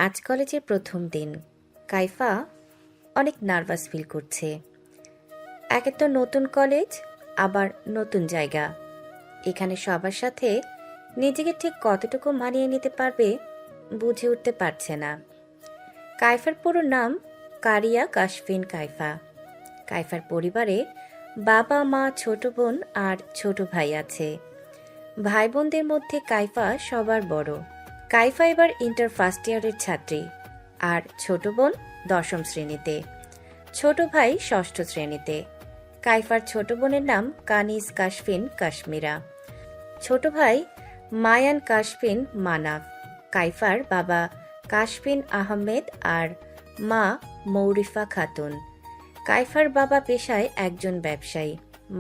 আজ কলেজের প্রথম দিন। কাইফা অনেক নার্ভাস ফিল করছে। একে তো নতুন কলেজ, আবার নতুন জায়গা। এখানে সবার সাথে নিজেকে ঠিক কতটুকু মানিয়ে নিতে পারবে বুঝে উঠতে পারছে না। কাইফার পুরো নাম কারিয়া কাশফিন কাইফা। কাইফার পরিবারে বাবা, মা, ছোট বোন আর ছোট ভাই আছে। ভাই বোনদের মধ্যে কাইফা সবার বড়। কাইফা এবার ইন্টার ফার্স্ট ইয়ারের ছাত্রী, আর ছোট বোন 10ম শ্রেণীতে, ছোট ভাই 6ষ্ঠ শ্রেণীতে। কাইফার ছোট বোনের নাম কানিজ কাশফিন কাশ্মীরা, ছোট ভাই মায়ান কাশফিন মানাফ। কাইফার বাবা কাশফিন আহমেদ আর মা মৌরিফা খাতুন। কাইফার বাবা পেশায় একজন ব্যবসায়ী,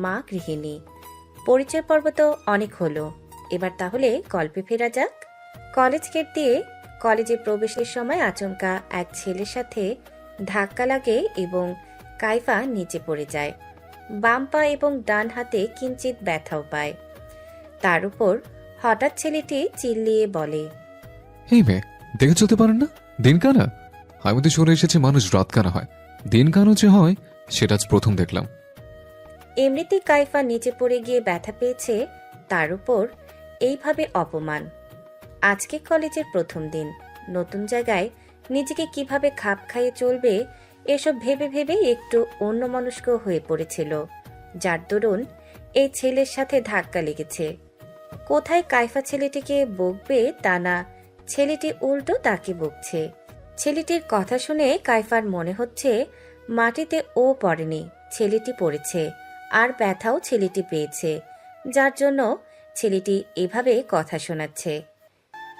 মা গৃহিণী। পরিচয় পর্ব তো অনেক হলো, এবার তাহলে গল্পে ফেরা যাক। কলেজ গেট দিয়ে কলেজে প্রবেশের সময় আচমকা এক ছেলের সাথে ধাক্কা লাগে এবং কাইফা নিচে পড়ে যায়। বাম পা এবং ডান হাতে কিঞ্চিত ব্যথাও পায়। তার উপর হঠাৎ ছেলেটি চিল্লিয়ে বলে, এই মেয়ে, দেখে চলতে পারেন না? দিন কানা? আমি তো শুনে এসেছি মানুষ রাত কানা হয়, দিন কানো যে হয় সেটা আজ প্রথম দেখলাম। এমনিতেই কাইফা নিচে পড়ে গিয়ে ব্যথা পেয়েছে, তার উপর এইভাবে অপমান। আজকে কলেজের প্রথম দিন, নতুন জায়গায় নিজেকে কিভাবে খাপ খাইয়ে চলবে এসব ভেবে ভেবে একটু অন্যমনস্ক হয়ে পড়েছিল, যার দরুন এই ছেলের সাথে ধাক্কা লেগেছে। কোথায় কাইফা ছেলেটিকে বকবে তা না, ছেলেটি উল্টো তাকে বকছে। ছেলেটির কথা শুনে কাইফার মনে হচ্ছে মাটিতে ও পড়েনি, ছেলেটি পড়েছে, আর ব্যথাও ছেলেটি পেয়েছে, যার জন্য ছেলেটি এভাবে কথা শোনাচ্ছে।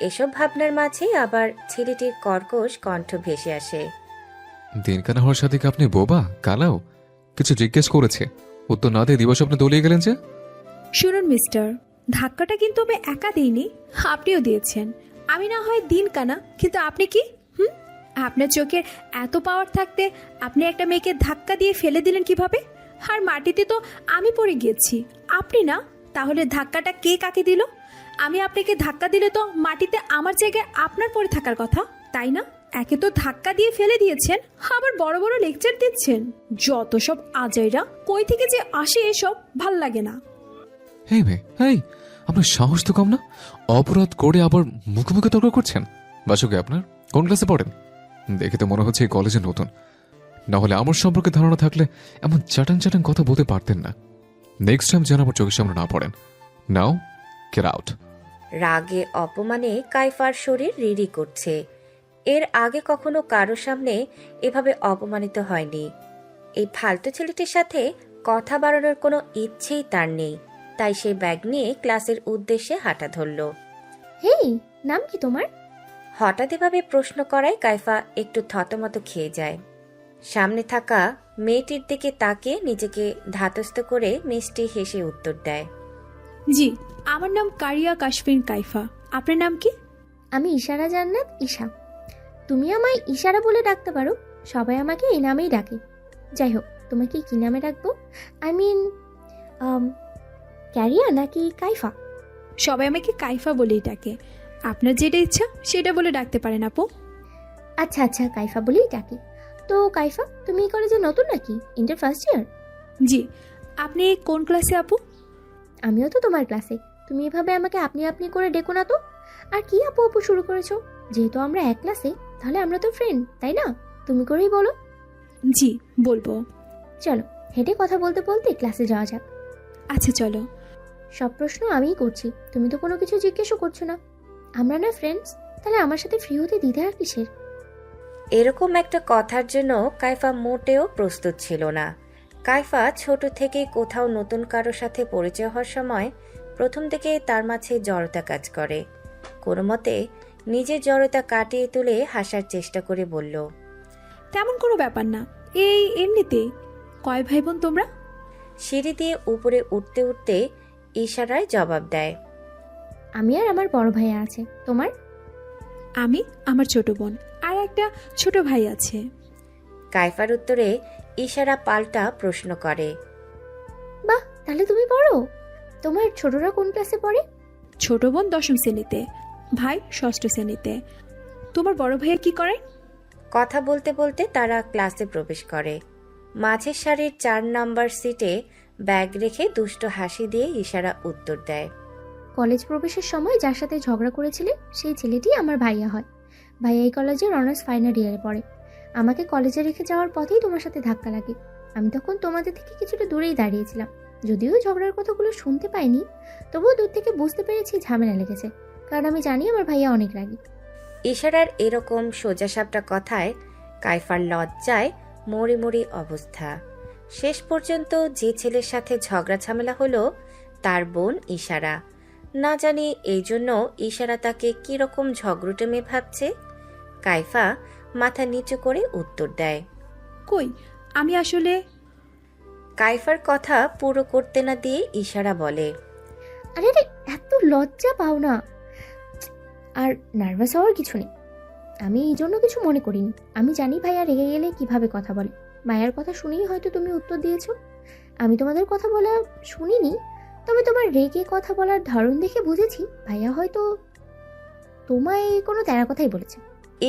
এসব ভাবনার মাঝে আবার ছেলেটির কর্কশ কণ্ঠ ভেসে আসে, দিন কানা হওয়ার সাথে কি আপনি বোবা কালাও? কিছু জিজ্ঞেস করেছে, উত্তর না দিয়ে দিবস আপনি দলিয়ে গেলেন যে। শুনুন মিস্টার, ধাক্কাটা কিন্তু আমি একা দিইনি, আপনিও দিয়েছেন। আমি না হয় দিন কানা, কিন্তু আপনি কি? আপনার চোখের এত পাওয়ার থাকতে আপনি একটা মেয়েকে ধাক্কা দিয়ে ফেলে দিলেন কিভাবে? আর মাটিতে তো আমি পড়ে গিয়েছি, আপনি না। তাহলে ধাক্কাটা কে কাকে দিল? আমি আপনাকে ধাক্কা দিলে তো মাটিতে আমার জায়গায় আপনার পড়ে থাকার কথা, তাই না? একে তো ধাক্কা দিয়ে ফেলে দিয়েছেন, আবার বড় বড় লেকচার দিচ্ছেন। যত সব আজাইরা কই থেকে যে আসে এসব ভাল লাগে না। এই মেয়ে, এই আপনার সাহস তো কম না? অপরাধ করে আবার মুখে মুখে তর্ক করছেন। বাসকে আপনার কোন ক্লাসে পড়েন? দেখে তো মনে হচ্ছে এই কলেজে নতুন। না হলে আমার সম্পর্কে ধারণা থাকলে এমন চাটান চাটান কথা বলতে পারতেন না। নেক্সট টাইম যেন আমার চোখের সামনে না পড়েন। নাও গেট আউট। রাগে অপমানে কাইফার শরীর রিরি করছে। এর আগে কখনো কারো সামনে এভাবে অপমানিত হয়নি। এই ফালতু ছেলেটির সাথে কথা বাড়ানোর কোনো ইচ্ছেই তার নেই, তাই সে ব্যাগ নিয়ে ক্লাসের উদ্দেশ্যে হাঁটা ধরল। হেই, নাম কি তোমার? হঠাৎ এভাবে প্রশ্ন করায় কাইফা একটু থতমত খেয়ে যায়। সামনে থাকা মেয়েটির দিকে তাকিয়ে নিজেকে ধাতস্থ করে মিষ্টি হেসে উত্তর দেয়, জি, আমার নাম কারিয়া কাশফিন কাইফা। আপনার নাম কি? আমি ইশারা জান্নাত ঈশা। তুমি আমায় ইশারা বলে ডাকতে পারো, সবাই আমাকে এই নামেই ডাকে। যাই হোক, তোমাকে কি নামে ডাকবো? আই মিন ক্যারিয়া নাকি কাইফা? সবাই আমাকে কাইফা বলেই ডাকে। আপনার যেটা ইচ্ছা সেটা বলে ডাকতে পারেন আপু। আচ্ছা আচ্ছা, কাইফা বলেই ডাকি। তো কাইফা, তুমি এই কলেজে নতুন নাকি? Inter first year? জি। আপনি কোন ক্লাসে আপু? আমিও তো তোমার ক্লাসে। তুমি এভাবে আমাকে আপনি আপনি করে ডেকো না তো। আর কি আপু আপু শুরু করেছো? যেহেতু আমরা এক ক্লাসে, তাহলে আমরা তো ফ্রেন্ড, তাই না? তুমি করেই বলো। জি, বলবো। চলো, হেঁটে কথা বলতে বলতে ক্লাসে যাওয়া যাক। আচ্ছা চলো। সব প্রশ্ন আমিই করছি, তুমি তো কোনো কিছু জিজ্ঞেসও করছো না। আমরা না ফ্রেন্ডস, তাহলে আমার সাথে ফ্রি হতে দ্বিধা আর কিসের? এরকম একটা কথার জন্য কাইফা মোটেও প্রস্তুত ছিল না। কাইফা ছোট থেকেই কোথাও নতুন কারোর সাথে পরিচয় হওয়ার সময় প্রথম থেকে তার মাঝে জড়তা কাজ করে। কোনো মতে নিজের জড়তা কাটিয়ে তুলে হাসার চেষ্টা করে বলল, তেমন কোনো ব্যাপার না, এই এমনিতেই। কয় ভাই বোন তোমরা? সিঁড়ি দিয়ে উপরে উঠতে উঠতে ইশারায় জবাব দেয়, আমি আর আমার বড় ভাইয়া আছে। তোমার? আমি, আমার ছোট বোন আর একটা ছোট ভাই আছে। কাইফার উত্তরে ইশারা পাল্টা প্রশ্ন করে, বাহ, তাহলে তুমি বড়। তোমার ছোটরা কোন ক্লাসে পড়ে? ছোট বোন 10ম শ্রেণীতে, ভাই 6ষ্ঠ শ্রেণীতে। তোমার বড় ভাইয়া কি করে? কথা বলতে বলতে তারা ক্লাসে প্রবেশ করে। মাঝের সারির 4 নাম্বার সিটে ব্যাগ রেখে দুষ্ট হাসি দিয়ে ইশারা উত্তর দেয়। কলেজ প্রবেশের সময় যার সাথে ঝগড়া করেছিলে সেই ছেলেটি আমার ভাইয়া হয়। ভাইয়া এই কলেজের অনার্স ফাইনাল ইয়ারে পড়ে। আমাকে কলেজে রেখে যাওয়ার পথেই তোমার সাথে ধাক্কা লাগে। আমি তখন তোমাদের থেকে কিছুটা দূরেই দাঁড়িয়েছিলাম। যদিও ঝগড়ার কথাগুলো শুনতে পাইনি, তবুও দূর থেকে বুঝতে পেরেছি ঝামেলা লেগেছে, কারণ আমি জানি আমার ভাইয়া অনেক রাগী। ইশারার এরকম সোজাসাপটা কথায় কাইফার লজ্জায় মরি মরি অবস্থা। শেষ পর্যন্ত যে ছেলের সাথে ঝগড়া ঝামেলা হলো তার বোন ইশারা। না জানি এই জন্য ইশারা তাকে কিরকম ঝগড়ুটে মেয়ে ভাবছে। কাইফা মাথা নিচু করে উত্তর দেয়। কই, আমি আসলে কাইফার কথা পুরো করতে না দিয়ে ইশারা বলে, আরে রে, এত লজ্জা পাও না। আর নার্ভাস হওয়ার কিছু নেই। আমি এই জন্য কিছু মনে করিনি। আমি জানি ভাইয়া রেগে গেলে কিভাবে কথা বলে। মায়ের কথা শুনেই হয়তো তুমি উত্তর দিয়েছো। আমি তোমাদের কথা বলা শুনিনি, তবে তোমার রেগে কথা বলার ধরন দেখে বুঝেছি ভাইয়া হয়তো তোমায় কোনো তেরা কথাই বলেছে।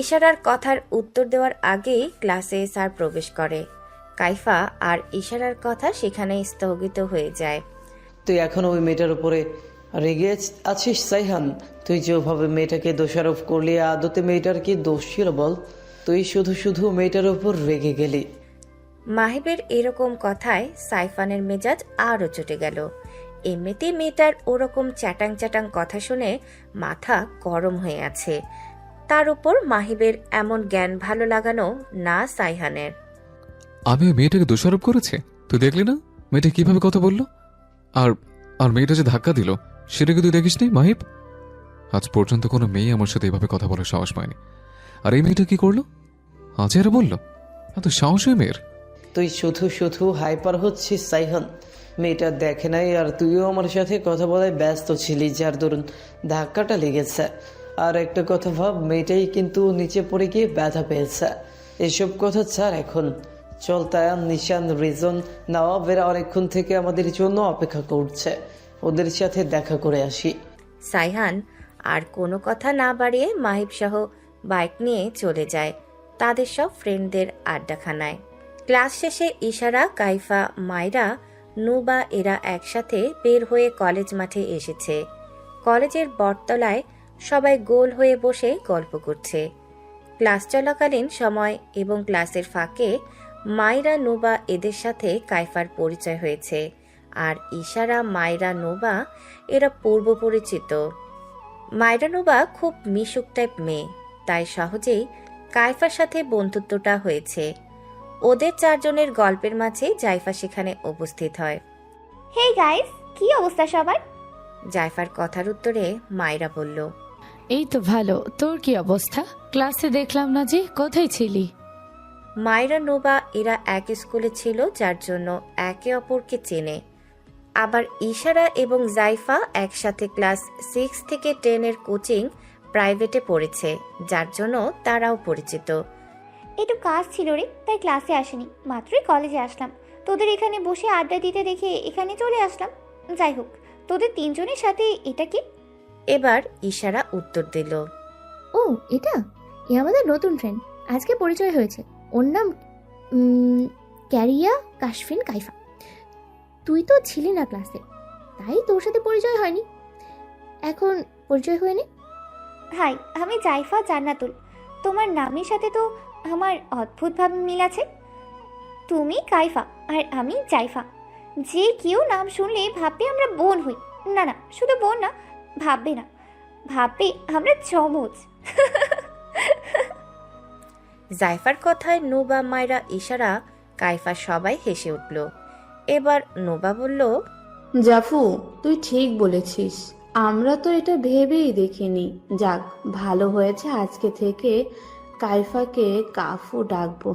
ইশারার কথার উত্তর দেওয়ার আগেই ক্লাসে স্যার প্রবেশ করে। কাইফা আর ইশারার কথা সেখানেই স্থগিত হয়ে যায়। তুই এখন ওই মেয়েটার উপরে রেগে আছিস সাইহান? তুই যেভাবে মেয়েটাকে দোষারোপ করলি, আদতে মেয়েটার কি দোষ ছিল বল? তুই শুধু শুধু মেয়েটার উপর রেগে গেলি। মাহিবের এরকম কথায় সাইফানের মেজাজ আরও চটে গেল। এমনিতেই মেয়েটার ওরকম চ্যাটাং চ্যাটাং কথা শুনে মাথা গরম হয়ে আছে। তার উপর মাহিবের এমন জ্ঞান ভালো লাগানো না সাইহানের। আমি ওই মেয়েটাকে দোষারোপ করেছি? তুই দেখলি না মেয়েটা কিভাবে কথা বললো? আর আর মেয়েটা যে ধাক্কা দিল সেটা কি তুই দেখিসনি মাহিব? আজ পর্যন্ত কোনো মেয়ে আমার সাথে এভাবে কথা বলার সাহস পায়নি। আর এই মেয়েটা কি করলো? আজ এরা বললো এত সাহস ওই মেয়ের? তুই শুধু শুধু হাইপার হচ্ছিস সাইহান। মেয়েটা দেখে নাই আর তুইও আমার সাথে কথা বলায় ব্যস্ত ছিলি, যার দরুন ধাক্কাটা লেগেছে। আর একটা কথা ভাব, মেয়েটাই কিন্তু নিচে পড়ে গিয়ে ব্যথা পেয়েছে। এসব কথা ছাড় এখন। চল তায়ান, নিশান, রিজন, নওয়াবেরা অনেকক্ষণ থেকে আমাদের জন্য অপেক্ষা করছে। ওদের সাথে দেখা করে আসি। সাইহান আর কোনো কথা না বাড়িয়ে মাহিব সহ বাইক নিয়ে চলে যায় তাদের সব ফ্রেন্ডদের আড্ডাখানায়। ক্লাস শেষে ইশারা, কাইফা, মাইরা, নুবা এরা একসাথে বের হয়ে কলেজ মাঠে এসেছে। কলেজের বটতলায় সবাই গোল হয়ে বসে গল্প করছে। ক্লাস চলাকালীন সময় এবং ক্লাসের ফাঁকে মাইরা, নুবা এদের সাথে কাইফার পরিচয় হয়েছে। আর ইশারা, মাইরা, নুবা এরা পূর্ব পরিচিত। মাইরা নুবা খুব মিশুক টাইপ মেয়ে, তাই সহজেই কাইফার সাথে বন্ধুত্বটা হয়েছে। ওদের 4 জনের গল্পের মাঝে জাইফা সেখানে উপস্থিত হয়। হেই গাইস, কি অবস্থা সবার? জাইফার কথার উত্তরে মাইরা বলল, এই তো ভালো। তোর কি অবস্থা? ক্লাসে দেখলাম না যে, কোথায় ছিলি? মাইরা, নুবা এরা এক স্কুলে ছিল, যার জন্য একে অপরকে চেনে। আবার ইশারা এবং জাইফা একসাথে ক্লাস 6 থেকে 10 এর কোচিং প্রাইভেটে পড়েছে, যার জন্য তারাও পরিচিত। একটু কাজ ছিল রে, তাই ক্লাসে আসিনি। মাত্রই কলেজে আসলাম, তোদের এখানে বসে আড্ডা দিতে দেখে এখানে চলে আসলাম। যাই হোক, তোদের 3 জনের সাথে এটা কি? এবার ইশারা উত্তর দিল, ও এটা, এ আমাদের নতুন ফ্রেন্ড, আজকে পরিচয় হয়েছে। ওর নাম ক্যারিয়া কাশফিন কাইফা। তুই তো ছিলি না ক্লাসে, তাই তোর সাথে পরিচয় হয়নি। এখন পরিচয় হয়ে নে। হাই, আমি জাইফা জান্নাতুল। তোমার নামের সাথে তো আমার অদ্ভুতভাবে মিল আছে। তুমি কাইফা আর আমি জাইফা। যে কেউ নাম শুনলে ভাববে আমরা বোন হই। না না, শুধু বোন না, ভাববে না, ভাববে আমরা চমচ। জাইফার কথায় নুবা, মাইরা, ইশারা, কাইফা সবাই হেসে উঠল। এবার নুবা বলল, জাফু, তুই ঠিক বলেছিস। আমরা তো এটা ভেবেই দেখিনি। যাক, ভালো হয়েছে আজকে থেকে কাইফাকে কাফু ডাকবো।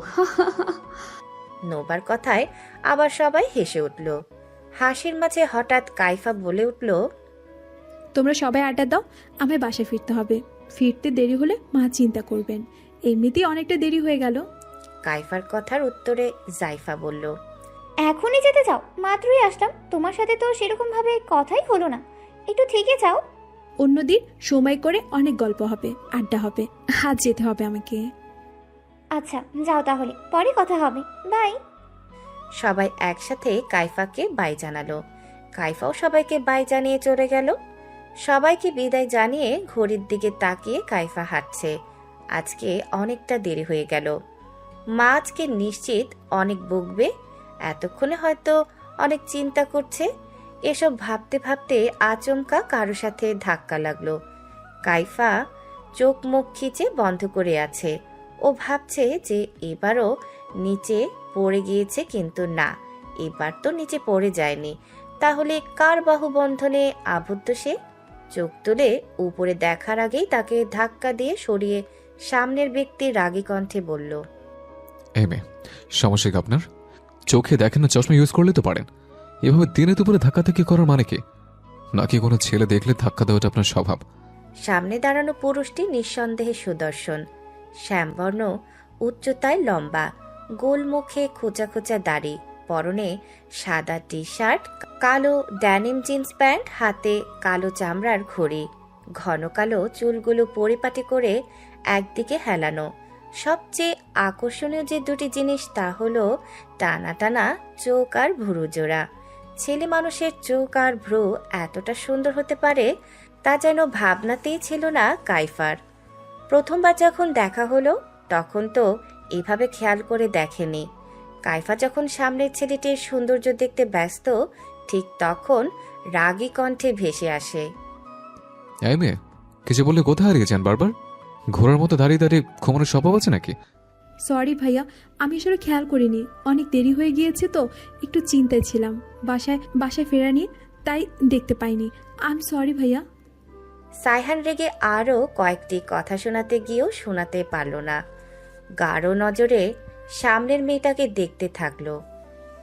নোবার কথায় আবার সবাই হেসে উঠল। হাসির মাঝে হঠাৎ কাইফা বলে উঠল, তোমরা সবাই আড্ডা দাও, আমায় বাসায় ফিরতে হবে। ফিরতে দেরি হলে মা চিন্তা করবেন। এমনিতেই অনেকটা দেরি হয়ে গেল। কাইফার কথার উত্তরে জাইফা বলল, এখনই যেতে চাও? মাত্রই আসলাম, তোমার সাথে তো সেরকম ভাবে কথাই হলো না। একটু থেকে যাও। অন্যদিন সময় করে অনেক গল্প হবে, আড্ডা হবে। আজ যেতে হবে আমাকে। আচ্ছা যাও তাহলে, পরে কথা হবে, বাই। সবাই একসাথে কাইফাকে বাই জানালো। কাইফাও সবাইকে বাই জানিয়ে চলে গেল। সবাইকে বিদায় জানিয়ে ঘড়ির দিকে তাকিয়ে কাইফা হাঁটছে। আজকে অনেকটা দেরি হয়ে গেল। মা আজকে নিশ্চিত অনেক বকবে। এতক্ষণে হয়তো অনেক চিন্তা করছে। এসব ভাবতে ভাবতে আচমকা কারো সাথে ধাক্কা লাগলো। কাইফা চোখ মুখ খিচে বন্ধ করে আছে। ও ভাবছে যে এবারও নিচে পড়ে গিয়েছে, কিন্তু না, এবার তো নিচে পড়ে যায়নি। তাহলে কার বাহুবন্ধনে আবদ্ধ সে? চোখ তুলে উপরে দেখার আগেই তাকে ধাক্কা দিয়ে সরিয়ে সামনের ব্যক্তি রাগী কণ্ঠে বলল, এই মেয়ে, সমস্যা কি আপনার? চোখে দেখেন না, চশমা ইউজ করলে তো পারেন। এভাবে দিনে দুপুরে ধাক্কাধাক্কি করার মানে কি? নাকি কোনো ছেলে দেখলে ধাক্কা দেওয়াটা আপনার স্বভাব? সামনে দাঁড়ানো পুরুষটি নিঃসন্দেহে সুদর্শন। শ্যামবর্ণ, উচ্চতায় লম্বা, গোল মুখে খোঁচা খোঁচা দাড়ি, পরনে সাদা টি শার্ট, কালো ড্যানিম জিন্স প্যান্ট, হাতে কালো চামড়ার ঘড়ি, ঘন কালো চুলগুলো পরিপাটি করে একদিকে হেলানো। সবচেয়ে আকর্ষণীয় যে দুটি জিনিস তা হলো টানা টানা চোখ আর ভ্রু জোড়া। ছেলে মানুষের চোখ আর ভ্রু এতটা সুন্দর হতে পারে তা যেন ভাবনাতেই ছিল না কাইফার। প্রথমবার যখন দেখা হলো তখন তো এভাবে খেয়াল করে দেখেনি। কাইফা যখন সামনের ছেলেটির সৌন্দর্য দেখতে ব্যস্ত, ঠিক তখন রাগী কণ্ঠে ভেসে আসে, এই মেয়ে, কিছু বললে কোথায় হারিয়ে যান বারবার? ঘোড়ার মতো দাঁড়িয়ে দাঁড়িয়ে ঘুমানোর স্বভাব আছে নাকি? সরি ভাইয়া, আমি আসলে খেয়াল করিনি, অনেক দেরি হয়ে গিয়েছে তো একটু চিন্তায় ছিলাম। বাসায় ফেরা নিয়ে তাই দেখতে পাইনি। আই সরি ভাইয়া। সাইহান রেগে আরও কয়েকটি কথা শোনাতে গিয়েও শোনাতে পারল না। গাঢ় নজরে সামনের মেয়েটাকে দেখতে থাকলো।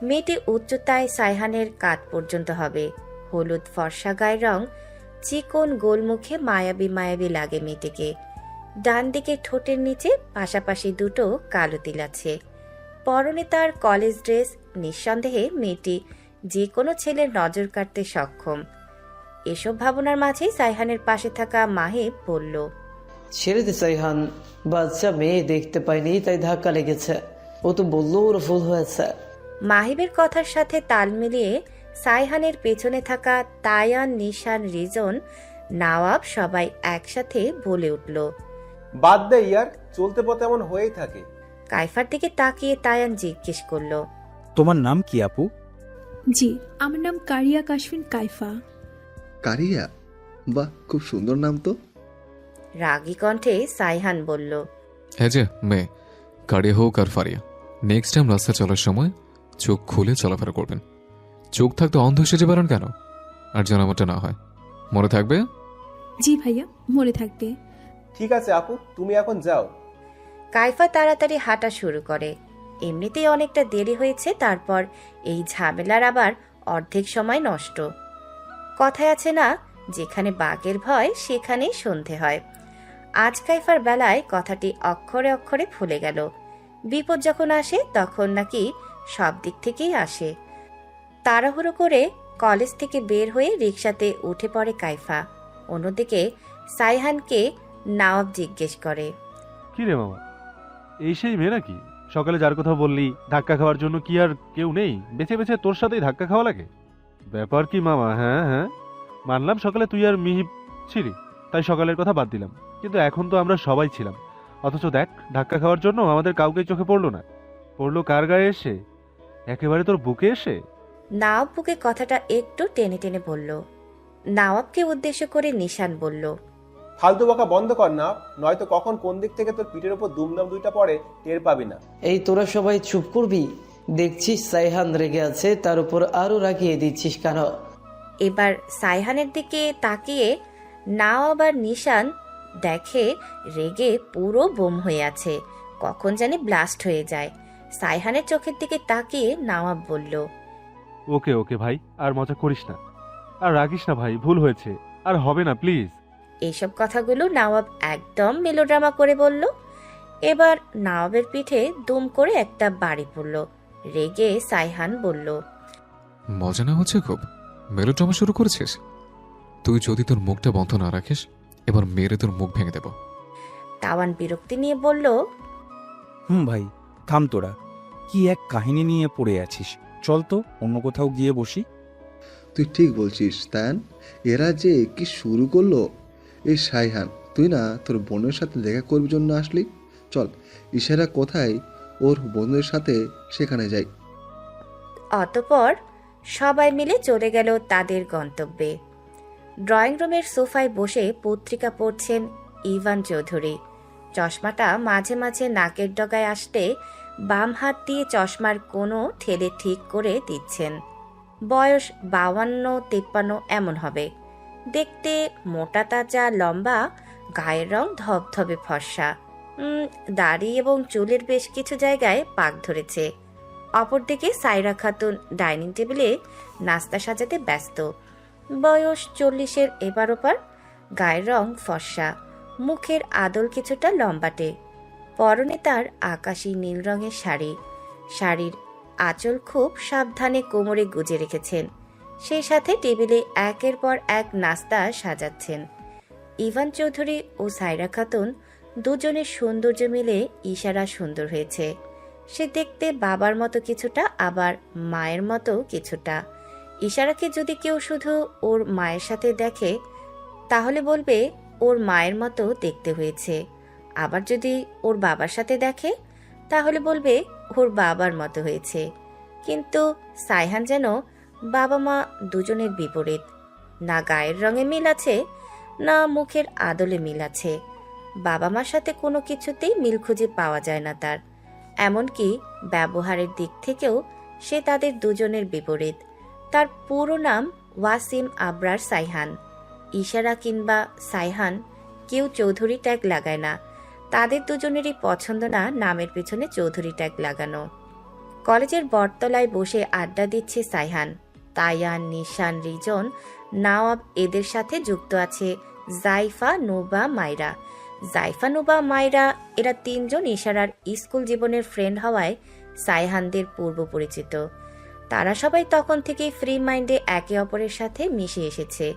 মেয়েটি উচ্চতায় সাইহানের কাঁধ পর্যন্ত হবে, হলুদ ফর্সা গায়ের রং, চিকন গোলমুখে মায়াবী মায়াবী লাগে মেয়েটিকে। ডান দিকে ঠোঁটের নিচে পাশাপাশি দুটো কালো তিল আছে। পরনে তার কলেজ ড্রেস। নিঃসন্দেহে মেয়েটি যে কোনো ছেলের নজর কাটতে সক্ষম। এসব ভাবনার মাঝেই সাইহানের পাশে থাকা মাহিব বলল, ছেড়ে দে সাইহান, বাচ্চা মেয়ে দেখতে পাইনি তাই ধাক্কা লেগেছে। ও তো বললো ওর ভুল হয়েছে। মাহিবের কথার সাথে তাল মিলিয়ে সাইহানের পেছনে থাকা তায়ান, নিশান, রিজন, নওয়াব সবাই একসাথে বলে উঠল। বাদ দে ইয়ার, চলতে পথে এমন হয়েই থাকে। কাইফার দিকে তাকিয়ে তায়ান জিজ্ঞেস করল, তোমার নাম কি আপু? জি, আমার নাম কারিয়া কাশফিন কাইফা। কারিয়া? বাহ, খুব সুন্দর নাম তো। রাগী কণ্ঠে সাইহান বলল, এই যে মেয়ে, কারিয়া হোক আর ফারিয়া, নেক্সট টাইম রাস্তা চলার সময় চোখ খুলে চলাফেরা করবেন। চোখ থাকতে অন্ধ সেজে বেড়ান কেন? আর যেন আমারটা না হয়, মনে থাকবে? জি ভাইয়া, মনে থাকবে। ঠিক আছে আপু, তুমি এখন যাও। কাইফা তাড়াতাড়ি হাঁটা শুরু করে। এমনিতেই অনেকটা দেরি হয়েছে, তারপর এই ঝামেলার আবার অর্ধেক সময় নষ্ট। কথায় আছে না, যেখানে বাঘের ভয় সেখানেই সন্ধে হয়। আজ কাইফার বেলায় কথাটি অক্ষরে অক্ষরে ভুলে গেল। বিপদ যখন আসে তখন নাকি সব দিক থেকেই আসে। তাড়াহুড়ো করে কলেজ থেকে বের হয়ে রিকশাতে উঠে পড়ে কাইফা। অন্যদিকে সাইহানকে নওয়াব জিজ্ঞেস করে, কি রে মামা, এই সেই মেয়ে নাকি? সকালে যার কথা বললি ধাক্কা খাওয়ার জন্য, কি আর কেউ নেই বেছে বেছে তোর সাথেই ধাক্কা খাওয়া লাগে? ব্যাপার কি মামা? হ্যাঁ হ্যাঁ, মানলাম সকালে তুই আর মিহিব ছিলি, তাই সকালের কথা বাদ দিলাম, কিন্তু এখন তো আমরা সবাই ছিলাম। অথচ দেখ, ধাক্কা খাওয়ার জন্য আমাদের কাউকে চোখে পড়লো না। পড়লো কার গায়ে এসে? একেবারে তোর বুকে এসে। নওয়াব বুকে কথাটা একটু টেনে টেনে বলল। নওয়াবকে উদ্দেশ্য করে নিশান বলল, ফালতু বকা বন্ধ কর না, নয়তো কখন কোন দিক থেকে তোর পিঠের উপর দুমদাম দুইটা পড়ে টের পাবি না। এই তোরা সবাই চুপ করবি? দেখছিস সাইহান রেগে আছে, তার উপর আরো রাগিয়ে দিচ্ছিস কেন? এবার সাইহানের দিকে তাকিয়ে নওয়াব আর নিশান দেখে রেগে পুরো বোম হয়ে আছে, কখন জানি ব্লাস্ট হয়ে যায়। সাইহানের চোখের দিকে তাকিয়ে নওয়াব বলল, ওকে ওকে ভাই, আর মজা করিস না, আর রাগিস না ভাই, ভুল হয়েছে, আর হবে না প্লিজ। এইসব কথাগুলো নওয়াব একদম মেলোড্রামা করে বলল। এবার নওয়াবের পিঠে দুম করে একটা বাড়ি পড়ল। রেগে সাইহান বলল, মজা না হচ্ছে খুব? মেলোড্রামা শুরু করেছিস? তুই যদি তোর মুখটা বন্ধ না রাখিস, এবার মেরে তোর মুখ ভেঙে দেব। তাওয়ান বিরক্তি নিয়ে বলল, ভাই থাম তোরা, কি এক কাহিনী নিয়ে পড়ে আছিস। চল তো অন্য কোথাও গিয়ে বসি। তুই ঠিক বলছিস তায়ান, এরা যে কি শুরু করলো। এই সাইহান, তুই না তোর বোনের সাথে দেখা করবার জন্য আসলি? চল, ইশারা কোথায় ওর বন্ধুদের সাথে সেখানে যাই। অতঃপর সবাই মিলে চলে গেল তাদের গন্তব্যে। ড্রয়িং রুমের সোফায় বসে পত্রিকা পড়ছেন ইভান চৌধুরী। চশমাটা মাঝে মাঝে নাকের ডগায় আসতে বাম হাত দিয়ে চশমার কোনো ঠেলে ঠিক করে দিচ্ছেন। বয়স 52-53 এমন হবে। দেখতে মোটা তাজা, লম্বা, গায়ের রং ধবধবে ফর্সা। দাড়ি এবং চুলের বেশ কিছু জায়গায় পাক ধরেছে। অপরদিকে সাইরা খাতুন ডাইনিং টেবিলে নাস্তা সাজাতে ব্যস্ত। বয়স 40-এর এপার ওপার, গায়ের রং ফর্সা, মুখের আদল কিছুটা লম্বাটে। পরনে তার আকাশি নীল রঙের শাড়ি। শাড়ির আঁচল খুব সাবধানে কোমরে গুজে রেখেছেন। সেই সাথে টেবিলে একের পর এক নাস্তা সাজাচ্ছেন। ইভান চৌধুরী ও সাইরা খাতুন দুজনের সৌন্দর্য মিলে ইশারা সুন্দর হয়েছে। সে দেখতে বাবার মতো কিছুটা, আবার মায়ের মতো কিছুটা। ইশারাকে যদি কেউ শুধু ওর মায়ের সাথে দেখে তাহলে বলবে ওর মায়ের মতো দেখতে হয়েছে, আবার যদি ওর বাবার সাথে দেখে তাহলে বলবে ওর বাবার মতো হয়েছে। কিন্তু সাইহান যেন বাবা মা দুজনের বিপরীত। না গায়ের রঙে মিল আছে, না মুখের আদলে মিল আছে। বাবা মার সাথে কোনো কিছুতেই মিল খুঁজে পাওয়া যায় না তার। এমনকি ব্যবহারের দিক থেকেও সে তাদের দুজনের বিপরীত। তার পুরো নাম ওয়াসিম আবরার সাইহান। ইশারা কিংবা সাইহান কেউ চৌধুরী ট্যাগ লাগায় না। তাদের দুজনেরই পছন্দ না নামের পেছনে চৌধুরী ট্যাগ লাগানো। কলেজের বটতলায় বসে আড্ডা দিচ্ছে সাইহান। তায়ান, নিশান, রিজন, নওয়াব, এদের সাথে যুক্ত আছে জাইফা, নুবা, মাইরা। জাইফা, নুবা, মাইরা এরা তিনজন ইশারার স্কুল জীবনের ফ্রেন্ড হওয়ায় সাইহানদের পূর্ব পরিচিত। তারা সবাই তখন থেকেই ফ্রি মাইন্ডে একে অপরের সাথে মিশে এসেছে।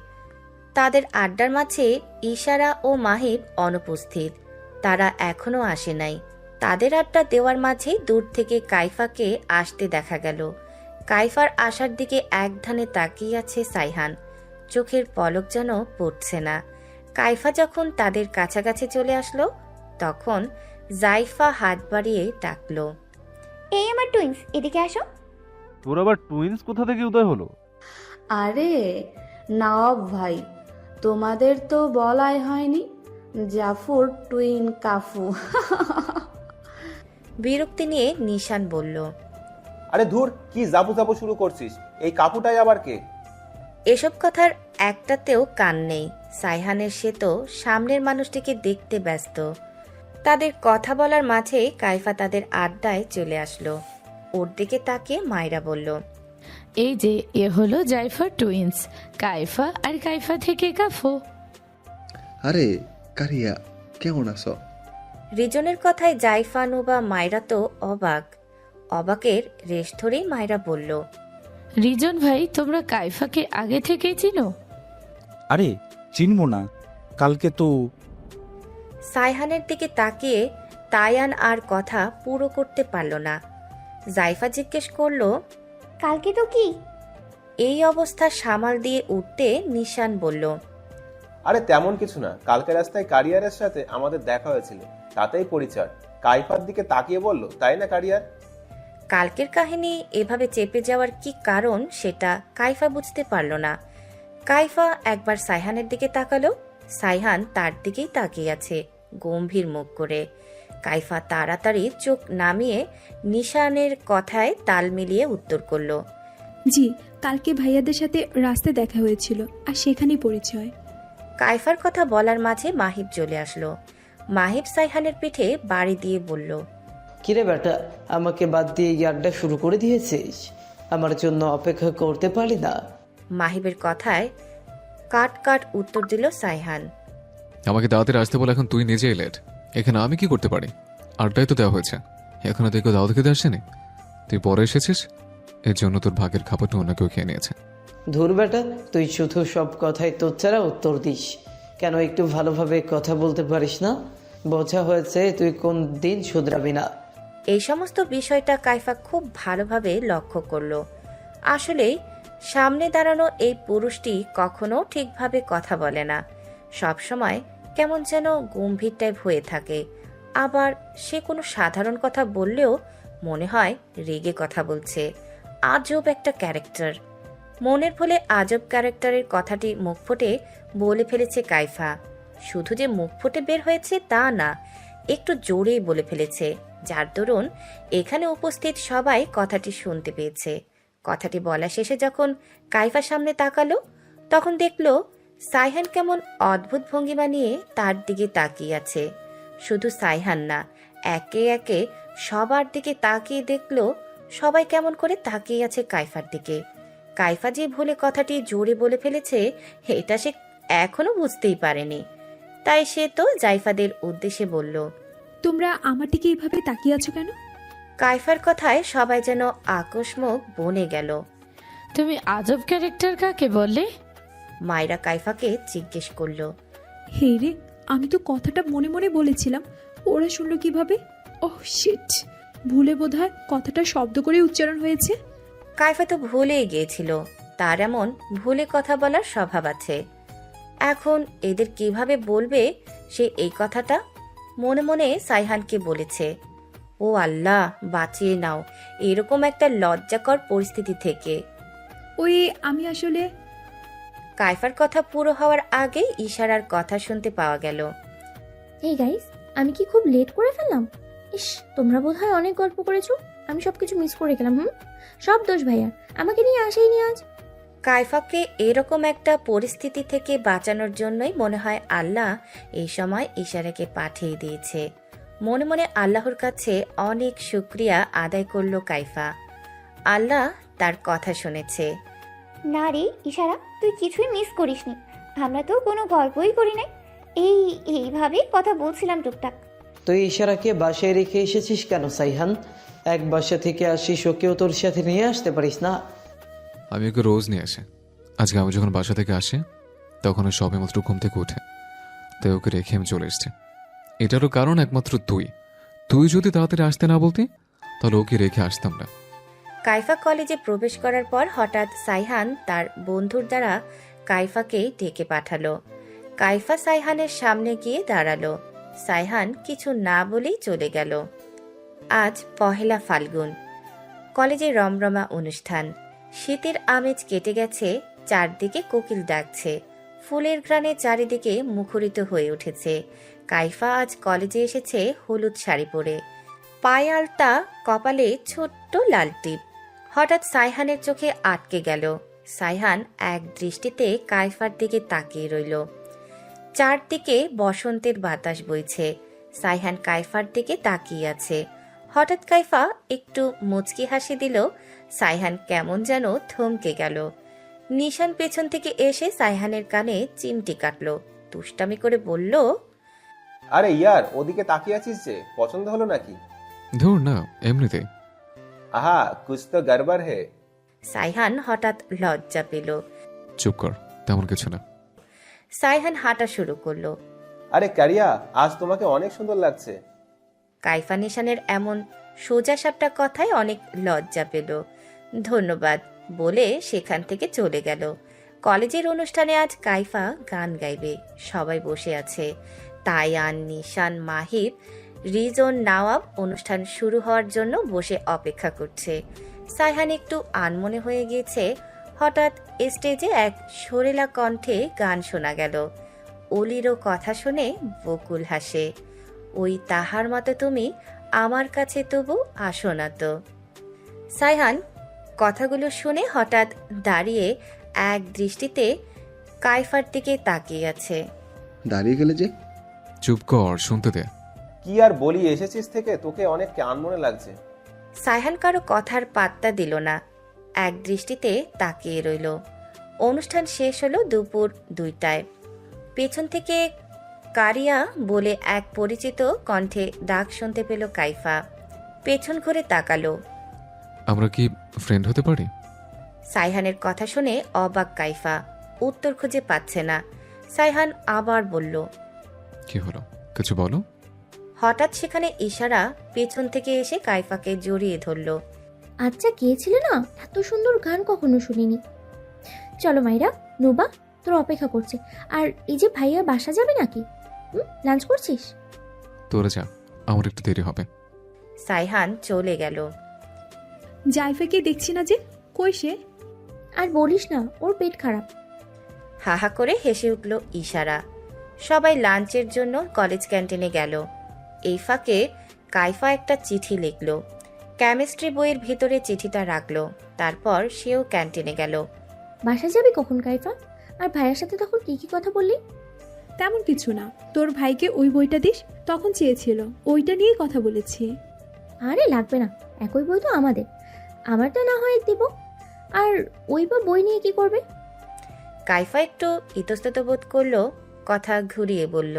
তাদের আড্ডার মাঝে ইশারা ও মাহিব অনুপস্থিত। তারা এখনো আসে নাই। তাদের আড্ডা দেওয়ার মাঝেই দূর থেকে কাইফাকে আসতে দেখা গেল। কাইফার আসার দিকে একধানে তাকিয়ে আছে সাইহান। চোখের পলক যেন পড়ছে না। কাইফা যখন তাদের কাছাকাছি চলে আসলো তখন জাইফা হাত বাড়িয়ে ডাকলো, এই আমার টুইন্স, এদিকে আসো। তোর আবার টুইন্স কোথা থেকে উদয় হলো? আরে নওয়াব ভাই, তোমাদের তো বলাই হয়নি। জাফর টুইন কাফু। বিরক্তি নিয়ে নিশান বলল, আরে ধুর, কি জাবু জাবু শুরু করছিস? এই কাপুটাই আবার কে? এসব কথার একটাতেও কান নেই সাইহানের। সে তো সামনের মানুষটিকে দেখতে ব্যস্ত। তাদের কথা বলার মাঝে কাইফা তাদের আড্ডায় চলে আসলো। ওর দিকে তাকিয়ে মাইরা বলল, এই যে এ হলো জাইফার টুইন্স, কাইফা আর কাইফা থেকে কাফু। আরে কারিয়া, কেমন আছো? রিজনের কথায় জাইফা, নুবা, মাইরা তো অবাক। অবাকের রেশ ধরেই মাইরা বলল, রিজন ভাই, তোমরা কাইফাকে আগে থেকেই চিনো? আরে চিনবো না, কালকে তো। সাইহানের দিকে তাকিয়ে তায়ান আর কথা পুরো করতে পারল না। জাইফা জিজ্ঞেস করলো, কালকে তো কি? এই অবস্থা সামাল দিয়ে উঠতে নিশান বলল, আরে তেমন কিছু না, কালকে রাস্তায় কারিয়ারের সাথে আমাদের দেখা হয়েছিল, তাতেই পরিচয়। কাইফার দিকে তাকিয়ে বলল, তাই না কারিয়ার? কালকের কাহিনী এভাবে চেপে যাওয়ার কি কারণ সেটা কাইফা বুঝতে পারল না। কাইফা একবার সাইহানের দিকে তাকালো। সাইহান তার দিকেই তাকিয়ে আছে গম্ভীর মুখ করে। কাইফা তাড়াতাড়ি চোখ নামিয়ে নিশানের কথায় তাল মিলিয়ে উত্তর করল, জি, কালকে ভাইয়াদের সাথে রাস্তায় দেখা হয়েছিল আর সেখানেই পরিচয়। কাইফার কথা বলার মাঝে মাহিব চলে আসলো। মাহিব সাইহানের পিঠে বাড়ি দিয়ে বলল, কিরে বেটা, আমাকে বাদ দিয়ে এই আড্ডা শুরু করে দিয়েছিস? আমার জন্য অপেক্ষা করতে পারি না? মাহিবের কথায় কাট কাট উত্তর দিল সাইহান। আমাকে দাওয়াতে আসতে বলে এখন তুই নিজেই লেট। এখানে আমি কি করতে পারি? আড্ডায় তো দেওয়া হয়েছে, এখনো তুই কেউ দাওয়াত খেতে আসেনি। তুই পরে এসেছিস? এর জন্য তোর ভাগের খাবারটা অন্য কেউ খেয়ে নিয়েছে। ধুর বেটা, তুই শুধু সব কথায় তোর ছাড়া উত্তর দিস। কেন একটু ভালোভাবে কথা বলতে পারিস না? বোঝা হয়েছে তুই কোন দিন শুধরাবি না। এই সমস্ত বিষয়টা কাইফা খুব ভালোভাবে লক্ষ্য করলো। আসলেই সামনে দাঁড়ানো এই পুরুষটি কখনো ঠিকভাবে কথা বলে না, সবসময় কেমন যেন গম্ভীর টাইপ হয়ে থাকে। আবার সে কোনো সাধারণ কথা বললেও মনে হয় রেগে কথা বলছে। আজব একটা ক্যারেক্টার। মনের ভুলে আজব ক্যারেক্টারের কথাটি মুখ ফুটে বলে ফেলেছে কাইফা। শুধু যে মুখ ফুটে বের হয়েছে তা না, একটু জোরেই বলে ফেলেছে, যার দরুন এখানে উপস্থিত সবাই কথাটি শুনতে পেয়েছে। কথাটি বলা শেষে যখন কাইফা সামনে তাকালো, তখন দেখলো সাইহান কেমন অদ্ভুত ভঙ্গিমা নিয়ে তার দিকে তাকিয়ে আছে। শুধু সাইহান না, একে একে সবার দিকে তাকিয়ে দেখলো সবাই কেমন করে তাকিয়ে আছে কাইফার দিকে। কাইফা যে ভুলে কথাটি জোরে বলে ফেলেছে এটা সে এখনো বুঝতেই পারেনি। তাই সে তো জাইফাদের উদ্দেশ্যে বলল, তোমরা আমার দিকে এইভাবে তাকিয়ে আছো কেন? কাইফার কথায় সবাই যেন আকস্মক বনে গেল। তুমি আজব ক্যারেক্টার কাকে বললে? মায়েরা কাইফাকে জিজ্ঞেস করলো। হে রে, আমি তো কথাটা মনে মনে বলেছিলাম, ওরা শুনলো কিভাবে? ওহ শিট, ভুলে বোধহয় কথাটা শব্দ করে উচ্চারণ হয়েছে। কাইফা তো ভুলেই গিয়েছিল তার এমন ভুলে কথা বলার স্বভাব আছে। এখন এদের কিভাবে বলবে সে এই কথাটা? মনে মনে সাইহানকে বলেছে, ও আল্লাহ বাঁচিয়ে নাও এরকম একটা লজ্জাকর পরিস্থিতি থেকে। ওই আমি আসলে কাইফার কথা পুরো হওয়ার আগে ইশারার কথা শুনতে পাওয়া গেল। এই গাইস, আমি কি খুব লেট করে ফেললাম? ইস, তোমরা বোধহয় অনেক গল্প করেছো, আমি সবকিছু মিস করে গেলাম। সব দোষ ভাইয়া, আমাকে নিয়ে আসেইনি আজ। কাইফাকে এরকম একটা পরিস্থিতি থেকে বাঁচানোর জন্যই মনে হয় আল্লাহ এই সময় ইশারাকে পাঠিয়ে দিয়েছে। মনে মনে আল্লাহর কাছে অনেক শুকরিয়া আদায় করলো কাইফা। আল্লাহ তার কথা শুনেছে। না রে ইশারা, তুই কিছুই মিস করিসনি। আমরা তো কোনো গল্পই করি নাই, এইভাবেই কথা বলছিলাম টুকটাক। তুই ইশারাকে বাসায় রেখে এসেছিস কেন সাইহান? এক বাসা থেকে আসিস, ওকেও তোর সাথে নিয়ে আসতে পারিস না? আমি ওকে রোজ নিয়ে আসি। আজকে আমি যখন বাসা থেকে আসি তখন ও সবে মাত্র ঘুম থেকে ওঠে, তাই ওকে রেখে আমি চলে এসেছি। এটারও কারণ একমাত্র তুই যদি তাড়াতাড়ি আসতে না বলতি তাহলে ওকে রেখে আসতাম না। কাইফা কলেজে প্রবেশ করার পর হঠাৎ সাইহান তার বন্ধুর দ্বারা কাইফাকে ডেকে পাঠালো। কাইফা সাইহানের সামনে গিয়ে দাঁড়ালো। সাইহান কিছু না বলেই চলে গেল। আজ পহেলা ফাল্গুন, কলেজে রমরমা অনুষ্ঠান। শীতের আমেজ কেটে গেছে, চারদিকে কোকিল ডাকছে, ফুলের ঘ্রাণে চারিদিকে মুখরিত হয়ে উঠেছে। কাইফা আজ কলেজে এসেছে হলুদ শাড়ি পরে, পায়ে আলতা, কপালে ছোট্ট লাল টিপ। হঠাৎ সাইহানের চোখে আটকে গেল। সাইহান এক দৃষ্টিতে কাইফার দিকে তাকিয়ে রইল। চারদিকে বসন্তের বাতাস বইছে। সাইহান কাইফার দিকে তাকিয়ে আছে। হঠাৎ কাইফা একটু মুচকি হাসি দিল। সাইহান কেমন যেন থমকে গেল। নিশান পেছন থেকে এসে সাইহানের কানে চিমটি কাটলো, দুষ্টামি করে বলল, আরে ইয়ার, ওদিকে তাকিয়ে আছিস যে, পছন্দ হলো নাকি? ধুর না, এমনিতে। আহা, কুছ তো গড়বড় হে। সাইহান হঠাৎ লজ্জা পেল। চুপ কর, তেমন কিছু না। সাইহান হাঁটা শুরু করলো। আরে কারিয়া, আজ তোমাকে অনেক সুন্দর লাগছে। কাইফা নিশানের এমন সোজা সাপটা কথায় অনেক লজ্জা পেল। ধন্যবাদ বলে সেখান থেকে চলে গেল। কলেজের অনুষ্ঠানে আজ কাইফা গান গাইবে। সবাই বসে আছে। তায়ান, নিশান, মাহিব, রিজন, নওয়াব অনুষ্ঠান শুরু হওয়ার জন্য বসে অপেক্ষা করছে। সাইহান একটু আনমনে হয়ে গিয়েছে। হঠাৎ স্টেজে এক সুরেলা কণ্ঠে গান শোনা গেল। অলিরও কথা শুনে বকুল হাসে। ওই তাহার মতো তুমি আমার কাছে তবু আসো না তো। সাইহান কথাগুলো শুনে হঠাৎ দাঁড়িয়ে এক দৃষ্টিতে কাইফার দিকে তাকিয়ে আছে। দাঁড়িয়ে গেলে যে? চুপ কর, শুনতে দে। কি আর বলি, এসেছিস থেকে তোকে অনেক আনমনে লাগছে। সাইহান কারো কথার পাত্তা দিল না, এক দৃষ্টিতে তাকিয়ে রইল। অনুষ্ঠান শেষ হলো দুপুর 2টায়। পেছন থেকে কারিয়া বলে এক পরিচিত কণ্ঠে ডাক শুনতে পেল কাইফা। পেছন ঘুরে তাকালো। আমরা কি ফ্রেন্ড হতে পারি? সাইহানের কথা শুনে অবাক কাইফা, উত্তর খুঁজে পাচ্ছে না। সাইহান আবার বলল, কি হলো, কিছু বলো। হঠাৎ সেখানে ইশারা পেছন থেকে এসে কাইফাকে জড়িয়ে ধরল। আচ্ছা গিয়েছিলে না, এত সুন্দর গান কখনো শুনিনি। চলো মাইরা, নোবা তোর অপেক্ষা করছে। আর এই যে ভাইয়া বাসা যাবে নাকি? লাঞ্চ করছিস? তোরা যা, আমার একটু দেরি হবে। সাইহান চলে গেল। জাইফাকে দেখছি না যে, কই সে? আর বলিস না, ওর পেট খারাপ। হাহা করে হেসে উঠল ইশারা। সবাই লাঞ্চের জন্য কলেজ ক্যান্টিনে গেল। এই ফাঁকে কাইফা একটা চিঠি লিখল। কেমিস্ট্রি বইয়ের ভিতরে চিঠিটা রাখলো। তারপর সেও ক্যান্টিনে গেল। বাসা যাবি কখন কাইফা? আর ভাইয়ার সাথে তখন কি কি কথা বললি? তেমন কিছু না, তোর ভাইকে ওই বইটা দিস, তখন চেয়েছিল, ওইটা নিয়ে কথা বলেছি। আরে লাগবে না, একই বই তো আমাদের, আমারটা না হয় দিব। আর ওই বা বই নিয়ে কি করবে? কাইফা একটু ইতস্তত বোধ করলো, কথা ঘুরিয়ে বলল,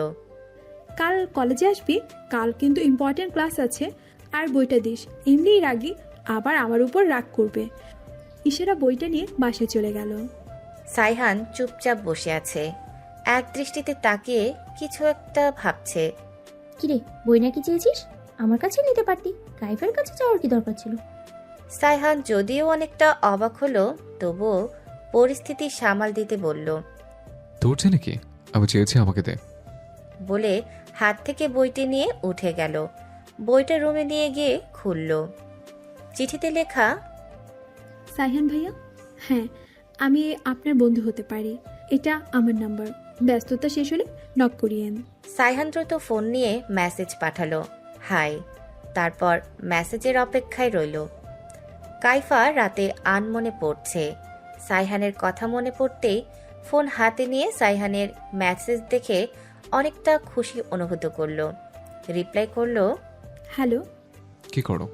কাল কলেজে আসবি, কাল কিন্তু ইম্পর্টেন্ট ক্লাস আছে। আর বইটা দিস, এমনিই রাগি, আবার আমার উপর রাগ করবে। ইশারা বইটা নিয়ে বাসায় চলে গেল। সাইহান চুপচাপ বসে আছে, এক দৃষ্টিতে তাকিয়ে কিছু একটা ভাবছে। কিরে, বই নাকি চেয়েছিস? আমার কাছে নিতে পারতি, কাইফার কাছে যাওয়ার কি দরকার ছিল? সাইহান যদিও অনেকটা অবাক হলো, তবুও পরিস্থিতি সামাল দিতে বলল, তোর জেনে কি, আমি চেয়েছি আমাকে দে। বলে হাত থেকে বইটি নিয়ে উঠে গেল। বইটা রুমে নিয়ে গিয়ে খুলল। চিঠিতে লেখা, সাইহান ভাইয়া, হ্যাঁ আমি আপনার বন্ধু হতে পারি, এটা আমার নাম্বার, ব্যস্ততা শেষ হলে নক করিয়েন। সাইহান দ্রুত ফোন নিয়ে মেসেজ পাঠালো, হাই। তারপর মেসেজের অপেক্ষায় রইল। কাইফা রাতে আনমনে পড়ছে। সাইহানের কথা মনে পড়তেই ফোন হাতে নিয়ে সাইহানের মেসেজ দেখে অনেকটা খুশি অনুভূত করলো। রিপ্লাই করলো, হ্যালো। কি করো?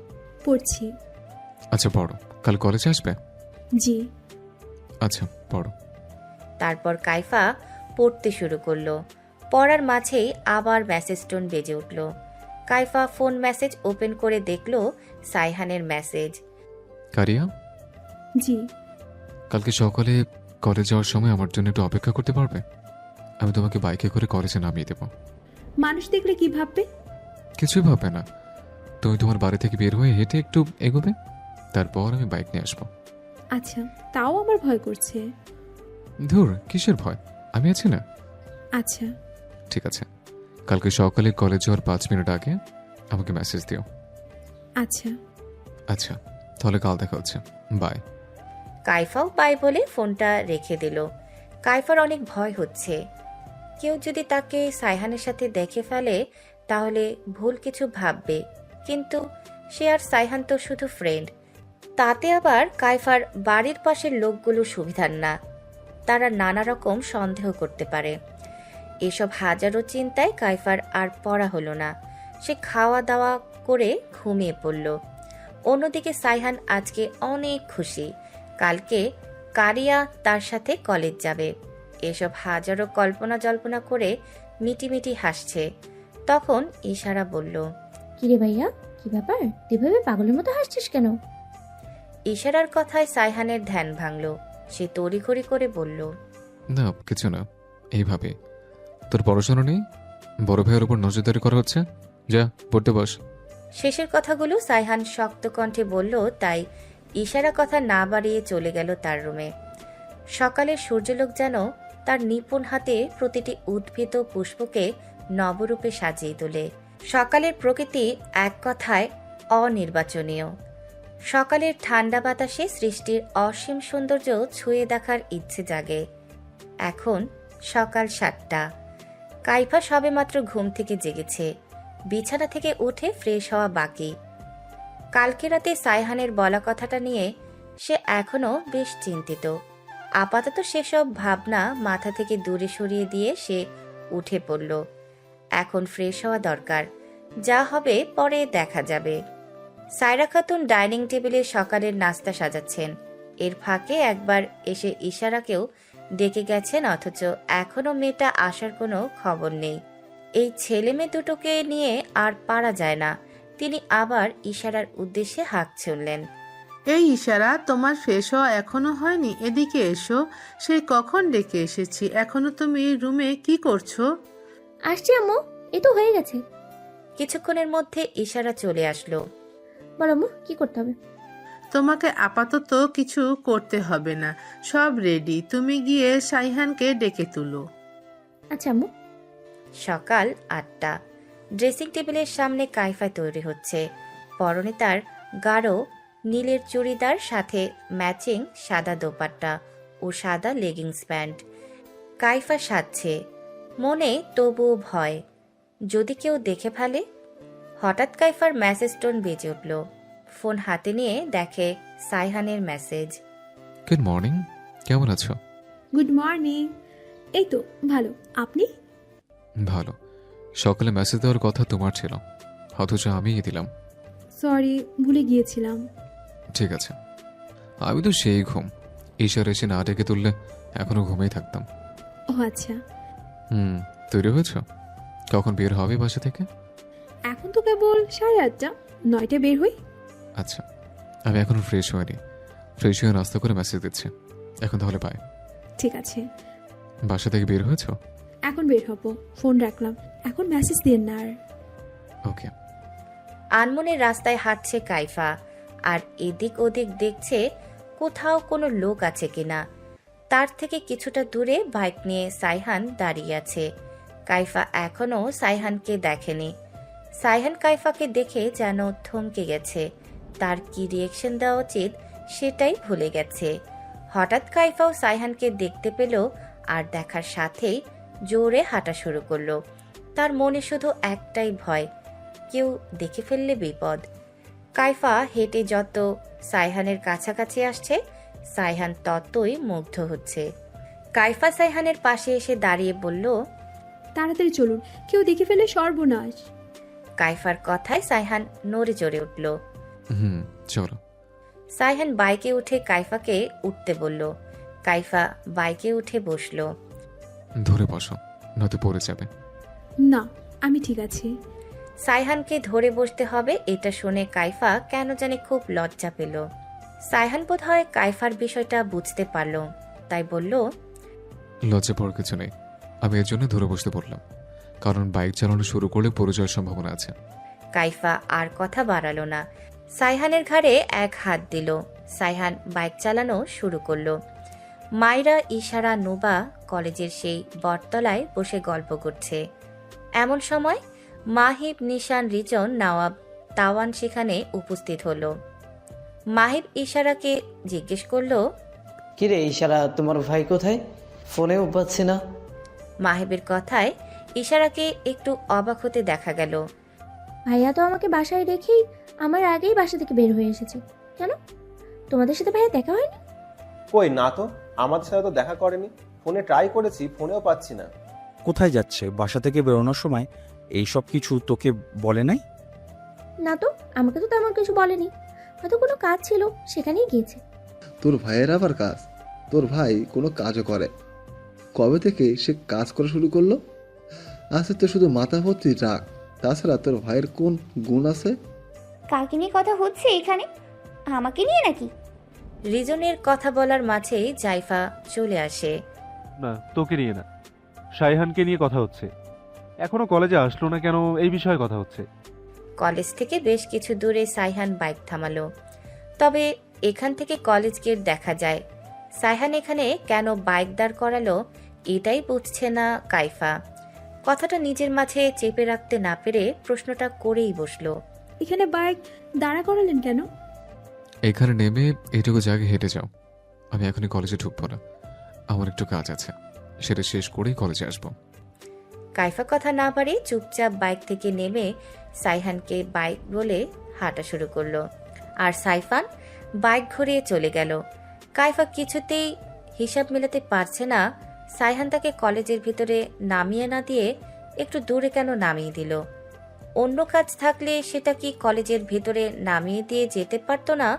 পড়ছি। আচ্ছা পড়ো, কাল কলেজে আসবে? জি। আচ্ছা পড়ো। তারপর কাইফা পড়তে শুরু করলো। পড়ার মাঝেই আবার মেসেজ টোন বেজে উঠল। কাইফা ফোন মেসেজ ওপেন করে দেখলো সাইহানের মেসেজ। কারিয়া, জি। কালকে সকালে কলেজ যাওয়ার সময় আমার জন্য একটু অপেক্ষা করতে পারবে? আমি তোমাকে বাইকে করে কলেজে নামিয়ে দেবো। মানুষ দেখলে কি ভাববে? কিছুই ভাববে না, তুমি তোমার বাড়ি থেকে বের হয়ে হেঁটে একটু এগোবে, তারপর আমি বাইক নিয়ে আসবো। আচ্ছা, তাও আমার ভয় করছে। ধুর, কিসের ভয়, আমি আছি না। আচ্ছা ঠিক আছে, কালকে সকালে কলেজ যাওয়ার 5 মিনিট আগে আমাকে মেসেজ দিও। আচ্ছা। আচ্ছা তাহলে কাল দেখা হচ্ছে, বাই। কাইফাও বাই বলে ফোনটা রেখে দিল। কাইফার অনেক ভয় হচ্ছে, কেউ যদি তাকে সাইহানের সাথে দেখে ফেলে তাহলে ভুল কিছু ভাববে। কিন্তু সে আর সাইহান তো শুধু ফ্রেন্ড। তাতে আবার কাইফার বাড়ির পাশের লোকগুলো সুবিধার না, তারা নানা রকম সন্দেহ করতে পারে। এসব হাজারো চিন্তায় কাইফার আর পড়া হলো না। সে খাওয়া দাওয়া করে ঘুমিয়ে পড়ল। অন্যদিকে সাইহান আজকে অনেক খুশি, কালকে কারিয়া তার সাথে কলেজ যাবে। এসব হাজারো কল্পনা জল্পনা করে মিটিমিটি হাসছে। তখন ইশারা বলল, কিরে ভাইয়া, কি ব্যাপার, এভাবে পাগলের মতো হাসছিস কেন? ইশারার কথায় সাইহানের ধ্যান ভাঙল। সে তড়িঘড়ি করে বলল, না কিছু না, এইভাবে। তোর পড়াশোনা নেই, বড় ভাইয়ের উপর নজরদারি করা হচ্ছে, যা পড়তে বস। শেষের কথাগুলো সাইহান শক্ত কণ্ঠে বলল, তাই ইশারা কথা না বাড়িয়ে চলে গেল তার রুমে। সকালের সূর্যলোক যেন তার নিপুণ হাতে প্রতিটি উদ্ভিদ ও পুষ্পকে নবরূপে সাজিয়ে তোলে। সকালের প্রকৃতি এক কথায় অনির্বাচনীয়। সকালের ঠান্ডা বাতাসে সৃষ্টির অসীম সৌন্দর্য ছুঁয়ে দেখার ইচ্ছে জাগে। এখন সকাল 7টা। কাইফা সবেমাত্র ঘুম থেকে জেগেছে। বিছানা থেকে উঠে ফ্রেশ হওয়া বাকি। কালকে রাতে সাইহানের বলা কথাটা নিয়ে সে এখনো বেশ চিন্তিত। আপাতত সেসব ভাবনা মাথা থেকে দূরে সরিয়ে দিয়ে সে উঠে পড়ল। এখন ফ্রেশ হওয়া দরকার, যা হবে পরে দেখা যাবে। সায়রা খাতুন ডাইনিং টেবিলে সকালের নাস্তা সাজাচ্ছেন। এর ফাঁকে একবার এসে ইশারাকেও ডেকে গেছেন, অথচ এখনো মেয়েটা আসার কোনো খবর নেই। এই ছেলে মেয়ে দুটোকে নিয়ে আর পারা যায় না। তিনি আবার ইশারার উদ্দেশ্যে হাত ছুড়লেন। এই ইশারা, তোমার ফ্রেশ হওয়া এখনো হয়নি? এদিকে এসো। সেই কখন ডেকে এসেছি, এখনো তুমি রুমে কি করছো? আসছি আম্মু, এই তো হয়ে গেছে। কিছুক্ষণের মধ্যে ইশারা চলে আসলো। বলো আম্মু, কি করতে হবে? তোমাকে আপাতত কিছু করতে হবে না, সব রেডি। তুমি গিয়ে সাইহানকে ডেকে তুলো। আচ্ছা আম্মু। সকাল 8টা। ড্রেসিং টেবিলের সামনে কাইফা তৈরি হচ্ছে। পরনে তার গাঢ় নীলের চুড়িদার, সাথে ম্যাচিং সাদা দোপাট্টা ও সাদা লেগিংস প্যান্ট। কাইফা সাজছে, মনে তবুও ভয়, যদি কেউ দেখে ফেলে। হঠাৎ কাইফার মেসেজ টোন বেজে উঠল। ফোন হাতে নিয়ে দেখে সাইহানের মেসেজ। গুড মর্নিং, কেমন আছো? Good morning. এই তো ভালো, আপনি? ভালো। সকালে মেসেজ দেওয়ার কথা তোমার ছিল, অথচ আমিই দিলাম। সরি, ভুলে গিয়েছিলাম। ঠিক আছে। আমি তো সেই ঘুম, ঈশার এসে না ডেকে তুললে এখনো ঘুমেই থাকতাম। ও আচ্ছা। তৈরি হয়েছ? কখন বের হবে বাসা থেকে? এখন তো কেবল 8:30, 9টায় বের হই। আচ্ছা, আমি এখনো ফ্রেশ হইনি। ফ্রেশ হয়ে নাস্তা করে মেসেজ দিচ্ছি। এখন তাহলে বাই। ঠিক আছে। বাসা থেকে বের হয়েছ? এখন বের হব, ফোন রাখলাম। এখন মেসেজ দিন না আর। ওকে। আনমনের রাস্তায় হাঁটছে কাইফা, আর এদিক ওদিক দেখছে কোথাও কোনো লোক আছে কিনা। তার থেকে কিছুটা দূরে বাইক নিয়ে সাইহান দাঁড়িয়ে আছে। কাইফা এখনো সাইহানকে দেখেনি। সাইহান কাইফাকে দেখে যেন থমকে গেছে। তার কি রিয়েকশন দেওয়া উচিত সেটাই ভুলে গেছে। হঠাৎ কাইফাও সাইহানকে দেখতে পেল, আর দেখার সাথেই জোরে হাঁটা শুরু করলো। তার মনে শুধু একটাই ভয়, কেউ দেখে ফেললে বিপদ। কাইফা হেঁটে যত সাইহানের কাছাকাছি আসছে, সাইহান ততই মুগ্ধ হচ্ছে। কাইফা সাইহানের পাশে এসে দাঁড়িয়ে বলল, তাড়াতাড়ি চলুন, কেউ দেখে ফেলে সর্বনাশ। কাইফার কথায় সাইহান নড়ে চড়ে উঠল। চলো। সাইহান বাইকে উঠে কাইফাকে উঠতে বলল। কাইফা বাইকে উঠে বসলো। ধরে বসো, নয়তো পড়ে যাবে। না, আমি ঠিক আছি। সাইহানকে ধরে বসতে হবে এটা শুনে কাইফা কেন জানি খুব লজ্জা পেল। সাইহান বোধহয় কাইফার বিষয়টা বুঝতে পারল, তাই বলল, লজ্জা পাওয়ার কিছু নেই। আমি এর জন্য ধরে বসতে বললাম, কারণ বাইক চালানো শুরু করলে পড়ে যাওয়ার সম্ভাবনা আছে। কাইফা আর কথা বাড়ালো না, সাইহানের ঘাড়ে এক হাত দিল। সাইহান বাইক চালানো শুরু করলো। মাইরা, ইশারা, নুবা কলেজের সেই বটতলায় বসে গল্প করছে। এমন সময় মাহিব, নিশান, রিজন, নওয়াব, তাওয়ান সেখানে উপস্থিত হলো। মাহিব ইশারাকে জিজ্ঞেস করলো, কিরে ইশারা, তোমার ভাই কোথায়? ফোনেও পাচ্ছি না। মাহিবের কথায় ইশারাকে একটু অবাক হতে দেখা গেল। ভাইয়া তো আমাকে বাসায় রেখেই আমার আগেই বাসা থেকে বের হয়ে এসেছে। কেন, তোমাদের সাথে ভাইয়া দেখা হয়নি? কই না তো, আমাদের সাথে তো দেখা করেনি। ফোনে ট্রাই করেছি, ফোনেও পাচ্ছি না। কোথায় যাচ্ছে? বাসা থেকে বেরোনোর সময় এই সব কিছু তোকে বলে নাই? না তো, আমাকে তো তেমন কিছু বলেনি। হয়তো কোনো কাজ ছিল, সেখানেই গিয়েছে। তোর ভাইয়ের আবার কাজ? তোর ভাই কোনো কাজও করে? কবে থেকে সে কাজ করা শুরু করলো? আচ্ছা, তো শুধু মাথা ভর্তি রাগ। তাছাড়া তোর ভাইয়ের কোন গুণ আছে? কাকে নিয়ে কথা হচ্ছে এখানে? আমাকে নিয়ে নাকি? রিজনের কথা বলার মাঝেই জাইফা চলে আসে। না, তোকে নিয়ে না, সাইহানকে নিয়ে কথা হচ্ছে। এখনো কলেজে আসলো না কেন, এই বিষয়ে কথা হচ্ছে। কলেজ থেকে বেশ কিছু দূরে সাইহান বাইক থামালো। তবে এখান থেকে কলেজ গেট দেখা যায়। সাইহান এখানে কেন বাইক দাঁড় করালো এটাই বুঝছে না কাইফা। কথাটা নিজের মাঝে চেপে রাখতে না পেরে প্রশ্নটা করেই বসলো। এখানে বাইক দাঁড়া করালেন কেন? এখানে নেমে এইটুকু জায়গায় হেঁটে যাও। আমি এখনই কলেজে ঢুকবো না, আমার একটু কাজ আছে, সেটা শেষ করেই কলেজে আসবো। কাইফা কথা না পারে চুপচাপ বাইক থেকে নেমে সাইহানকে বাইক বলে হাঁটা শুরু করলো। আর সাইফান বাইক ঘুরিয়ে চলে গেল। কাইফা কিছুতেই হিসাব মেলাতে পারছে না, সাইহান তাকে কলেজের ভিতরে নামিয়ে না দিয়ে একটু দূরে কেন নামিয়ে দিল। অন্য কাজ থাকলে সেটা কি কলেজের ভিতরে নামিয়ে দিয়ে যেতে পারতো না?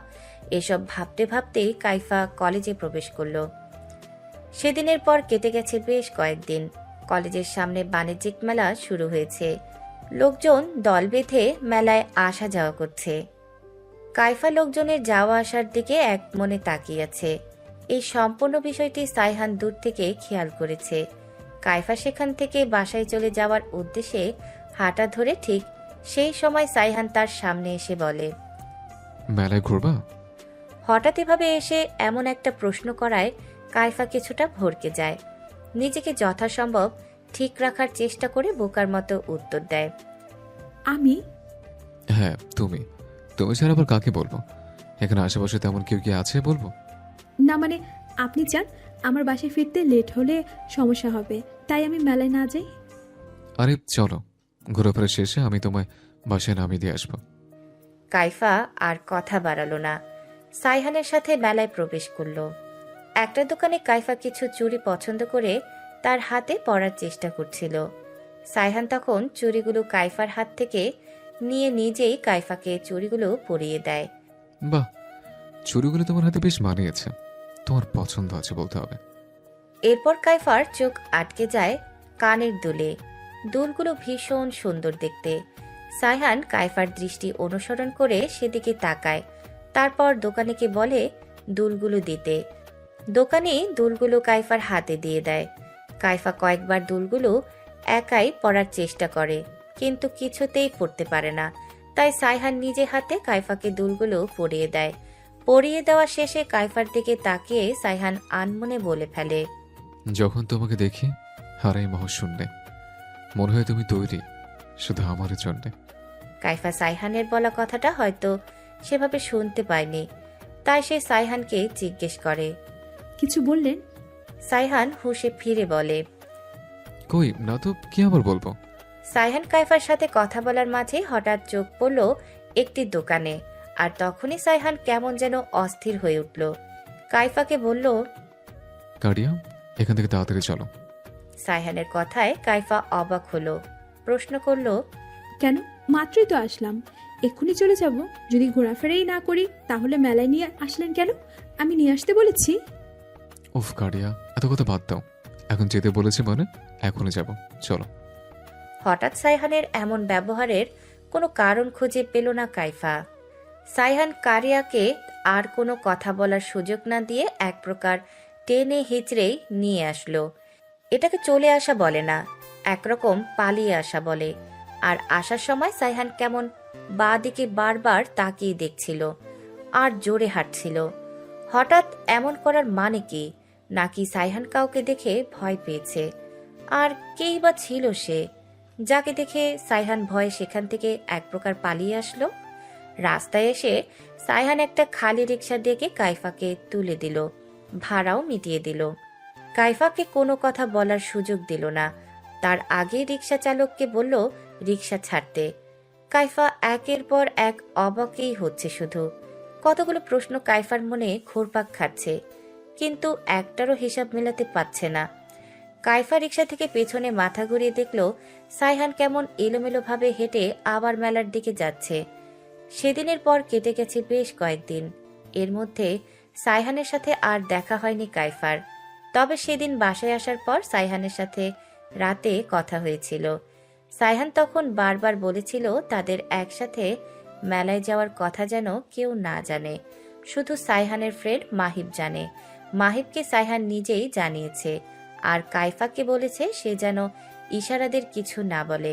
এসব ভাবতে ভাবতেই কাইফা কলেজে প্রবেশ করলো। সেদিনের পর কেটে গেছে বেশ কয়েকদিন। কলেজের সামনে বাণিজ্যিক মেলা শুরু হয়েছে। লোকজন দল বেঁধে মেলায় আসা যাওয়া করছে। কাইফা লোকজনের যাওয়া আসার দিকে এক মনে তাকিয়ে আছে। এই সম্পূর্ণ বিষয়টি সাইহান দূর থেকে খেয়াল করেছে। কাইফা সেখান থেকে বাসায় চলে যাওয়ার উদ্দেশ্যে হাঁটা ধরে ঠিক সেই সময় সাইহান তার সামনে এসে বলে, মেলায় ঘুরবা? হঠাৎ এভাবে এসে এমন একটা প্রশ্ন করায় কাইফা কিছুটা ভড়কে যায়। নিজেকে যথাসম্ভব ঠিক রাখার চেষ্টা করে বোকার মতো উত্তর দেয়, আমি? হ্যাঁ তুমি। তুমি ছাড়া আবার কাকে বলবো? এখানে আশেপাশে তেমন কেউ কি আছে বলবো? না মানে আপনি চান আমার বাসায় ফিরতে লেট হলে সমস্যা হবে, তাই আমি মেলায় না যাই? আরে চলো, ঘোরাফেরা শেষে আমি তোমায় বাসায় নামিয়ে দিয়ে আসবো। কাইফা আর কথা বাড়ালো না, সাইহানের সাথে মেলায় প্রবেশ করলো। একটা দোকানে কাইফা কিছু চুড়ি পছন্দ করে তার হাতে পরার চেষ্টা করছিল। সাইহান তখন চুড়িগুলো কাইফার হাত থেকে নিয়ে নিজেই কাইফাকে চুড়িগুলো পরিয়ে দেয়। বাহ, চুড়িগুলো তোমার হাতে বেশ মানিয়েছে, তোমার পছন্দ আছে বলতে হবে। এরপর কাইফার চোখ আটকে যায় কানের দুলে। দুলগুলো ভীষণ সুন্দর দেখতে। সাইহান কাইফার দৃষ্টি অনুসরণ করে সেদিকে তাকায়, তারপর দোকানিকে বলে দুলগুলো দিতে। দোকানি দুলগুলো কাইফার হাতে দিয়ে দেয়। কাইফা কয়েকবার দুলগুলো একাই পরার চেষ্টা করে, কিন্তু কিছুতেই পরতে পারে না। তাই সাইহান নিজে হাতে কাইফাকে দুলগুলো পরিয়ে দেয়। পরিয়ে দেওয়া শেষে কাইফার দিকে তাকিয়ে সাইহান আনমনে বলে ফেলে, যখন তোমাকে দেখি হারাই মহাশূন্যে, মনে হয় তুমি তৈরি শুধু আমার জন্য। কাইফা সাইহানের বলা কথাটা হয়তো সেভাবে শুনতে পায়নি, তাই সে সাইহানকে জিজ্ঞেস করে, কিছু বললেন? সাইহান হুঁশে ফিরে বলে, কই না তো, কি আবার বলবো? সাইহান কাইফার সাথে কথা বলার মাঝে হঠাৎ চোখ পড়ল একটি দোকানে, আর তখনই সাইহান কেমন যেন অস্থির হয়ে উঠল। কাইফাকে বলল, কারিয়া, এখান থেকে তাড়াতাড়ি চলো। সাইহানের কথায় কাইফা অবাক হলো, প্রশ্ন করল, কেন? মাত্রই তো আসলাম, এক্ষুনি চলে যাব? যদি ঘোরাফেরাই না করি তাহলে মেলায় নিয়ে আসলেন কেন? আমি নিয়ে আসতে বলেছি? উফ কারিয়া, এত কথা বাদ দাও, এখন যেতে বলেছে মানে এখনই যাব, চলো। হঠাৎ সাইহানের এমন ব্যবহারের কোনো কারণ খুঁজে পেল না কাইফা। সাইহান কারিয়াকে আর কোনো কথা বলার সুযোগ না দিয়ে এক প্রকার টেনে হিচড়েই নিয়ে আসলো। এটাকে চলে আসা বলে না, একরকম পালিয়ে আসা বলে। আর আসার সময় সাইহান কেমন বাঁ দিকে বারবার তাকিয়ে দেখছিল আর জোরে হাঁটছিল। হঠাৎ এমন করার মানে কি? নাকি সাইহান কাউকে দেখে ভয় পেয়েছে? আর কেই বা ছিল সে, যাকে দেখে সাইহান ভয়ে সেখান থেকে এক প্রকার পালিয়ে আসলো? রাস্তায় এসে সাইহান একটা খালি রিক্সা ডেকে কাইফাকে তুলে দিল, ভাড়াও মিটিয়ে দিল। কাইফাকে কোনো কথা বলার সুযোগ দিল না, তার আগে রিক্সা চালককে বলল রিক্সা ছাড়তে। কাইফা একের পর এক অবাকই হচ্ছে, শুধু কতগুলো প্রশ্ন কাইফার মনে ঘুরপাক খাচ্ছে, কিন্তু একটারও হিসাব মেলাতে পারছে না। কাইফা রিক্সা থেকে পেছনে মাথা ঘুরিয়ে দেখল সাইহান কেমন এলোমেলোভাবে হেঁটে আবার মেলার দিকে যাচ্ছে। সেদিনের পর কেটে গেছে বেশ কয়েকদিন। এর মধ্যে সাইহানের সাথে আর দেখা হয়নি কাইফার। তবে সেদিন বাসায় আসার পর সাইহানের সাথে রাতে কথা হয়েছিল। সাইহান তখন বারবার বলেছিল তাদের একসাথে মেলায় যাওয়ার কথা যেন কেউ না জানে, শুধু সাইহানের ফ্রেন্ড মাহিব জানে। মাহিবকে সাইহান নিজেই জানিয়েছে, আর কাইফাকে বলেছে সে যেন ইশারাদের কিছু না বলে।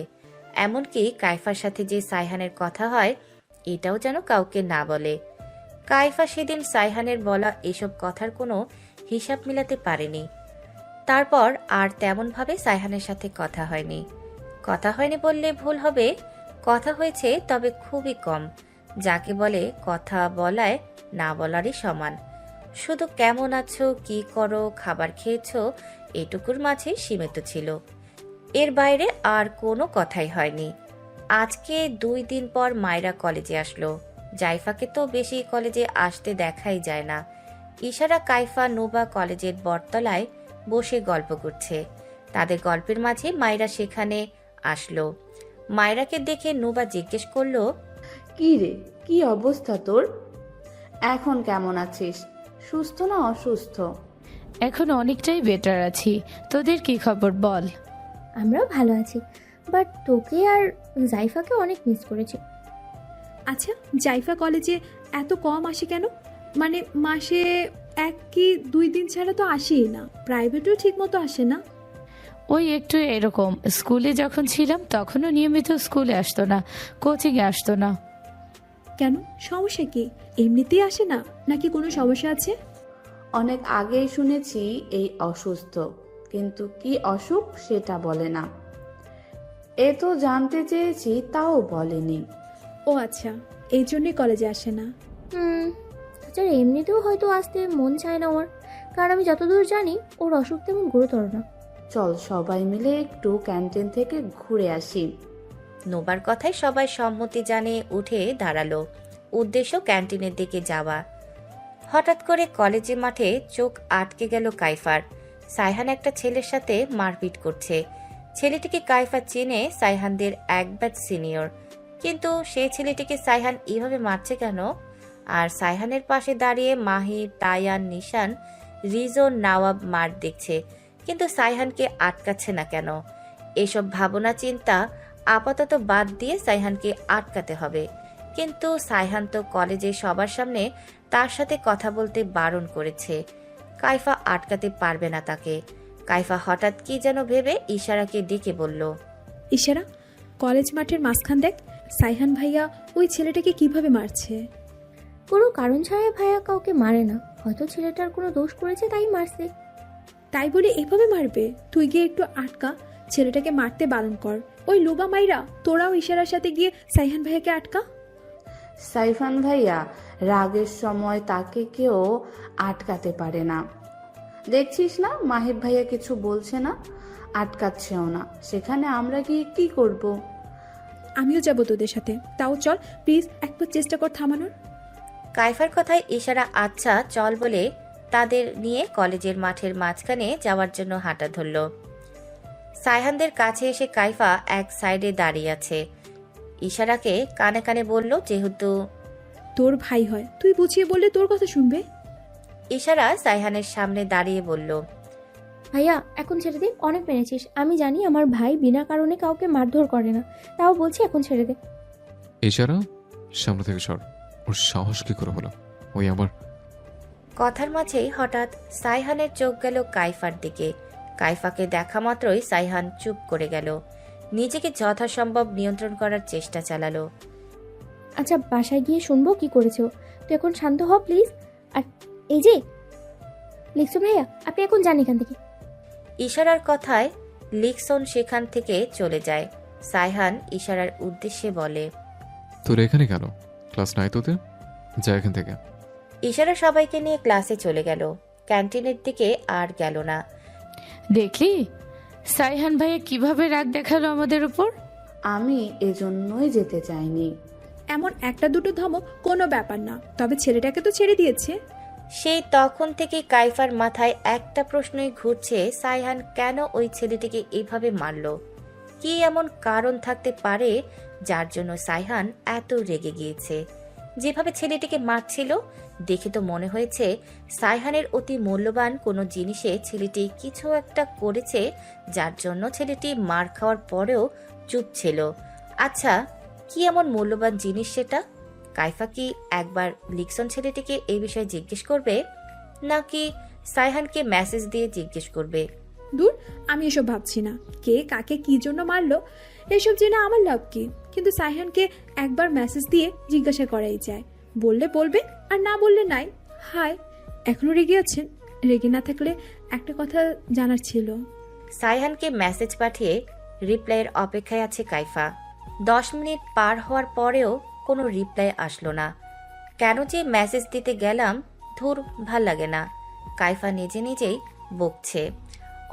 এমনকি কাইফার সাথে যে সাইহানের কথা হয় এটাও যেন কাউকে না বলে। কাইফা সেদিন সাইহানের বলা এসব কথার কোনো হিসাব মিলাতে পারেনি। তারপর আর তেমনভাবে সাইহানের সাথে কথা হয়নি। কথা হয়নি বললে ভুল হবে, কথা হয়েছে তবে খুবই কম, যাকে বলে কথা বলায় না বলারই সমান। শুধু কেমন আছো, কি করো, খাবার খেয়েছো, এটুকুর মাঝে সীমিত ছিল। এর বাইরে আর কোনো কথাই হয়নি। আজকে 2 দিন পর মায়রা কলেজে আসলো। জাইফাকে তো বেশি কলেজে আসতে দেখাই যায় না। ইশারা, কাইফা, নুবা কলেজের বটতলায় বসে গল্প করছে। তাদের গল্পের মাঝে মায়রা সেখানে আসলো। মায়রাকে দেখে নুবা জিজ্ঞেস করলো, কি রে, কি অবস্থা তোর? এখন কেমন আছিস? সুস্থ না অসুস্থ? এখন অনেকটাই বেটার আছি, তোদের কি খবর বল? আমরাও ভালো আছি, বাট তোকে আর জাইফাকে অনেক মিস করেছি। আচ্ছা, জাইফা কলেজে এত কম আসে কেন? মানে মাসে 1 কি 2 দিন ছাড়া তো আসেই না। প্রাইভেটও ঠিক মতো আসে না। ওই একটু এরকম, স্কুলে যখন ছিলাম তখনও নিয়মিত স্কুলে আসতো না, কোচিংয়ে আসতো না। কেন, সমস্যা কি? এমনিতেই আসে না নাকি কোনো সমস্যা আছে? অনেক আগেই শুনেছি এই অসুস্থ, কিন্তু কি অসুখ সেটা বলে না। এ তো জানতে চেয়েছি, তাও বলেনি। ও আচ্ছা, এই জন্যই কলেজে আসে না। তাছাড়া এমনিতেও হয়তো আসতে মন চায় না ওর, কারণ আমি যতদূর জানি ওর অসুখ তেমন গুরুতর না। চল সবাই মিলে একটু ক্যান্টিন থেকে ঘুরে আসি। নোবার কথায় সবাই সম্মতি জানিয়ে উঠে দাঁড়ালো। উদ্দেশ্য ক্যান্টিনের দিকে যাওয়া। হঠাৎ করে কলেজের মাঠে চোখ আটকে গেল কাইফার। সাইহান একটা ছেলের সাথে মারপিট করছে। ছেলেটিকে কাইফা চেনে, সাইহানদের এক ব্যাচ সিনিয়র, কিন্তু সেই ছেলেটিকে সাইহান এভাবে মারছে কেন? আর সাইহানের পাশে দাঁড়িয়ে মাহির, তায়ান, নিশান, রিজন, নওয়াব মার দেখছে, কিন্তু সাইহানকে আটকাচ্ছে না কেন? এসব ভাবনা চিন্তা আপাতত বাদ দিয়ে সাইহানকে আটকাতে হবে। কিন্তু সাইহান তো কলেজে সবার সামনে তার সাথে কথা বলতে বারণ করেছে। কাইফা আটকাতে পারবে না তাকে। কাইফা হঠাৎ কি যেন ভেবে ইশারাকে ডেকে বলল, ইশারা, কলেজ মাঠের মাঝখান দেখ, সাইহান ভাইয়া ওই ছেলেটাকে কিভাবে মারছে। কোনো কারণ ছাড়াই ভাইয়া কাউকে মারে না, হয়তো ছেলেটার কোনো দোষ করেছে তাই মারছে। তাই বলে এভাবে মারবে? তুই গিয়ে একটু আটকা, ছেলেটাকে মারতে বারণ কর। ওই লোবা মাইরা তোরাও ইশারার সাথে গিয়ে সাইহান ভাইয়াকে আটকা। সাইফান ভাইয়া রাগের সময় তাকে কেউ আটকাতে পারে না। দেখছিস না মাহিব ভাইয়া কিছু বলছে না, আটকাচ্ছেও না, সেখানে আমরা গিয়ে কি করব? আমিও যাব তোদের সাথে, তাও চল প্লিজ, একবার চেষ্টা কর থামানোর। কাইফার কথায় ইশারা আচ্ছা চল বলে তাদের নিয়ে কলেজের মাঠের মাঝখানে যাওয়ার জন্য হাঁটা ধরল। সাইহানদের কাছে এসে কাইফা এক সাইডে দাঁড়িয়ে আছে। ইশারাকে কানে কানে বলল, যেহেতু তোর ভাই হয় তুই বুঝিয়ে বললে তোর কথা শুনবে। ইশারা সাইহানের সামনে দাঁড়িয়ে বলল, ভাইয়া এখন ছেড়ে দে, অনেক মেরেছিস। আমি জানি আমার ভাই বিনা কারণে কাউকে মারধর করে না, তাও বলছি এখন ছেড়ে দে। ইশারা, সামনে থেকে সর। ওর সাহস কি করে হলো? ওই আমার কথার মাঝেই হঠাৎ সাইহানের চোখ গেল কাইফার দিকে। কাইফাকে দেখা মাত্রই সাইহান চুপ করে গেল। নিজেকে যথাসম্ভব নিয়ন্ত্রণ করার চেষ্টা চালালো। আচ্ছা বাসায় গিয়ে শুনবো কি করেছো, তুই এখন শান্ত হ প্লিজ। আর এই যে লিখছো ভাইয়া, আপনি এখন যান এখান থেকে। ইশারার কথায় লিকসন সেখান থেকে চলে যায়। সাইহান ইশারার উদ্দেশ্যে বলে, তোর এখানে কেন? ক্লাস নাই তোদের? যা এখান থেকে। ইশারা সবাইকে নিয়ে ক্লাসে চলে গেল। ক্যান্টিনের দিকে আর গেল না। দেখলি সাইহান ভাইয়া কিভাবে রাগ দেখালো আমাদের উপর। আমি এজন্যই যেতে চাইনি। এমন একটা দুটো ধমক কোনো ব্যাপার না, তবে ছেলেটাকে তো ছেড়ে দিয়েছে। সেই তখন থেকে কাইফার মাথায় একটা প্রশ্নই ঘুরছে, সাইহান কেন ওই ছেলেটিকে এভাবে মারল? কি এমন কারণ থাকতে পারে যার জন্য সাইহান এত রেগে গিয়েছে? যেভাবে ছেলেটিকে মারছিল দেখে তো মনে হয়েছে সাইহানের অতি মূল্যবান কোনো জিনিসে ছেলেটি কিছু একটা করেছে, যার জন্য ছেলেটি মার খাওয়ার পরেও চুপ ছিল। আচ্ছা, কি এমন মূল্যবান জিনিস সেটা? কাইফা কি একবার লিকসন ছেলেটিকে এই বিষয়ে জিজ্ঞেস করবে, নাকি সাইহানকে মেসেজ দিয়ে জিজ্ঞেস করবে? দূর, আমি এসব ভাবছি না। কে কাকে কি জন্য মারলো এসব জেনে আমার লাভ কি? কিন্তু সাইহানকে একবার মেসেজ দিয়ে জিজ্ঞাসা করাই যায়। বললে বলবে, আর না বললে নাই। হাই, এখনো রেগে আছেন? রেগে না থাকলে একটা কথা জানার ছিল। সাইহানকে মেসেজ পাঠিয়ে রিপ্লাইয়ের অপেক্ষায় আছে কাইফা। 10 মিনিট পার হওয়ার পরেও কোনো রিপ্লাই আসলো না। কেন যে মেসেজ দিতে গেলাম, ধুর, ভাল লাগে না। কাইফা নিজে নিজেই বকছে।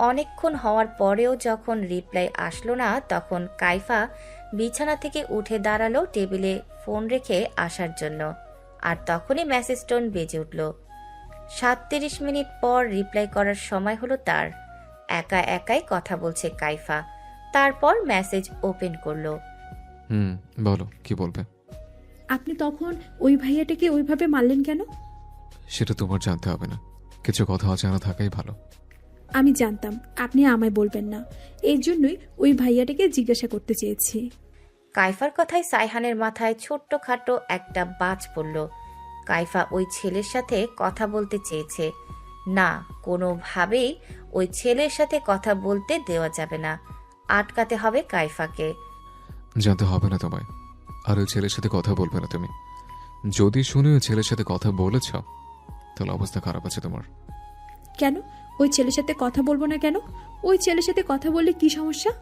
অনেকক্ষণ হওয়ার পরেও যখন রিপ্লাই আসলো না, তখন কাইফা বিছানা থেকে উঠে দাঁড়ালো টেবিলে ফোন রেখে আসার জন্য। আর তখনই মেসেজ টোন বেজে উঠল। 37 মিনিট পর রিপ্লাই করার সময় হলো তার। একা একাই কথা বলছে কাইফা। তারপর মেসেজ ওপেন করলো। বলো, কি বলবে? আপনি তখন ওই ভাইয়াটাকে ওইভাবে মারলেন কেন? সেটা তোমার জানতে হবে না, কিছু কথা অজানা থাকাই ভালো। আমি জানতাম আপনি আমায় বলবেন না, এই জন্যই ওই ভাইয়াটাকে জিজ্ঞাসা করতে চেয়েছি। কাইফার কথায় সাইহানের মাথায় ছোট্ট খাটো একটা বাজ পড়ল। কাইফা ওই ছেলের সাথে কথা বলতে চেয়েছে। না, কোনোভাবেই ওই ছেলের সাথে কথা বলতে দেওয়া যাবে না, আটকাতে হবে কাইফাকে। জানতে হবে না তোমায়, আর ওই ছেলের সাথে কথা বলবে না তুমি। যদি শুনে ওই ছেলের সাথে কথা বলেছ তাহলে অবস্থা খারাপ আছে তোমার। কেন ওই ছেলের সাথে কথা বলবো না কেন? ওই ছেলের সাথে কথা বললে কি সমস্যা?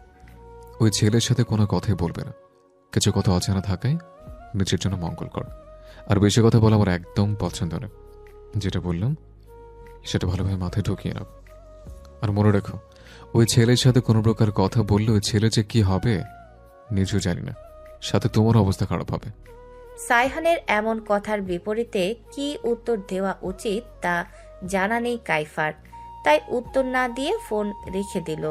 ওই ছেলের সাথে কোনো কথাই বলবে না। কিছু কথা অজানা থাকায় নিজের জন্য মঙ্গলকর। আর বেশি কথা বলা আমার একদম পছন্দ না। যেটা বললাম সেটা ভালোভাবে মাথায় ঢুকিয়ে নাও। আর মনে রেখো, ওই ছেলের সাথে কোনো প্রকার কথা বললে ওই ছেলে যে কি হবে নিজেও জানি না, সাথে তোমার অবস্থা খারাপ হবে। সাইহানের এমন কথার বিপরীতে কি উত্তর দেওয়া উচিত তা জানা নেই কাইফার, তাই উত্তর না দিয়ে ফোন রেখে দিল।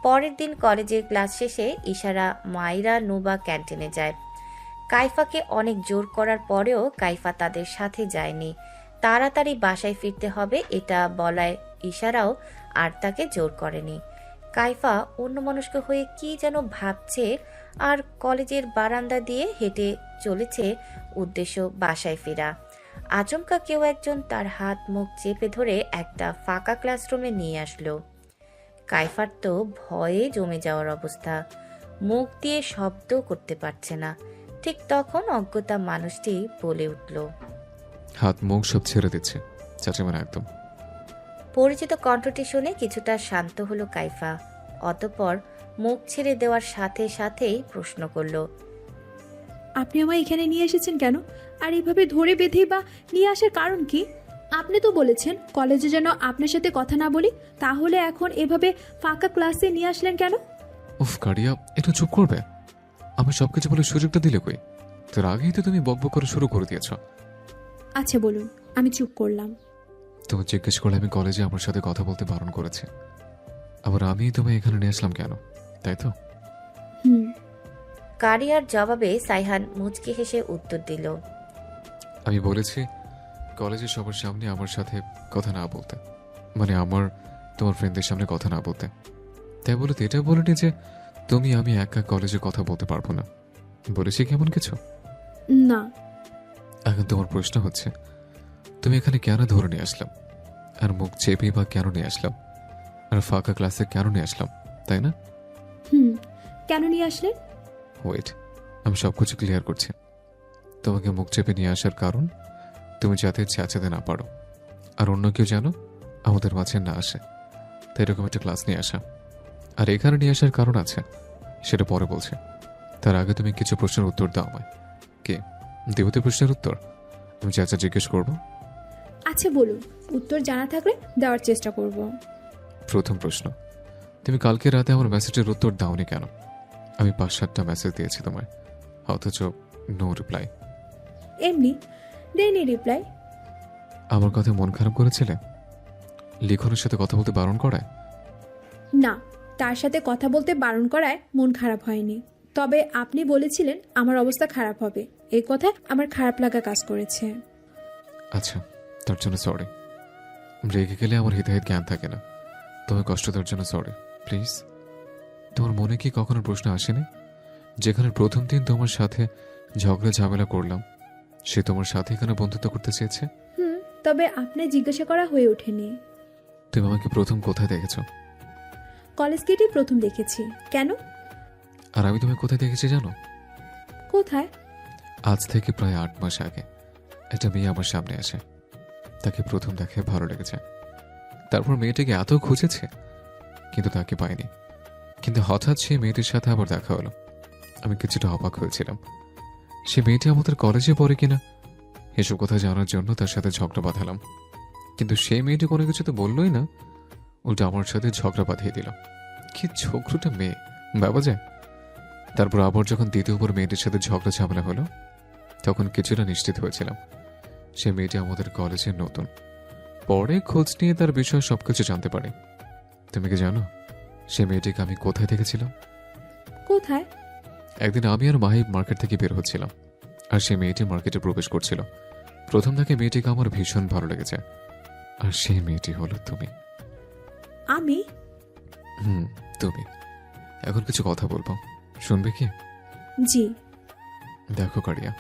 পরের দিন কলেজের ক্লাস শেষে ইশারা, মাইরা, নুবা ক্যান্টিনে যায়। কাইফাকে অনেক জোর করার পরেও কাইফা তাদের সাথে যায়নি। তাড়াতাড়ি বাসায় ফিরতে হবে এটা বলায় ইশারাও আর তাকে জোর করেনি। কাইফা অন্যমনস্ক হয়ে কি যেন ভাবছে আর কলেজের বারান্দা দিয়ে হেঁটে চলেছে উদ্দেশ্য বাসায় ফেরা। আচমকা কেউ একজন তার হাত মুখ চেপে ধরে একটা ফাঁকা ক্লাসরুমে নিয়ে আসলো। কাইফার তো ভয়ে জমে যাওয়ার অবস্থা, মুখ দিয়ে শব্দ করতে পারছে না। ঠিক তখন অজ্ঞতা মানুষটি বলে উঠল, হাত মুখ সব ছেড়ে দিচ্ছে, চাচা মানে একদম। পরিচিত কণ্ঠটি শুনে কিছুটা শান্ত হলো কাইফা। অতঃপর মুখ ছেড়ে দেওয়ার সাথে সাথেই প্রশ্ন করল, আপনি আমায় এখানে নিয়ে এসেছেন কেন? আর এইভাবে ধরে বেঁধে বা নিয়ে আসার কারণ কি? আপনি তো বলেছেন কলেজে যেন আপনার সাথে কথা না বলি, তাহলে এখন এভাবে ফাঁকা ক্লাসে নিয়ে আসলেন কেন? উফ কারিয়া, একটু চুপ করবে? আমি সবকিছু বলে সুযোগটা দিলে কই? তোর আগেই তো তুমি বকবক করে শুরু করে দিয়েছ। আচ্ছা বলুন, আমি চুপ করলাম। তুমি জিজ্ঞেস করলে আমি কলেজে আমার সাথে কথা বলতে বারণ করেছি, আবার আমি তোমায় এখানে নিয়ে আসলাম কেন, তাই তো? হুম। কারিয়ার জবাবে সাইহান মুচকি হেসে উত্তর দিল, আমি বলেছি কলেজের সবার সামনে আমার সাথে কথা না বলতে, মানে আমার তোমার ফ্রেন্ডদের সামনে কথা না বলতে। তাই বলে তো এটা বলিনি যে তুমি আমি একা কলেজে কথা বলতে পারবো না। বলেছি কেমন কিছু? না। এখন তোমার প্রশ্ন হচ্ছে তুমি এখানে কেন ধরে নিয়ে আসলাম, আর মুখ চেপে বা কেন নিয়ে আসলাম, আর ফাঁকা ক্লাসে কেন নিয়ে আসলাম, তাই না? কেন নিয়ে আসলেন? ওয়েট, আমি সবকিছু ক্লিয়ার করছি। তোমাকে মুখ চেপে নিয়ে আসার কারণ তুমি যাতে চেঁচাতে না পারো আর অন্য কেউ যেন আমাদের মাঝে না আসে, তাই এরকম একটা ক্লাস নিয়ে আসা। আর এখানে নিয়ে আসার কারণ আছে, সেটা পরে বলছে। তার আগে তুমি কিছু প্রশ্নের উত্তর দাও আমায়। কে দেব তো প্রশ্নের উত্তর? আমি যা যা জিজ্ঞেস করবো। আচ্ছা বলুন, উত্তর জানা থাকলে দেওয়ার চেষ্টা করব। প্রথম প্রশ্ন, তুমি কালকে রাতে আমার মেসেজের উত্তর দাওনি কেন? আমি 5-7টা মেসেজ দিয়েছি তোমায়, অথচ নো রিপ্লাই। এমনি দেয়নি রিপ্লাই? আমার কথা মন খারাপ করেছিলে? লিখনের সাথে কথা বলতে বারণ করায়? না, তার সাথে কথা বলতে বারণ করায় মন খারাপ হয়নি। তবে আপনি বলেছিলেন আমার অবস্থা খারাপ হবে, এই কথা আমার খারাপ লাগা কাজ করেছে। আচ্ছা, তার জন্য সরি। রেগে গেলে আমার হিতাহিত জ্ঞান থাকে না, তোমায় কষ্ট দেওয়ার জন্য সরি প্লিজ। তোমার মনে কি কখনো প্রশ্ন আসেনি যেখানে প্রথম দিন তোমার সাথে ঝগড়া ঝামেলা করলাম, সে তোমার সাথে এখানে বন্ধুত্ব করতে চেয়েছে? তবে আপনি জিজ্ঞাসা করা হয়ে ওঠেনি। তুমি আমাকে প্রথম কোথায় দেখেছ? কলেজ গেটেই প্রথম দেখেছি। কেন? আর আমি তোমায় কোথায় দেখেছি জানো? কোথায়? আজ থেকে প্রায় 8 মাস আগে একটা মেয়ে আমার সামনে আসে, তাকে প্রথম দেখে ভালো লেগেছে। তারপর মেয়েটাকে এত খুঁজেছে কিন্তু তাকে পাইনি। কিন্তু হঠাৎ সেই মেয়েটির সাথে আবার দেখা হলো। আমি কিছুটা অবাক হয়েছিলাম। সে মেয়েটি আমাদের কলেজে পড়ে কিনা এসব কথা জানার জন্য তার সাথে ঝগড়া বাঁধালাম, কিন্তু সেই মেয়েটি কোনো কিছু তো বললই না, উল্টা আমার সাথে ঝগড়া বাঁধিয়ে দিল। কি ছোকরুটা মেয়ে, ভাবা যায়। তারপর আবার যখন দ্বিতীয়বার মেয়েটির সাথে ঝগড়া ঝামেলা হলো তখন কিছুটা নিশ্চিত হয়েছিলাম সে মেয়েটি আমাদের কলেজে নতুন। পরে খোঁজ নিয়ে তার বিষয়ে সবকিছু জানতে পারি। তুমি কি জানো সে মেয়েটিকে আমি কোথায় দেখেছিলাম? কোথায়? একদিন আমি আর মাহিব মার্কেট থেকে বের হচ্ছিলাম, আর সেই মেয়েটি মার্কেটে প্রবেশ করছিল। প্রথম থেকে মেয়েটিকে আমার ভীষণ ভালো লেগেছে, আর সেই মেয়েটি হলো তুমি। আমি? তুমি। এখন কিছু কথা বলবো, শুনবে কি? জি। দেখো কারিয়া,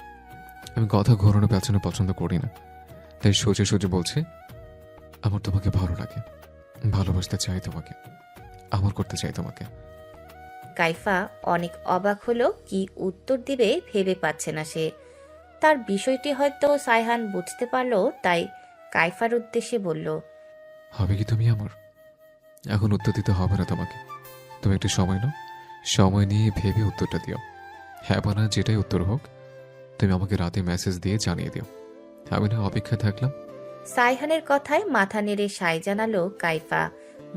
আমি কথা ঘোরানো পেছনে পছন্দ করি না, তাই সোজে সোজে বলছি আমার তোমাকে ভালো লাগে, ভালোবাসতে চাই তোমাকে, আমার করতে চাই তোমাকে। কাইফা অনেক অবাক হলো, কি উত্তর দিবে ভেবে পাচ্ছে না সে। তার বিষয়টি হয়তো সাইহান বুঝতে পারলো, তাই কাইফার উদ্দেশ্যে বলল, হবে কি তুমি আমার? এখন উত্তর দিতে হবে না তোমাকে, তুমি একটু সময় নাও, সময় নিয়ে ভেবে উত্তরটা দিও। হ্যাঁ বা না যেটাই উত্তর হোক, তুমি আমাকে রাতে মেসেজ দিয়ে জানিয়ে দিও, আমি না অপেক্ষায় থাকলাম। সাইহানের কথায় মাথা নেড়ে সায় জানালো কাইফা,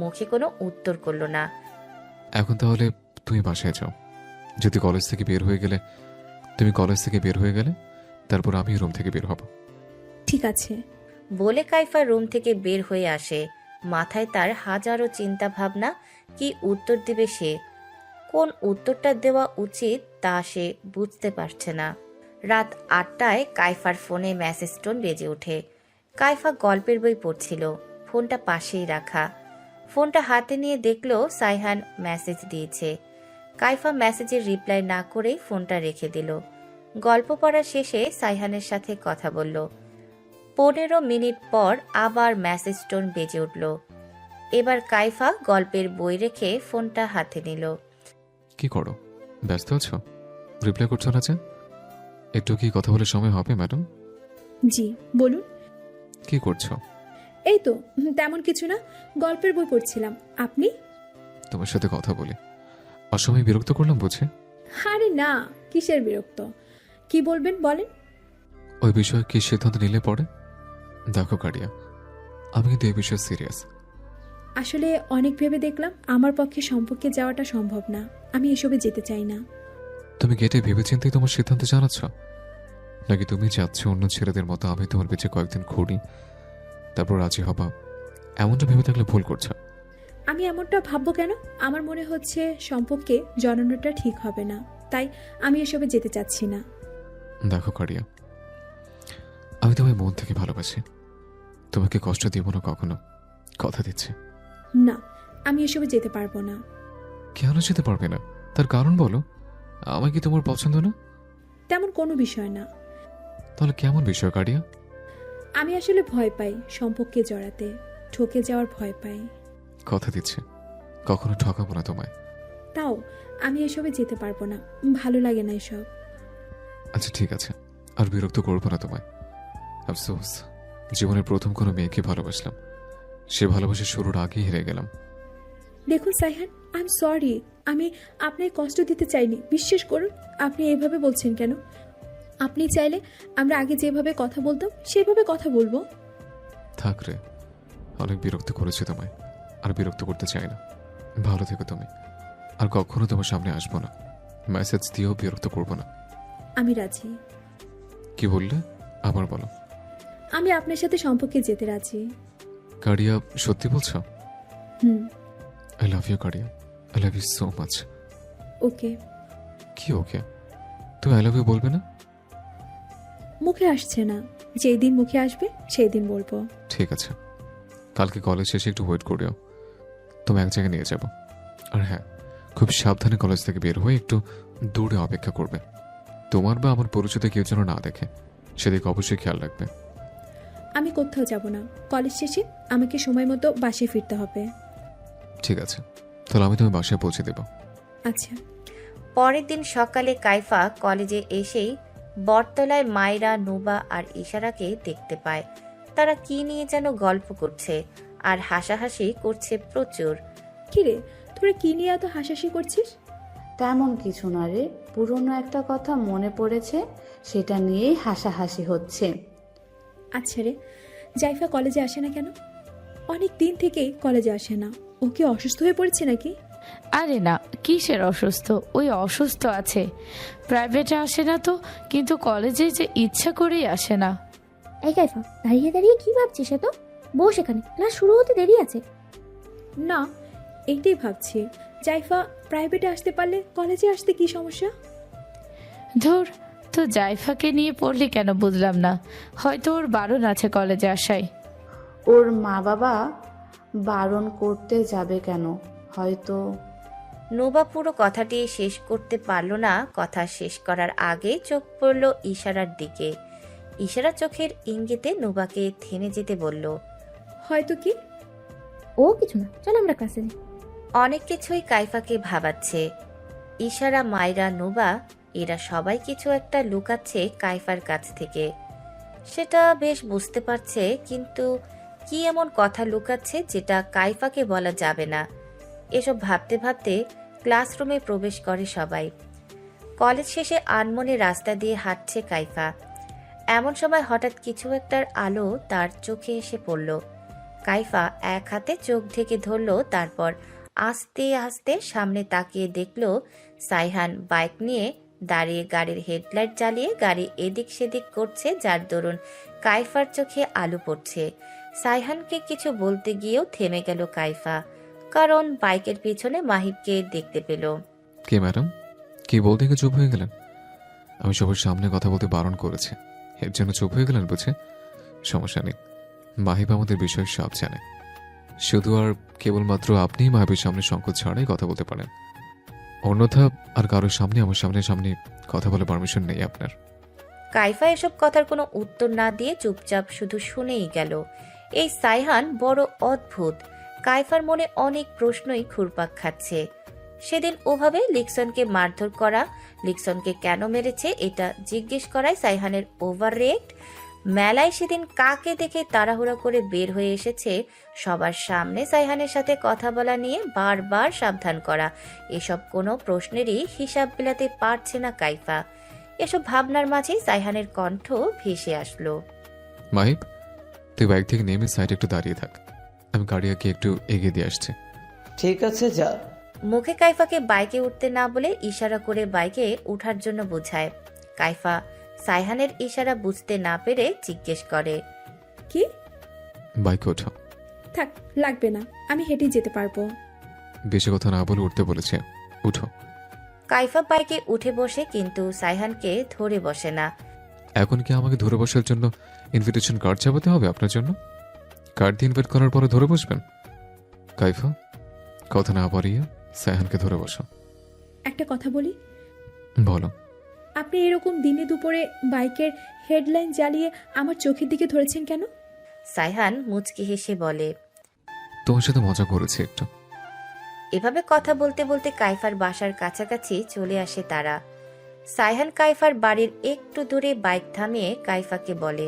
মুখে কোনো উত্তর করলো না। এখন তাহলে তুমি বাসায় যাও, যদি কলেজ থেকে বের হয়ে গেলে, তুমি কলেজ থেকে বের হয়ে গেলে তারপর আমি রুম থেকে বের হব। ঠিক আছে। বলে কাইফা রুম থেকে বের হয়ে আসে। মাথায় তার হাজারো চিন্তা ভাবনা, কি উত্তর দিবে সে, কোন উত্তরটা দেওয়া উচিত তা সে বুঝতে পারছে না। রাত 8টায় কাইফার ফোনে মেসেজ টোন বেজে ওঠে। কাইফা গল্পের বই পড়ছিল, ফোনটা পাশেই রাখা। ফোনটা হাতে নিয়ে দেখলো সাইহান মেসেজ দিয়েছে। কাইফা মেসেজের রিপ্লাই না করেই ফোনটা রেখে দিল। গল্প পড়া শেষে সাইহানের সাথে কথা বলল। 15 মিনিট পর আবার মেসেজ টোন বেজে উঠল। এবার কাইফা গল্পের বই রেখে ফোনটা হাতে নিল। কি করো, ব্যস্ত আছো? রিপ্লাই করছো না যে? একটু কি কথা বলে সময় হবে ম্যাডাম? জি বলুন। কি করছো? এই তো তেমন কিছু না, গল্পের বই পড়ছিলাম। আপনি? তোমার সাথে কথা বলি, অসময়ে বিরক্ত করলাম বুঝে? আরে না, কিসের বিরক্ত, কি বলবেন বলেন। ওই বিষয়ে কি সিদ্ধান্ত নিলে পরে? দেখো কারিয়া, আমি কিন্তু এই বিষয়ে সিরিয়াস। আসলে অনেক ভেবে দেখলাম আমার পক্ষে সম্পর্কে যাওয়াটা সম্ভব না, আমি এসবে যেতে চাই না। তুমি গেটে ভেবেচিন্তেই তোমার সিদ্ধান্ত জানাচ্ছ, নাকি তুমি চাচ্ছ অন্য ছেলেদের মতো আমি তোমার পেছনে কয়েকদিন ঘুরি তারপর রাজি হবা? এমনটা ভেবে থাকলে ভুল করছো। আমি এমনটা ভাববো কেন? আমার মনে হচ্ছে সম্পর্কে জড়ানোটা ঠিক হবে না, তাই আমি এসবে যেতে চাচ্ছি না। দেখো কারিয়া, আমি তোমায় মন থেকে ভালোবাসি, তোমাকে কষ্ট দিব না কখনো, কথা দিচ্ছি। না, আমি এসবে যেতে পারবো না। কেন যেতে পারবে না? তার কারণ বলো। আমার কি তোমার পছন্দ না? তেমন কোনো বিষয় না। তাহলে কেমন বিষয় কারিয়া? আমি আসলে ভয় পাই সম্পর্কে জড়াতে, ঠকে যাওয়ার ভয় পাই। কথা দিচ্ছি কখনো ঠকাবো না তোমায়। তাও আমি এসবে যেতে পারবো না, ভালো লাগে না এসব। আচ্ছা ঠিক আছে, আর বিরক্ত করবো না তোমায়। আফসোস, জীবনের প্রথম কোনো মেয়েকে ভালোবাসলাম, সে ভালোবাসা শুরুর আগেই হেরে গেলাম। দেখুন সাইহান, আই এম সরি, আমি আপনাকে কষ্ট দিতে চাইনি, বিশ্বাস করুন। আপনি এইভাবে বলছেন কেন? আপনি চাইলে আমরা আগে যেভাবে কথা বলতাম সেভাবে কথা বলবো। থাক রে, অনেক বিরক্ত করেছে তোমায়, আর বিরক্ত করতে চাই না। ভালো থেকো তুমি, আর কখনো তোমার সামনে আসবো না, মেসেজ দিয়েও বিরক্ত করবো না। আমি রাজি। কি বললে? আবার বলো। আমি আপনার সাথে সম্পর্কে যেতে রাজি। কারিয়া, সত্যি বলছো? হুম। I love you Kariya, I love you so much. Okay. কি ওকে? তুমি আই লাভ ইউ বলবে না? মুখে আসছে না, যেই দিন মুখে আসবে সেই দিন বলবো। ঠিক আছে, কালকে কলেজ শেষে একটু ওয়েট করিও, তুমি এক জায়গায় নিয়ে যাবো। আর হ্যাঁ, খুব সাবধানে কলেজ থেকে বের হয়ে একটু দূরে অপেক্ষা করবে, তোমার বা আমার পরিচিত কেউ যেন না দেখে, সেদিকে অবশ্যই খেয়াল রাখবে। আমি কোথাও যাব না, কলেজ শেষে আমাকে সময় মতো বাসায় ফিরতে হবে। ঠিক আছে, তাহলে আমি তুমি বাসায় পৌঁছে দেব। আচ্ছা। পরের দিন সকালে কাইফা কলেজে এসেই বটতলায় মায়রা, নুবা আর ইশারাকে দেখতে পায়। তারা কি নিয়ে যেন গল্প করছে আর হাসাহাসি করছে প্রচুর। কিরে, তোরা কি নিয়ে এত হাসাহাসি করছিস? তেমন কিছু না রে, পুরনো একটা কথা মনে পড়েছে, সেটা নিয়েই হাসাহাসি হচ্ছে। আচ্ছা রে, জাইফা কলেজে আসে না কেন? অনেক দিন থেকেই কলেজে আসে না, ও কি অসুস্থ হয়ে পড়েছে নাকি? আরে না, কিসের অসুস্থ? ওই অসুস্থ আছে, প্রাইভেটে আসে না তো, কিন্তু কলেজে যে ইচ্ছা করেই আসে না। এই কাইফা, দাঁড়িয়ে দাঁড়িয়ে কি ভাবছিস? তো বস এখানে, ক্লাস শুরু হতে দেরি আছে। না, এইটাই ভাবছি, জাইফা প্রাইভেটে আসতে পারলে কলেজে আসতে কি সমস্যা? ধুর, তো জাইফাকে নিয়ে পড়লি কেন বুঝলাম না, হয়তো ওর বারণ আছে কলেজে আসায়। ওর মা বাবা বারণ করতে যাবে কেন? হয়তো। নুবা পুরো কথাটি শেষ করতে পারল না, কথা শেষ করার আগে চোখ পড়ল ইশারার দিকে। ইশারা চোখের ইঙ্গিতে নুবাকে থেমে যেতে বলল। হয়তো কি? ও কিছু না, চল আমরা ক্লাসে যাই। অনেক কিছুই কাইফাকে ভাবাচ্ছে। ইশারা, মায়রা, নুবা এরা সবাই কিছু একটা লুকাচ্ছে কাইফার কাছ থেকে। সেটা বেশ বুঝতে পারছে, কিন্তু কি এমন কথা লুকাচ্ছে যেটা কাইফাকে বলা যাবে না। এসব ভাবতে ভাবতে ক্লাসরুমে প্রবেশ করে সবাই। কলেজ শেষে আনমনে রাস্তা দিয়ে হাঁটছে কাইফা। এমন সময় হঠাৎ কিছু একটার আলো তার চোখে এসে পড়ল। কাইফা এক হাতে চোখ ঢেকে ধরল, তারপর আস্তে আস্তে সামনে তাকিয়ে দেখল সাইহান বাইক নিয়ে দাঁড়িয়ে গাড়ির হেডলাইট জ্বালিয়ে গাড়ি এদিক সেদিক করছে, যার দরুন কাইফার চোখে আলো পড়ছে। সাইহানকে কিছু বলতে গিয়েও থেমে গেল কাইফা, কারণ বাইকের পিছনে মাহিবকে দেখতে পেল। কে ম্যাডাম, কি বলতে গিয়ে চুপ হয়ে গেলেন? আমি সবার সামনে কথা বলতে বারণ করেছি, এর জন্য চুপ হয়ে গেলেন বুঝে? সমস্যা নেই, মাহিব আমাদের বিষয়ে সব জানে। শুধু আর কেবলমাত্র আপনিই মাহিবের সামনে সংকোচ ছাড়াই কথা বলতে পারেন, অন্যথা আর কারোর সামনে আমার সামনে কথা বলার পারমিশন নেই আপনার। কাইফা এসব কথার কোনো উত্তর না দিয়ে চুপচাপ শুধু শুনেই গেল। এই সাইহান বড় অদ্ভুত। কাইফার মনে অনেক প্রশ্নই ঘুরপাক খাচ্ছে। সেদিন ওভাবে লিকসনকে মারধর করা, লিকসনকে কেন মেরেছে এটা জিজ্ঞেস করায় সাইহানের ওভার রিয়েক্ট, মেলায় সেদিন কাকে দেখে তাড়াহুড়া করে বের হয়ে এসেছে, সবার সামনে সাইহানের সাথে কথা বলা নিয়ে বারবার সাবধান করা, এসব কোনো প্রশ্নেরই হিসাব মেলাতে পারছে না কাইফা। এসব ভাবনার মাঝেই সাইহানের কণ্ঠ ভেসে আসলো। মাহিব, তুই বাইক থেকে নেমে সাইডে একটু দাঁড়িয়ে থাক, আমি গাড়িয়াকে একটু এগিয়ে দিয়ে আসছি। ঠিক আছে, যা। মুখে কাইফাকে বাইকে উঠতে না বলে ইশারা করে বাইকে উঠার জন্য বোঝায়। কাইফা সাইহানের ইশারা বুঝতে না পেরে জিজ্ঞেস করে, কি? বাইকে ওঠো। থাক, লাগবে না, আমি হেঁটেই যেতে পারবো। বেশি কথা না বলে উঠতে বলেছে, উঠো। কাইফা বাইকে উঠে বসে, কিন্তু সাইহানকে ধরে বসে না। এখন কি আমাকে ধরে বসার জন্য ইনভিটেশন কার্ড চাপাতে হবে আপনার জন্য? কার্ড দিয়ে ইনভাইট করার পরে ধরে বসবেন? কাইফা, কথা না বাড়িয়ে সাইহানকে ধরে বসো। একটা কথা বলি, বলো। আপনি এরকম দিনে দুপুরে বাইকের হেডলাইন জ্বালিয়ে আমার চোখের দিকে ধরেছেন কেন? সাইহান মুচকি হেসে বলে, তোমার সাথে মজা করেছি একটু। এভাবে কথা বলতে বলতে কাইফার বাসার কাছাকাছি চলে আসে তারা। সাইহান কাইফার বাড়ির একটু দূরে বাইক থামিয়ে কাইফাকে বলে,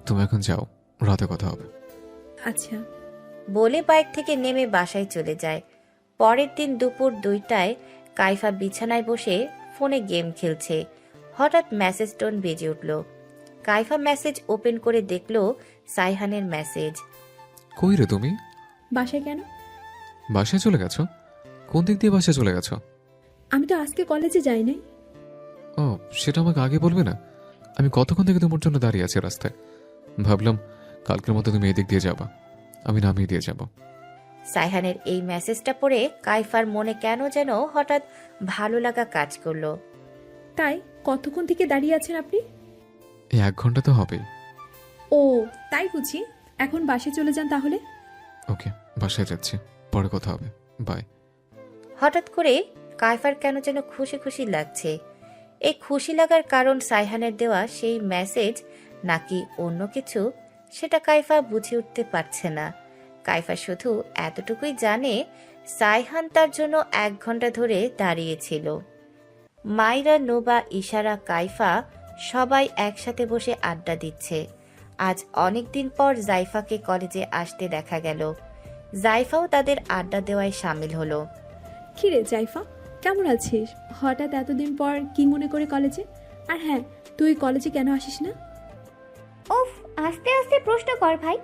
তুমি এখন যাও, রাতে কথা হবে। আচ্ছা। বলে বাইক থেকে নেমে বাসায় চলে যায়। পরের দিন দুপুর 2টায় কাইফা বিছানায় বসে ফোনে গেম খেলছে। হঠাৎ মেসেজ টোন বেজে উঠল। কাইফা মেসেজ ওপেন করে দেখল সাইহানের মেসেজ। কই রে তুমি? বাসায় কেন? বাসায় চলে গেছো? কোন দিক দিয়ে বাসায় চলে গেছো? আমি তো আজকে কলেজে যাই নাই। ও, সেটা আমাকে আগে বলবে না? আমি কতক্ষণ থেকে তোমার জন্য দাঁড়িয়ে আছি রাস্তায়, ভাবলাম কালকের মতো তুমি এদিক দিয়ে যাবা, আমি নামিয়ে দিয়ে যাব। সাইহানের এই মেসেজটা পড়ে কাইফার মনে কেন যেন হঠাৎ ভালো লাগা কাজ করলো। তাই কতক্ষণ থেকে দাঁড়িয়ে আছেন আপনি? এই 1 ঘন্টা তো হবেই। ও তাই বুঝি, এখন বাসায় চলে যান তাহলে। ওকে, বাসায় যাচ্ছি, পরে কথা হবে, বাই। হঠাৎ করে কাইফার কেন যেন খুশি খুশি লাগছে। এই খুশি লাগার কারণ সাইহানের দেওয়া সেই মেসেজ নাকি অন্য কিছু, সেটা কাইফা বুঝে উঠতে পারছে না। কাইফা শুধু এতটুকুই জানে সাইহান তার জন্য 1 ঘন্টা ধরে দাঁড়িয়েছিল। মাইরা, নোবা, ইশারা, কাইফা সবাই একসাথে বসে আড্ডা দিচ্ছে। আজ অনেকদিন পর জাইফাকে কলেজে আসতে দেখা গেল। জাইফাও তাদের আড্ডা দেওয়ায় সামিল হলো। কিরে জাইফা, কেমন আছিস? হঠাৎ এতদিন পর কি মনে করে কলেজে? আর হ্যাঁ, তুই কলেজে কেন আসিস না? উফ, আস্তে আস্তে প্রশ্ন কর ভাই।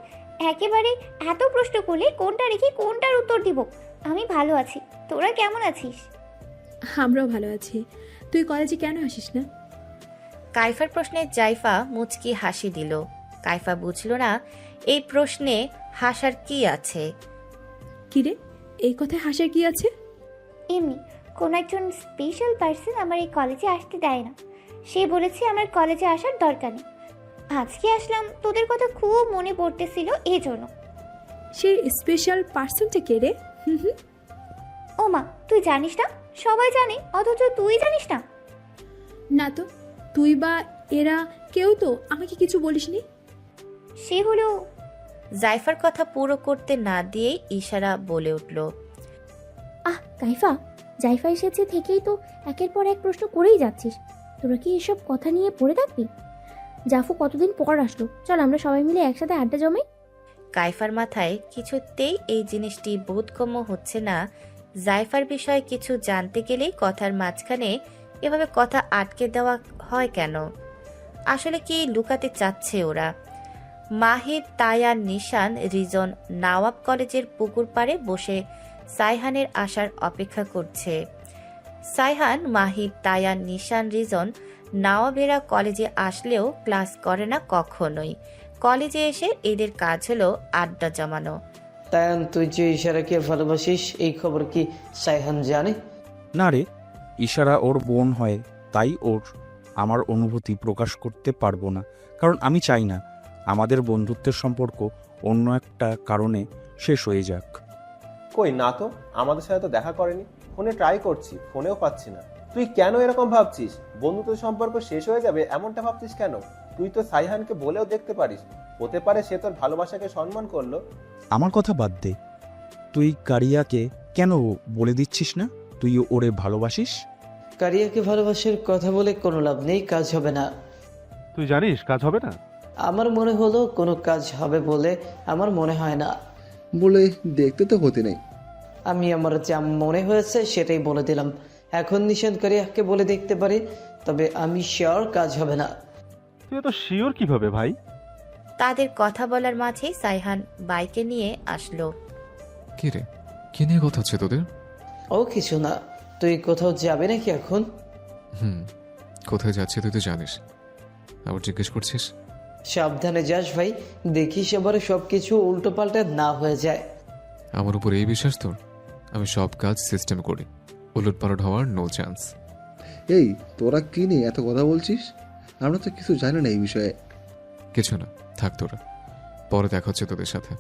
একেবারে এত প্রশ্ন করলে কোনটা রেখে কোনটার উত্তর দিব। আমি ভালো আছি, তোরা কেমন আছিস? আমরাও ভালো আছি। তুই কলেজে কেন আসিস না? কাইফার প্রশ্নে জাইফা মুচকি হাসি দিল। কাইফা বুঝল না এই প্রশ্নে হাসার কি আছে। কিরে, এই কথায় হাসার কি আছে? এমনি কোন একজন স্পেশাল পার্সন আমার এই কলেজে আসতে দেয় না। সে বলেছে আমার কলেজে আসার দরকার নেই। আজকে আসলাম, তোদের কথা খুব মনে পড়তেছিল এই জন্য। সেই স্পেশাল পার্সনটা কে রে? ও মা, তুই জানিস না? সবাই জানে, অথচ তুই জানিস না? না তো, তুই বা এরা কেউ তো আমাকে কিছু বলিসনি? সে হলো জাইফার কথা পুরো করতে না দিয়েই ইশারা বলে উঠল। আহ কাইফা, জাইফা এসেছে থেকেই তো একের পর এক প্রশ্ন করেই যাচ্ছিস। তোরা কি এসব কথা নিয়ে পড়ে থাকবি? জাফু কতদিন পর আসলো, চল আমরা সবাই মিলে একসাথে আড্ডা জমাই। কাইফার মাথায় কিছুতেই এই জিনিসটি বোধগম্য হচ্ছে না। জাইফার বিষয়ে কিছু জানতে গেলেই কথার মাঝখানে এভাবে কথা আটকে দেওয়া হয় কেন? আসলে কি লুকাতে চাচ্ছে ওরা? মাহির, তায়ান, নিশান, রিজন নওয়াব কলেজের পুকুর পাড়ে বসে সাইহানের আসার অপেক্ষা করছে। সাইহান, মাহিব, তায়ান, নিশান, রিজন নওয়াবেরা কলেজে আসলেও ক্লাস করে না কখনোই। কলেজে এসে এদের কাজ হলো আড্ডা জমানো। তায়ান, তুই যে ইশারাকে ভালোবাসিস এই খবর কি সাইহান জানে? না রে, ইশারা ওর বোন হয়, তাই ওর আমার অনুভূতি প্রকাশ করতে পারবো না, কারণ আমি চাই না আমাদের বন্ধুত্বের সম্পর্ক অন্য একটা কারণে শেষ হয়ে যাক। কই না তো, আমাদের সাথে তো দেখা করেনি। ফোনে ট্রাই করছি, ফোনেও পাচ্ছি না। তুই কেন এরকম ভাবছিস? বন্ধুত্ব সম্পর্ক শেষ হয়ে যাবে এমনটা ভাবছিস কেন? তুই তো সাইহানকে বলেও দেখতে পারিস, হতে পারে সে তোর ভালোবাসাকে সম্মান করলো। আমার কথা বাদ দে, তুই কারিয়াকে কেন বলে দিচ্ছিস না তুই ওরে ভালোবাসিস? কারিয়াকে ভালোবাসার কথা বলে কোনো লাভ নেই, কাজ হবে না। তুই জানিস কাজ হবে না? আমার মনে হলো কোনো কাজ হবে বলে আমার মনে হয় না। বলে দেখতে তো হতে নেই। আমি আমার যা মনে হয়েছে সেটাই বলে দিলাম। এখন নিশান কারিয়াকে বলে দেখতে পারি, তবে আমি শিওর কাজ হবে না। তুই তো শিওর কিভাবে ভাই? তাদের কথা বলার মাঝেই সাইহান বাইকে নিয়ে আসলো। কি রে, কি নিয়ে কথা হচ্ছে তোদের? ও কিছু না। তুই কোথাও যাবে নাকি এখন? কোথায় যাচ্ছে তুই তো জানিস, আবার জিজ্ঞেস করছিস? সাবধানে যাস ভাই, দেখিস এবারে সবকিছু উল্টো পাল্টা না হয়ে যায়। আমার উপর এই বিশ্বাস তোর? আমি সব কাজ সিস্টেম করি, উলট পালট হওয়ার নো চান্স। এই তোরা কি নিয়ে এত কথা বলছিস? আমরা তো কিছু জানি না এই বিষয়ে। কিছু না, থাক তোরা, পরে দেখা হচ্ছে তোদের সাথে।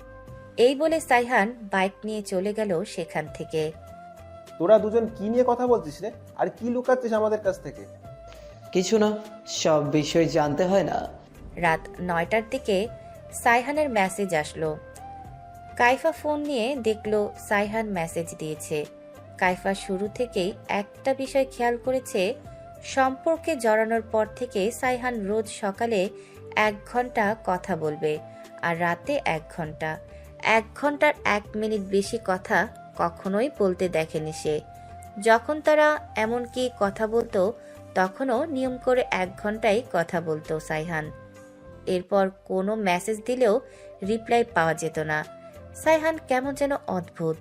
এই বলে সাইহান বাইক নিয়ে চলে গেল সেখান থেকে। তোরা দুজন কি নিয়ে কথা বলছিস রে? আর কি লুকাচ্ছিস আমাদের কাছ থেকে? কিছু না, সব বিষয় জানতে হয় না। রাত 9টার দিকে সাইহানের মেসেজ আসলো। কাইফা ফোন নিয়ে দেখলো সাইহান মেসেজ দিয়েছে। কাইফা শুরু থেকেই একটা বিষয় খেয়াল করেছে, সম্পর্কে জড়ানোর পর থেকে সাইহান রোজ সকালে 1 ঘন্টা কথা বলবে আর রাতে 1 ঘন্টা। 1 ঘন্টার 1 মিনিট বেশি কথা কখনোই বলতে দেখেনি সে। যখন তারা এমনকি কথা বলতো তখনও নিয়ম করে 1 ঘন্টাই কথা বলতো সাইহান। এরপর কোনো মেসেজ দিলেও রিপ্লাই পাওয়া যেত না। সাইহান কেমন যেন অদ্ভুত।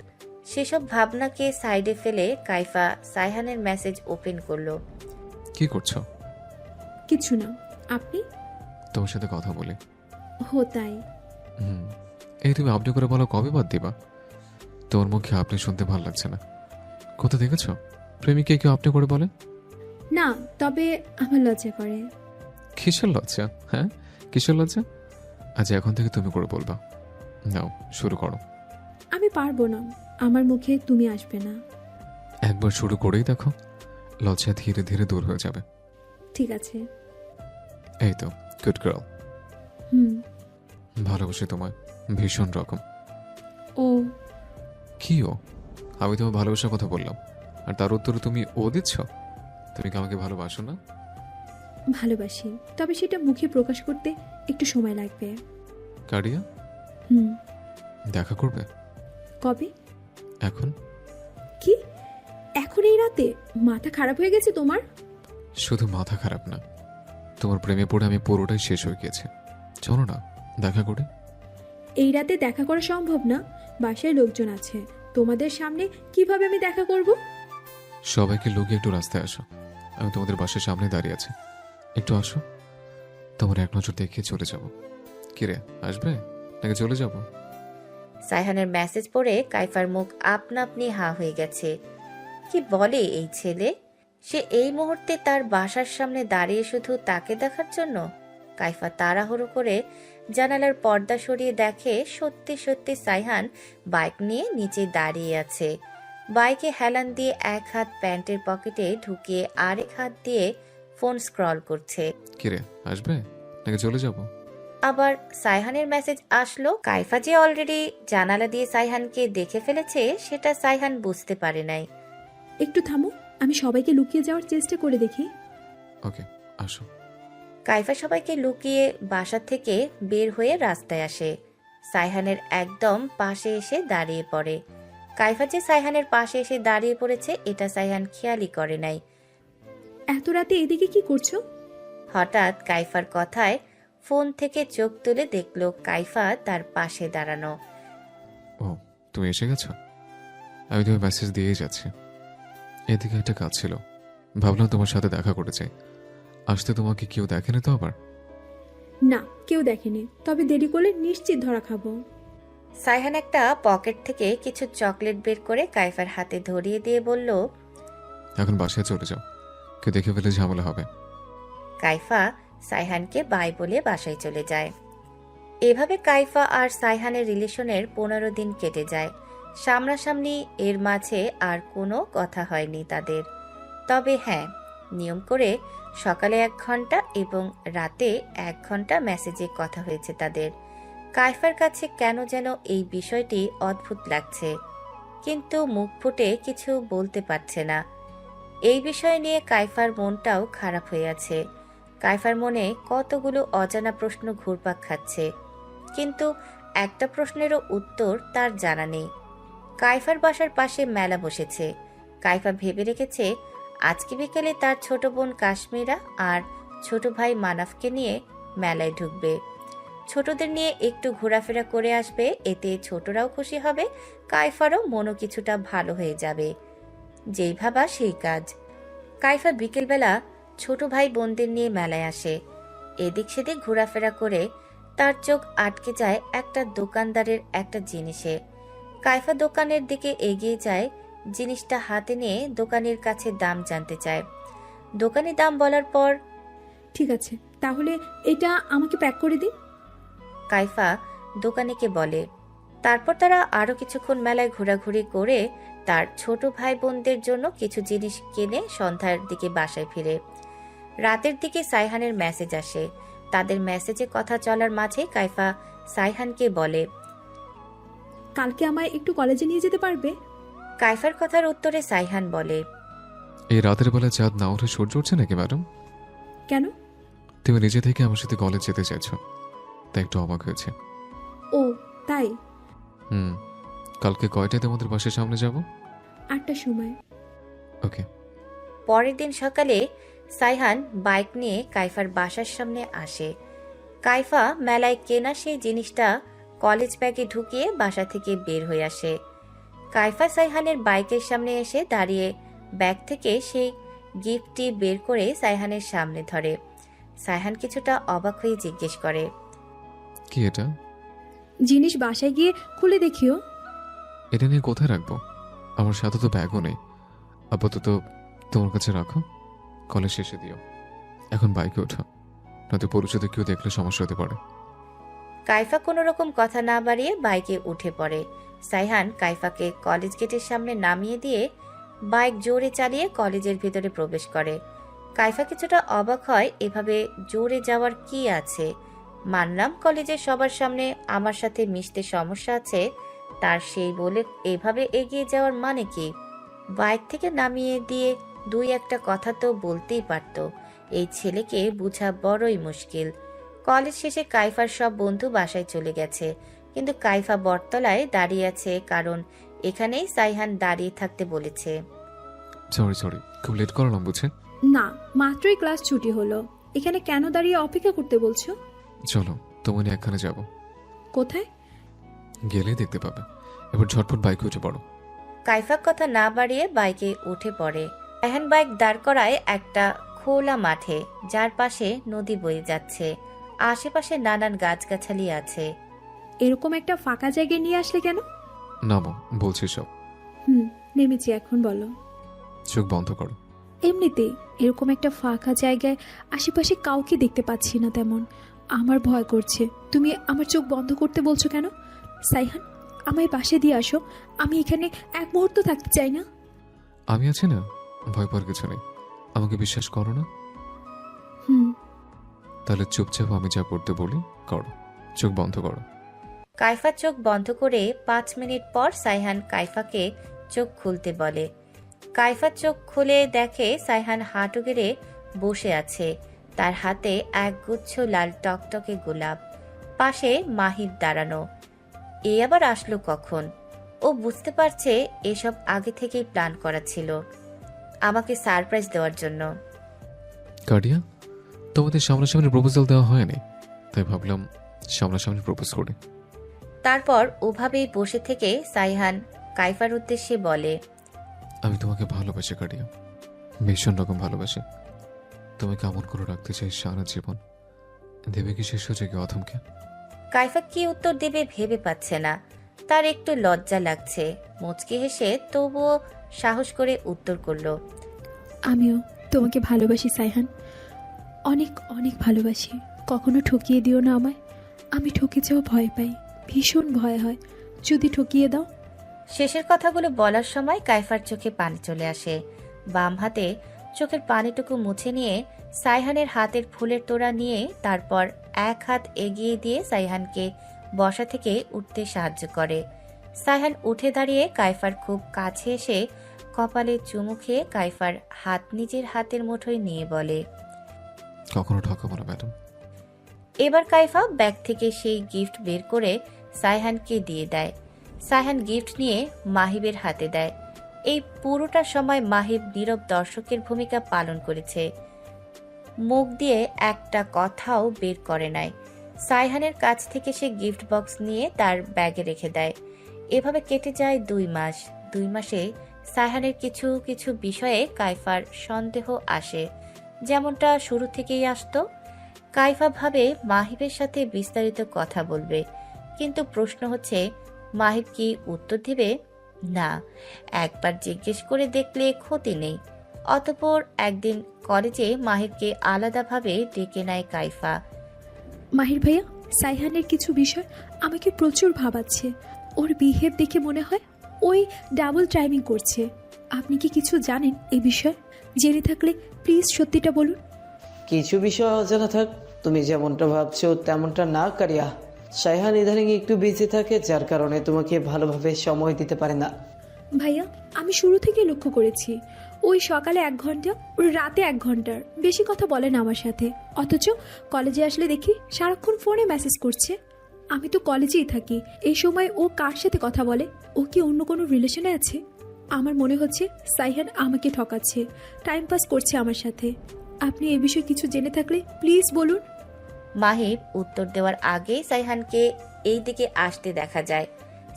সেসব ভাবনাকে সাইডে ফেলে কাইফা সাইহানের মেসেজ ওপেন করলো। কি করছো? কিছু না। আপনি? তোর সাথে কথা বলি। হো তাই? এই তুমি আপনি করে বলো কবে বাদ দিবা? তোর মুখে আপনি শুনতে ভালো লাগছে না। কোথা দেখেছ প্রেমিকে কেউ আপনি করে বলে? না, তবে আমার লজ্জা করে। কিসের লজ্জা? হ্যাঁ, কিসের লজ্জা? আজ এখন থেকে তুমি করে বলবা। নাও শুরু করো। আমি পারবো না, আমার মুখে তুমি আসবে না। একবার শুরু করেই দেখো, লজ্জা ধীরে ধীরে দূর হয়ে যাবে। ঠিক আছে। এই তো, গুড গার্ল। ভালোবাসি তোমায় ভীষণ রকম। ও কি ও? আমি তোমার ভালোবাসার কথা বললাম আর তার উত্তরে তুমি ও দিচ্ছ? তুমি কি আমাকে ভালোবাসো না? ভালোবাসি, তবে সেটা মুখে প্রকাশ করতে একটু সময় লাগবে। কারিয়া, দেখা করবে? কবে? এখন। কি এখন এই রাতে? মাথা খারাপ হয়ে গেছে তোমার? শুধু মাথা খারাপ না, তোমার প্রেমে পড়ে আমি পুরোটাই শেষ হয়ে গেছে। চলো না দেখা করে। এই রাতে দেখা করা সম্ভব না, বাসায় লোকজন আছে। তোমাদের সামনে কিভাবে আমি দেখা করব? সবাইকে লুকিয়ে একটু রাস্তায় আসো, আমি তোমাদের বাসার সামনে দাঁড়িয়ে আছি, একটু আসো। তোমার এক নজর দেখিয়ে চলে যাব। কিরে, আসবে নাকি চলে যাব? সাইহানের মেসেজ পড়ে কাইফার মুখ আপনা আপনি হা হয়ে গেছে। কি বলে এই ছেলে? সে এই মুহূর্তে তার বাসার সামনে দাঁড়িয়ে শুধু তাকে দেখার জন্য? কাইফা তাড়াহুড়ো করে জানালার পর্দা সরিয়ে দেখে সত্যি সত্যি সাইহান বাইক নিয়ে নিচে দাঁড়িয়ে আছে। বাইকে হেলান দিয়ে এক হাত প্যান্টের পকেটে ঢুকিয়ে আরেক হাত দিয়ে ফোন স্ক্রল করছে। কিরে, আসবে নাকি চলে যাব? আবার সাইহানের মেসেজ আসলো। কাইফা যে অলরেডি জানালা দিয়ে সাইহানকে দেখে ফেলেছে সেটা সাইহান বুঝতে পারে নাই। একটু থামো, আমি সবাইকে লুকিয়ে যাওয়ার চেষ্টা করে দেখি। ওকে, আসো। কাইফা সবাইকে লুকিয়ে বাসা থেকে বের হয়ে রাস্তায় আসে। সাইহানের একদম পাশে এসে দাঁড়িয়ে পড়ে। কাইফা যে সাইহানের পাশে এসে দাঁড়িয়ে পড়েছে এটা সাইহান খেয়ালই করে নাই। এত রাতে এদিকে কি করছো? হঠাৎ কাইফার কথায় ফোন থেকে চোখ তুলে দেখলো কাইফা তার পাশে দাঁড়ানো। ও, তুমি এসে গেছো? আমি তোমার মেসেজ দিয়েই যাচ্ছি। এদিকে একটা কাজ ছিল, ভাবলাম তোমার সাথে দেখা করতে চাই। আসতে তোমাকে কেউ দেখেনি তো আবার? না, কেউ দেখেনি, তবে দেরি করলে নিশ্চিত ধরা খাবো। সাইহান একটা পকেট থেকে কিছু চকলেট বের করে কাইফার হাতে ধরিয়ে দিয়ে বলল, এখন বাসায় চলে যাও, কেউ দেখে ফেলে ঝামেলা হবে। কাইফা সাইহানকে বাই বলে বাসায় চলে যায়। এভাবে কাইফা আর সাইহানের রিলেশনের 15 দিন কেটে যায়। সামনাসামনি এর মাঝে আর কোনো কথা হয়নি তাদের। তবে হ্যাঁ, নিয়ম করে সকালে 1 ঘন্টা এবং রাতে 1 ঘন্টা মেসেজে কথা হয়েছে তাদের। কাইফার কাছে কেন যেন এই বিষয়টি অদ্ভুত লাগছে, কিন্তু মুখ ফুটে কিছু বলতে পারছে না। এই বিষয় নিয়ে কাইফার মনটাও খারাপ হয়ে আছে। কাইফার মনে কতগুলো অজানা প্রশ্ন ঘুরপাক খাচ্ছে, কিন্তু একটা প্রশ্নেরও উত্তর তার জানা নেই। কাইফার বাসার পাশে মেলা বসেছে। কাইফা ভেবে রেখেছে আজকে বিকেলে তার ছোট বোন কাশ্মীরা আর ছোট ভাই মানাফকে নিয়ে মেলায় ঢুকবে। ছোটদের নিয়ে একটু ঘোরাফেরা করে আসবে, এতে ছোটরাও খুশি হবে, কাইফারও মনও কিছুটা ভালো হয়ে যাবে। যেই ভাবা সেই কাজ। কাইফা বিকেলবেলা ছোট ভাই বোনদের নিয়ে মেলায় আসে। এদিক সেদিক ঘোরাফেরা করে তার চোখ আটকে যায় একটা দোকানদারের একটা জিনিসে। কাইফা দোকানের দিকে এগিয়ে যায়, জিনিসটা হাতে নিয়ে দোকানের কাছে দাম জানতে চায়। দোকানি দাম বলার পর, ঠিক আছে, তাহলে এটা আমাকে প্যাক করে দিন। কাইফা দোকানিকে বলে। তারপর তারা আরো কিছুক্ষণ মেলায় ঘোরাঘুরি করে তার ছোট ভাই বোনদের জন্য কিছু জিনিস কিনে সন্ধ্যার দিকে বাসায় ফিরে। রাতের দিকে সাইহানের মেসেজ আসে। তাদের মেসেজে কথা চলার মাঝে কাইফা সাইহানকে বলে, কালকে আমায় একটু কলেজে নিয়ে যেতে পারবে? কাইফার কথার উত্তরে সাইহান বলে, এই রাতের বেলা চাঁদ না উঠে সূর্য উঠছে নাকি ম্যাডাম? কেন? তুমি নিজে থেকে আমার সাথে কলেজ যেতে চাইছো, তাই একটু অবাক হয়েছে। ও তাই? কালকে কয়টায় তোমাদের বাসার সামনে যাব? 8টার সময়। ওকে। পরের দিন সকালে সাইহান বাইক নিয়ে কাইফার বাসার সামনে আসে। কাইফা মেলায় কেনা সেই জিনিসটা কলেজ ব্যাগে ঢুকিয়ে বাসা থেকে বের হয়ে আসে। কাইফা সাইহানের বাইকের সামনে এসে দাঁড়িয়ে ব্যাগ থেকে সেই গিফটটি বের করে সাইহানের সামনে ধরে। সাইহান কিছুটা অবাক হয়ে জিজ্ঞেস করে, কি এটা? জিনিস বাসায় গিয়ে খুলে দেখিও। এটা নিয়ে কোথায় রাখবো? আমার সাথে তো ব্যাগও নেই। আপাতত তোমার কাছে রাখো, কলেজ শেষে দিও। এখন বাইকে ওঠো, নয়তো পরিচিত কেউ দেখলে সমস্যা হতে পারে। কাইফা কোনো রকম কথা না বাড়িয়ে বাইকে উঠে পড়ে। সাইহান কাইফাকে কলেজ গেটের সামনে নামিয়ে দিয়ে বাইক জোরে চালিয়ে কলেজের ভিতরে প্রবেশ করে। কাইফা কিছুটা অবাক হয়, এভাবে জোরে যাওয়ার কি আছে? মানলাম কলেজের সবার সামনে আমার সাথে মিশতে সমস্যা আছে, তার সেই বলে এভাবে এগিয়ে যাওয়ার মানে কি? বাইক থেকে নামিয়ে দিয়ে 2-1টা কথা তো বলতেই পারত। এই ছেলেকে বোঝা বড়ই মুশকিল। কলেজ শেষে কাইফার সব বন্ধু বাসায় চলে গেছে, কিন্তু কাইফা বটতলায় দাঁড়িয়ে আছে, কারণ এখানেই সাইহান দাঁড়িয়ে থাকতে বলেছে। সরি, খুব লেট করলাম বুঝে? না, মাত্রই ক্লাস ছুটি হলো, এখানে কেন দাঁড়িয়ে অপেক্ষা করতে বলছো? চলো, তোমার একখানে যাব। কোথায়? গেলেই দেখতে পাবে। এবার ঝটপট বাইকে উঠে পড়ো। কাইফা কথা না বাড়িয়ে বাইকে উঠে পড়ে। সাইহান বাইক দাঁড় করায় একটা খোলা মাঠে, যার পাশে নদী বয়ে যাচ্ছে। আশেপাশে নানান গাছগাছালি আছে। এরকম একটা ফাঁকা জায়গায় নিয়ে আসলে কেন? নামো, বলছি সব। নেমেছি, এখন বলো। চোখ বন্ধ করো। এমনিতেই এরকম একটা ফাঁকা জায়গায় আশেপাশে কাউকে দেখতে পাচ্ছি না তেমন, আমার ভয় করছে। তুমি আমার চোখ বন্ধ করতে বলছো কেন? সাইহান, আমায় বাসে দিয়ে আসো, আমি এখানে এক মুহূর্ত থাকতে চাই না। আমি আছি না, ভয় পাওয়ার কিছু নেই। আমাকে বিশ্বাস করো না? তাহলে চুপচাপ আমি যা করতে বলি করো, চোখ বন্ধ করো। কাইফা চোখ বন্ধ করে 5 মিনিট পর সাইহান কাইফাকে চোখ খুলতে বলে। কাইফা চোখ খুলে দেখে সাইহান হাঁটু গেড়ে বসে আছে, তার হাতে একগুচ্ছ লাল টকটকে গোলাপ, পাশে মাহিব দাঁড়ানো। এ আবার আসলো কখন? ও বুঝতে পারছে এসব আগে থেকেই প্ল্যান করা ছিল, আমাকে সারপ্রাইজ দেওয়ার জন্য। কাটিয়া, তোমাদের সামনাসামনি প্রপোজাল দেওয়া হয়নি, তাই ভাবলাম সামনাসামনি প্রপোজ করি। তারপর ওভাবেই বসে থেকে সাইহান কাইফার উদ্দেশ্যে বলে, আমি তোমাকে ভালোবাসি কাটিয়া, ভীষণ রকম ভালোবাসি। তোমাকে কেমন করে রাখতে চাই সারা জীবন। দেবে কি শেষ হচ্ছে কি অথমকে? কাইফা কি উত্তর দেবে ভেবে পাচ্ছে না, তার একটু লজ্জা লাগছে। মুচকি হেসে তবুও সাহস করে উত্তর করল, আমিও তোমাকে ভালোবাসি সাইহান, অনেক অনেক ভালোবাসি। কখনো ঠকিয়ে দিও না আমায়। আমি ঠকে যাওয়া ভয় পাই, ভীষণ ভয় হয় যদি ঠকিয়ে দাও। শেষের কথাগুলো বলার সময় কাইফার চোখে পানি চলে আসে। বাম হাতে চোখের পানিটুকু মুছে নিয়ে সাইহানের হাতের ফুলের তোড়া নিয়ে তারপর এক হাত এগিয়ে দিয়ে সাইহানকে বসা থেকে উঠতে সাহায্য করে। সাইহান উঠে দাঁড়িয়ে কাইফার খুব কাছে এসে কপালে চুমু খেয়ে কাইফার হাত নিজের হাতের মুঠোয় নিয়ে বলে, কখনো ঠকাবো না ম্যাডাম। এবার কাইফা ব্যাগ থেকে সেই গিফট বের করে সাইহানকে দিয়ে দেয়। সাইহান গিফট নিয়ে মাহিবের হাতে দেয়। এই পুরোটা সময় মাহিব নীরব দর্শকের ভূমিকা পালন করেছে, মুখ দিয়ে একটা কথাও বের করে নাই। সাইহানের কাছ থেকে সে গিফট বক্স নিয়ে তার ব্যাগে রেখে দেয়। এভাবে কেটে যায় 2 মাস। 2 মাসে সাইহানের কিছু কিছু বিষয়ে কাইফার সন্দেহ আসে, যেমনটা শুরু থেকেই আসতো। কাইফা ভাবে মাহিবের সাথে বিস্তারিত কথা বলবে, কিন্তু প্রশ্ন হচ্ছে মাহিব কি উত্তর দিবে? না, একবার জিজ্ঞেস করে দেখলে ক্ষতি নেই। অতঃপর একদিন কলেজে মাহিবকে আলাদাভাবে ডেকে নেয় কাইফা। মাহির ভাইয়া, সাইহানের কিছু বিষয় আমাকে প্রচুর ভাবাচ্ছে। ওর বিহেভ দেখে মনে হয় ওই ডাবল টাইমিং করছে। আপনি কি কিছু জানেন এই বিষয়ে? জেনে থাকলে প্লিজ সত্যিটা বলুন। কিছু বিষয় অজানা থাক, তুমি যেমনটা ভাবছো তেমনটা না কারিয়া। সাইহান ইদানিং একটু বিজি থাকে, যার কারণে তোমাকে ভালোভাবে সময় দিতে পারে না। ভাইয়া, আমি শুরু থেকে লক্ষ্য করেছি ওই সকালে 1 ঘন্টা, ওই রাতে 1 ঘন্টার বেশি কথা বলে না আমার সাথে। অথচ কলেজে আসলে দেখি সারাক্ষণ ফোনে মেসেজ করছে। আমি তো কলেজেই থাকি, এই সময় ও কার সাথে কথা বলে? ও কি অন্য কোনো রিলেশনে আছে? আমার মনে হচ্ছে সাইহান আমাকে ঠকাচ্ছে, টাইম পাস করছে আমার সাথে। আপনি এ বিষয়ে কিছু জেনে থাকলে প্লিজ বলুন। মাহিব উত্তর দেওয়ার আগে সাইহানকে এই দিকে আসতে দেখা যায়।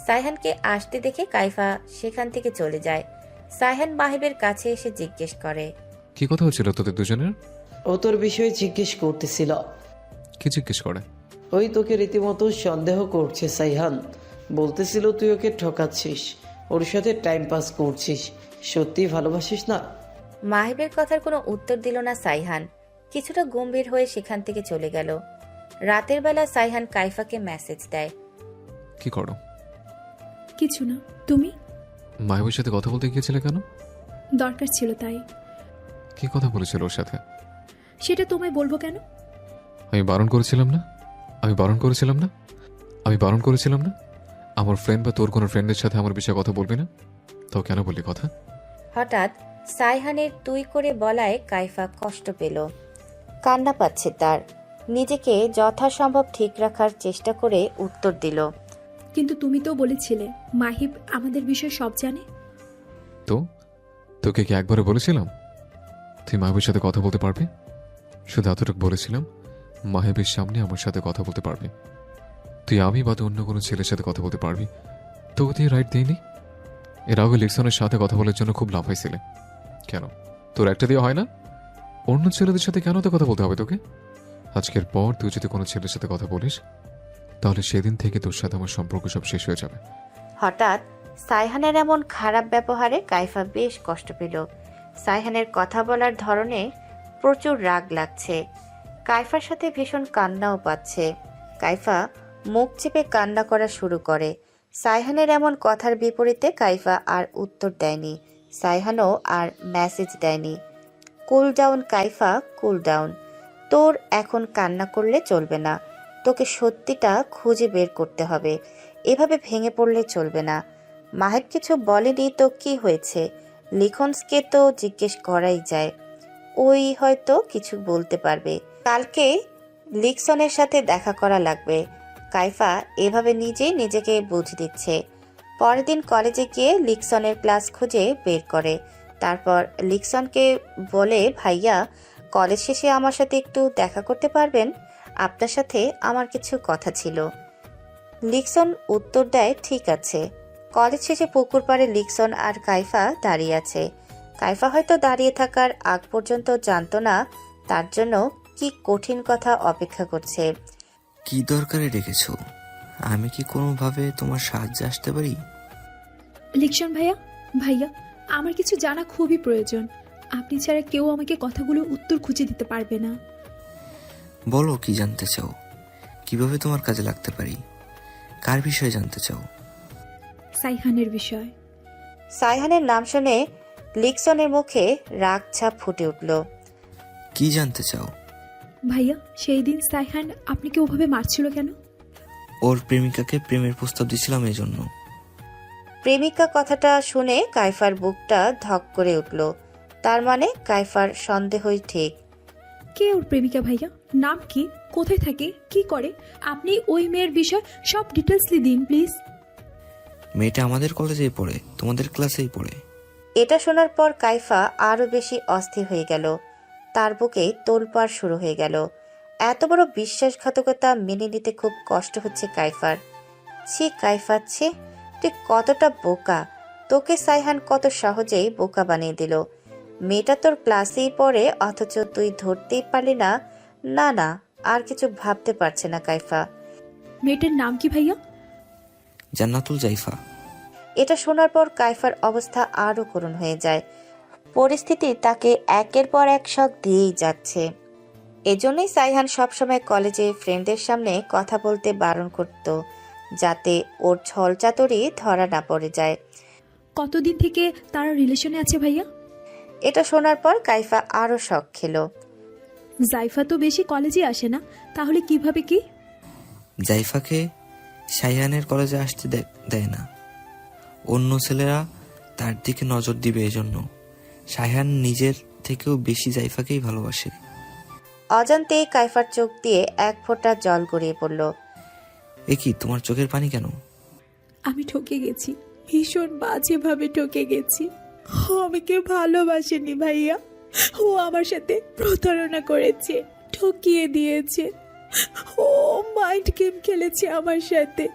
সাইহানকে আসতে দেখে কাইফা সেখান থেকে চলে যায়। সাইহান মাহিবের কাছে এসে জিজ্ঞেস করে, কি কথা হচ্ছিল তোদের দুজনের? ও তোর বিষয়ে জিজ্ঞেস করতেছিল। কি জিজ্ঞেস করে? ওই তোকে রীতিমতো সন্দেহ করছে সাইহান। বলতেছিল তুই ওকে ঠকাচ্ছিস, ওর সাথে টাইম পাস করছিস। সত্যি ভালোবাসিস না? মাহিবের কথার কোনো উত্তর দিল না সাইহান। কিছুটা গম্ভীর হয়ে সেখান থেকে চলে গেল। রাতের বেলা সাইহান কাইফাকে মেসেজ দেয়, কি করো? কিছু না। তুমি? মাহিবের সাথে কথা বলতে গিয়েছিলে কেন? দরকার ছিল তাই। কি কথা বলেছিল ওর সাথে? সেটা তোমায় বলবো কেন? আমি বারণ করেছিলাম না? আমি বারণ করেছিলাম না? আমি বারণ করেছিলাম না আমার ফ্রেন্ড বা তোর কোনো ফ্রেন্ডের সাথে আমার বিষয়ে কথা বলবি না? তাও কেন বললি কথা? হঠাৎ সাইহানের তুই করে বলায় কাইফা কষ্ট পেল। কান্না পাচ্ছে তার। নিজেকে যথাসম্ভব ঠিক রাখার চেষ্টা করে উত্তর দিল, কিন্তু তুমি তো বলেছিলে মাহিব আমাদের বিষয়ে সব জানে। তো তোকে কি একবারে বলেছিলাম তুই মাহিবের সাথে কথা বলতে পারবি? শুধু এতটুকু বলেছিলাম মাহিবের সামনে আমার সাথে কথা বলতে পারবি। তুই আমি বাদে অন্য কোনো ছেলের সাথে কথা বলতে পারবি। তোকে দিয়ে রাইট দিইনি? এর আগে লিক্সনের সাথে কথা বলার জন্য খুব লাফাইছিলে কেন? তোর একটা দিয়ে হয় না? অন্য ছেলেদের সাথে কেন তো কথা বলতে হবে তোকে? আজকের পর তুই যদি কোনো ছেলের সাথে কথা বলিস তাহলে সেদিন থেকে তোর সাথে আমার সম্পর্ক সব শেষ হয়ে যাবে। হঠাৎ সাইহানের এমন খারাপ ব্যবহারে কাইফা বেশ কষ্ট পেল। সাইহানের কথা বলার ধরনে প্রচুর রাগ লাগছে। কাইফার সাথে ভীষণ কান্নাও পাচ্ছে। কাইফা মুখ চেপে কান্না করা শুরু করে। সাইহানের এমন কথার বিপরীতে কাইফা আর উত্তর দেয়নি। সাইহানও আর মেসেজ দেয়নি। কুল ডাউন কাইফা, কুল ডাউন। তোর এখন কান্না করলে চলবে না, তোকে সত্যিটা খুঁজে বের করতে হবে। এভাবে ভেঙে পড়লে চলবে না। মাহিব কিছু বলেনি তো কি হয়েছে, লিখনসকে তো জিজ্ঞেস করাই যায়, ওই হয়তো কিছু বলতে পারবে। কালকে লিকসনের সাথে দেখা করা লাগবে। কাইফা এভাবে নিজেই নিজেকে বুঝ দিচ্ছে। পরের দিন কলেজে গিয়ে লিকসনের ক্লাস খুঁজে বের করে। তারপর লিকসনকে বলে, ভাইয়া কলেজ শেষে আমার সাথে একটু দেখা করতে পারবেন? আপনার সাথে আমার কিছু কথা ছিল। লিকসন উত্তর দেয়, ঠিক আছে। কলেজ শেষে পুকুর পাড়ে লিকসন আর কাইফা দাঁড়িয়ে আছে। কাইফা হয়তো দাঁড়িয়ে থাকার আগ পর্যন্ত জানতো না তার জন্য কি কঠিন কথা অপেক্ষা করছে। কি দরকারে ডেকেছো? আমি কি কোনোভাবে তোমার সাহায্যে আসতে পারি? লিকশন ভাইয়া, ভাইয়া আমার কিছু জানা খুবই প্রয়োজন। আপনি ছাড়া কেউ আমাকে কথাগুলো উত্তর খুঁজে দিতে পারবে না। বলো কি জানতে চাও? কিভাবে তোমার কাজে লাগতে পারি? কার বিষয়ে জানতে চাও? সাইহানের বিষয়। সাইহানের নাম শুনে লিকসনের মুখে রাগ ছাপ ফুটে উঠল। কি জানতে চাও? ভাইয়া সেই দিন সাইহান আপনাকে ওভাবে মারছিল কেন? ওর প্রেমিকাকে প্রেমের প্রস্তাব দিয়েছিলাম এই জন্য। প্রেমিকা কথাটা শুনে কাইফার বুকটা ধক করে উঠল। তার মানে কাইফার সন্দেহই ঠিক। কে ওর প্রেমিকা ভাইয়া? নাম কি? কোথায় থাকে? কি করে? আপনি ওই মেয়ের বিষয় সব ডিটেলসলি দিন প্লিজ। মেয়েটা আমাদের কলেজেই পড়ে, তোমাদের ক্লাসেই পড়ে। এটা শোনার পর কাইফা আরো বেশি অস্থির হয়ে গেল। তার বুকে তোলপাড় শুরু হয়ে গেল। এত বড় বিশ্বাসঘাতকতা মেনে নিতে খুব কষ্ট হচ্ছে কাইফার। ছি কাইফা, ছি, তুই কতটা বোকা। তোকে সাইহান কত সহজেই বোকা বানিয়ে দিল। মেয়েটা তোর ক্লাসেই পড়ে অথচ তুই ধরতেই পারলি না। না না, আর কিছু ভাবতে পারছে না কাইফা। মেয়েটার নাম কি ভাইয়া? জান্নাতুল জাইফা। এটা শোনার পর কাইফার অবস্থা আরো করুণ হয়ে যায়। পরিস্থিতি তাকে একের পর এক শক দিয়েই যাচ্ছে। এজন্যই সাইহান সবসময় কলেজে ফ্রেন্ডদের সামনে কথা বলতে বারণ করত, যাতে ওর ছলচাতুরি ধরা না পড়ে যায়। কতদিন থেকে তারা রিলেশনে আছে ভাইয়া? এটা শোনার পর কাইফা আরো শক খেল। জাইফা তো বেশি কলেজে আসে না, তাহলে কিভাবে কি? জাইফাকে সাইহানের কলেজে আসতে দেয় না। অন্য ছেলেরা তার দিকে নজর দিবে এজন্য। সাইহান নিজের থেকেও বেশি জাইফাকেই ভালোবাসে। অজান্তেই কাইফার চোখ দিয়ে এক ফোঁটা জল গড়িয়ে পড়ল। এ কি, তোমার চোখের পানি কেন? আমি ঠকে গেছি, ভীষণ বাজেভাবে ঠকে গেছি। ও আমাকে ভালোবাসেনি ভাইয়া, ও আমার সাথে প্রতারণা করেছে, ঠকিয়ে দিয়েছে। ও মাইন্ড গেম খেলেছে আমার সাথে,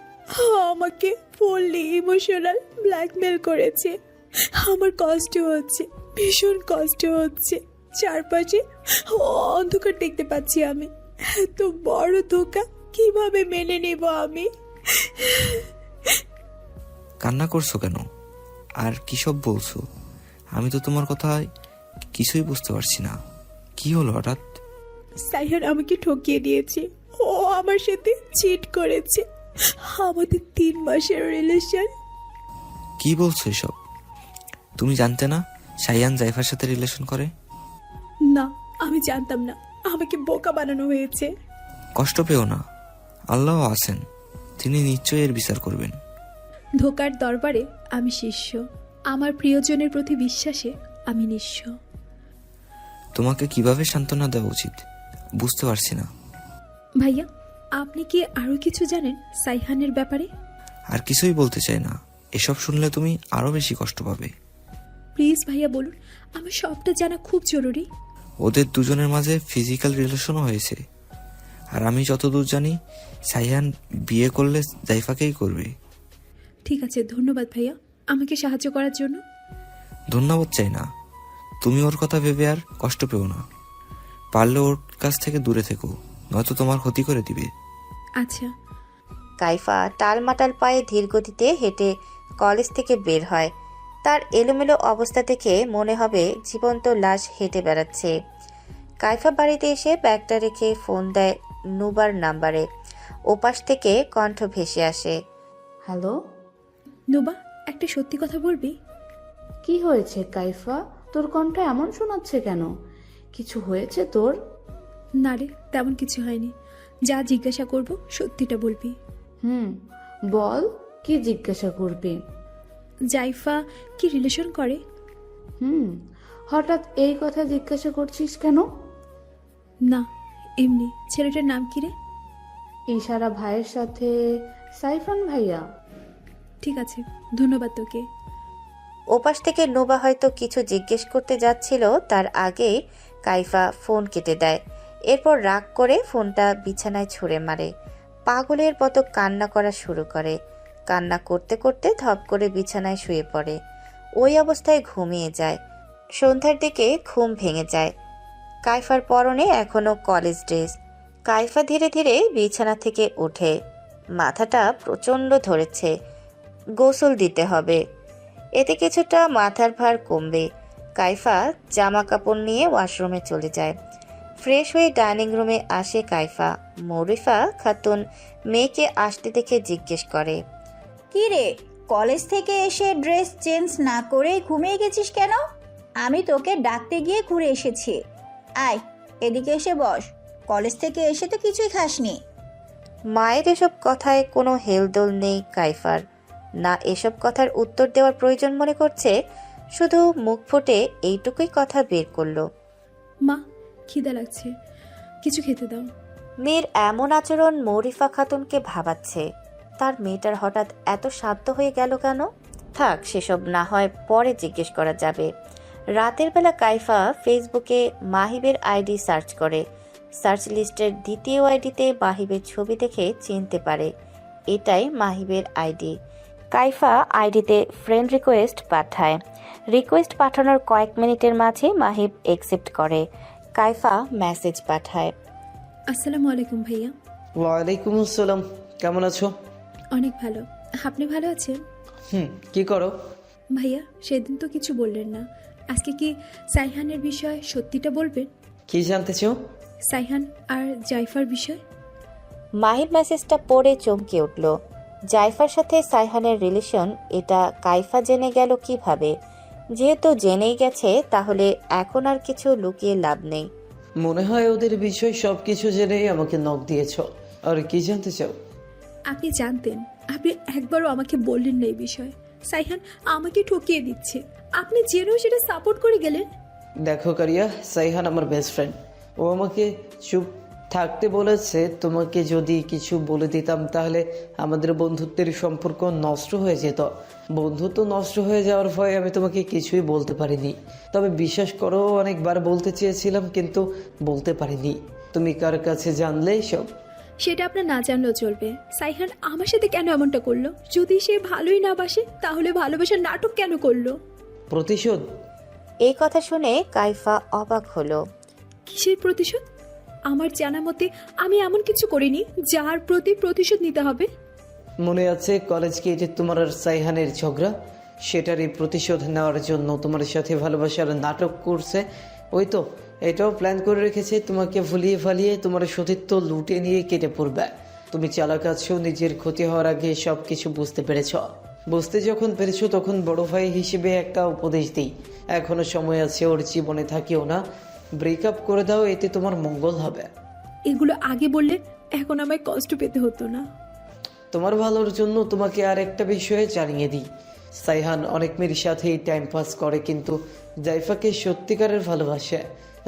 আমাকে ফুললি ইমোশনাল ব্ল্যাকমেল করেছে। আমার কষ্ট হচ্ছে, ভীষণ কষ্ট হচ্ছে। চারপাশে অন্ধকার দেখতে পাচ্ছি আমি। এত বড় ধোঁকা কিভাবে মেনে নেব আমি? কান্না করছো কেন? আর কি সব বলছো? আমি তো তোমার কথায় কিছুই বুঝতে পারছি না। কি হলো হঠাৎ? সাইহান আমাকে ঠকিয়ে দিয়েছে, ও আমার সাথে চিট করেছে। আমাদের 3 মাসের রিলেশন। কি বলছো এসব? তুমি জানতে না সাইয়ান জাইফার সাথে রিলেশন করে? না, আমি জানতাম না। আমাকে বোকা বানানো হয়েছে। কষ্ট পেও না, আল্লাহ আছেন, তিনি নিশ্চয়ই এর বিচার করবেন। ধোকার দরবারে আমি শিষ্য, আমার প্রিয়জনের প্রতি বিশ্বাসে আমি নিঃস্ব। তোমাকে কিভাবে সান্ত্বনা দেওয়া উচিত বুঝতে পারছি না। ভাইয়া আপনি কি আরো কিছু জানেন সাইহানের ব্যাপারে? আর কিছুই বলতে চাই না, এসব শুনলে তুমি আরো বেশি কষ্ট পাবে। প্লিজ ভাইয়া বলুন, আমার সবটা জানা খুব জরুরি। ওদের দুজনের মাঝে ফিজিক্যাল রিলেশনও হয়েছে। আর আমি যতদূর জানি সাইহান বিয়ে করলে জাইফাকেই করবে। ঠিক আছে, ধন্যবাদ ভাইয়া আমাকে সাহায্য করার জন্য। ধন্যবাদ চাই না, তুমি ওর কথা ভেবে আর কষ্ট পেও না। পারলে ওর কাছ থেকে দূরে থেকো, নয়তো তোমার ক্ষতি করে দিবে। আচ্ছা। কাইফা টালমাটাল পায়ে ধীর গতিতে হেঁটে কলেজ থেকে বের হয়। তার এলোমেলো অবস্থা দেখে মনে হবে জীবন্ত লাশ হেঁটে বেড়াচ্ছে। কাইফা বাড়িতে এসে ব্যাগটা রেখে ফোন দেয় নুবার নাম্বারে। ওপাশ থেকে কণ্ঠ ভেসে আসে, হ্যালো নুবা, একটা সত্যি কথা বলবি? কি হয়েছে কাইফা? তোর কণ্ঠ এমন শোনাচ্ছে কেন? কিছু হয়েছে তোর? না রে, তেমন কিছু হয়নি। যা জিজ্ঞাসা করব সত্যিটা বলবি। বল, কি জিজ্ঞাসা করবি? জাইফা কি রিলেশন করে? হঠাৎ এই কথা জিজ্ঞাসা করছিস কেন? না, এমনি। ছেলেটার নাম কি রে? ইশারা ভাইয়ের সাথে সাইফান ভাইয়া। ঠিক আছে, ধন্যবাদ তোকে। ওপাশ থেকে নোবা হয়তো কিছু জিজ্ঞেস করতে যাচ্ছিল, তার আগেই কাইফা ফোন কেটে দেয়। এরপর রাগ করে ফোনটা বিছানায় ছুঁড়ে মারে। পাগলের মতো কান্না করা শুরু করে। কান্না করতে করতে ধপ করে বিছানায় শুয়ে পড়ে। ওই অবস্থায় ঘুমিয়ে যায়। সন্ধ্যার দিকে ঘুম ভেঙে যায়। কাইফার পরনে এখনো কলেজ ড্রেস। কাইফা ধীরে ধীরে বিছানা থেকে ওঠে। মাথাটা প্রচণ্ড ধরেছে, গোসল দিতে হবে, এতে কিছুটা মাথার ভার কমবে। কাইফা জামা কাপড় নিয়ে ওয়াশরুমে চলে যায়। ফ্রেশ হয়ে ডাইনিং রুমে আসে কাইফা। মৌরিফা খাতুন মেয়েকে আসতে দেখে জিজ্ঞেস করে, কি রে, কলেজ থেকে এসে ড্রেস চেঞ্জ না করেই ঘুমিয়ে গেছিস কেন? আমি তোকে ডাকতে গিয়ে ঘুরে এসেছি। আয়, এদিকে এসে বস। কলেজ থেকে এসে তো কিছুই খাসনি। মায়ের এসব কথায় কোনো হেলদোল নেই কাইফার। না এসব কথার উত্তর দেওয়ার প্রয়োজন মনে করছে, শুধু মুখ ফুটে এইটুকুই কথা বের করলো, মা, খিদা লাগছে, কিছু খেতে দাও। মেয়ের এমন আচরণ মৌরিফা খাতুনকে ভাবাচ্ছে। তার মেয়েটার হঠাৎ এত শান্ত হয়ে গেল কেন? থাক, সেসব না হয় পরে জিজ্ঞেস করা যাবে। রাতের বেলা কাইফা ফেসবুকে মাহিবের আইডি সার্চ করে। সার্চ লিস্টের দ্বিতীয় আইডিতে মাহিবের ছবি দেখে চিনতে পারে এটাই মাহিবের আইডি। কাইফা আইডিতে ফ্রেন্ড রিকোয়েস্ট পাঠায়। রিকোয়েস্ট পাঠানোর কয়েক মিনিটের মাঝে মাহিব অ্যাকসেপ্ট করে। কাইফা মেসেজ পাঠায়, আসসালামু আলাইকুম ভাইয়া। ওয়ালাইকুম আসসালাম, কেমন আছো? অনেক ভালো, আপনি ভালো আছেন? কি করো? ভাইয়া, সেদিন তো কিছু বললেন না, আজকে কি সাইহানের বিষয় সত্যিটা বলবেন? কি জানতে চাও? সাইহান আর জাইফার বিষয়। মাহিব মেসেজটা পড়ে চমকে উঠল। জাইফার সাথে সাইহানের রিলেশন, এটা কাইফা জেনে গেল কিভাবে? যেহেতু জেনেই গেছে, তাহলে এখন আর কিছু লুকিয়ে লাভ নেই। মনে হয় ওদের বিষয় সবকিছু জেনেই আমাকে নক দিয়েছ। আর কি জানতে চাও? আপনি জানতেন, আপনি একবারও আমাকে বললেন না এই বিষয়। সাইহান আমাকে ঠকিয়ে দিচ্ছে, আপনি জেনেও সেটা সাপোর্ট করে গেলেন। দেখো কারিয়া, সাইহান আমার বেস্ট ফ্রেন্ড। ও আমাকে চুপ থাকতে বলেছে। তোমাকে যদি কিছু বলে দিতাম তাহলে আমাদের বন্ধুত্বের সম্পর্ক নষ্ট হয়ে যেত। বন্ধুত্ব নষ্ট হয়ে যাওয়ার ভয়ে আমি তোমাকে কিছুই বলতে পারিনি। তবে বিশ্বাস করো, অনেকবার বলতে চেয়েছিলাম কিন্তু বলতে পারিনি। তুমি কার কাছে জানলে সব? সেটা আপনার না জানলেও চলবে। সাইহান আমার সাথে কেন এমনটা করলো? যদি সে ভালোই না বাসে, তাহলে ভালোবাসার নাটক কেন করলো? প্রতিশোধ। এই কথা শুনে কাইফা অবাক হলো। কিসের প্রতিশোধ? আমার জানা মতে আমি এমন কিছু করিনি যার প্রতি প্রতিশোধ নিতে হবে। মনে আছে কলেজ গেটে তোমার আর সাইহানের ঝগড়া? সেটারই প্রতিশোধ নেওয়ার জন্য তোমার সাথে ভালোবাসার নাটক করছে। ওই তো, এটাও প্ল্যান করে রেখেছে তোমাকে ভুলিয়ে ফালিয়ে তোমার সতীত্ব লুটে নিয়ে কেটে পড়বে। তুমি চালাক আছো, নিজের ক্ষতি হওয়ার আগে সব কিছু বুঝতে পেরেছ। বুঝতে যখন পেরেছো তখন বড় ভাই হিসেবে একটা উপদেশ দিই, এখনো সময় আছে, ওর জীবনে থাকিও না, ব্রেকআপ করে দাও, এতে তোমার মঙ্গল হবে। এগুলো আগে বললে এখন আমায় কষ্ট পেতে হতো না। তোমার ভালোর জন্য তোমাকে আর একটা বিষয়ে জানিয়ে দিই, সাইহান অনেক মেয়ের সাথেই টাইম পাস করে কিন্তু জাইফাকে সত্যিকারের ভালোবাসে।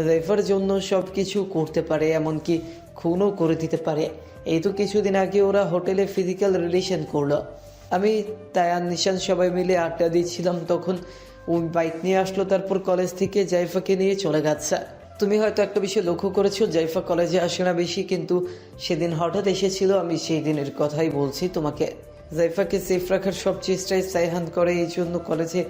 জাইফার জন্য সব কিছু করতে পারে, এমনকি খুনও করে দিতে পারে। এই তো কিছুদিন আগে ওরা হোটেলে ফিজিক্যাল রিলেশন করলো। আমি তায়ান নিশান সবাই মিলে আড্ডা দিচ্ছিলাম, তখন ওই বাইক নিয়ে আসলো, তারপর কলেজ থেকে জাইফাকে নিয়ে চলে গেছে। তুমি হয়তো একটা বিষয় লক্ষ্য করেছো, জাইফা কলেজে আসে না বেশি, কিন্তু সেদিন হঠাৎ এসেছিল। আমি সেই দিনের কথাই বলছি তোমাকে। জাইফাকে সেফ রাখার সব চেষ্টাই সাইহান করে, এই জন্য কলেজে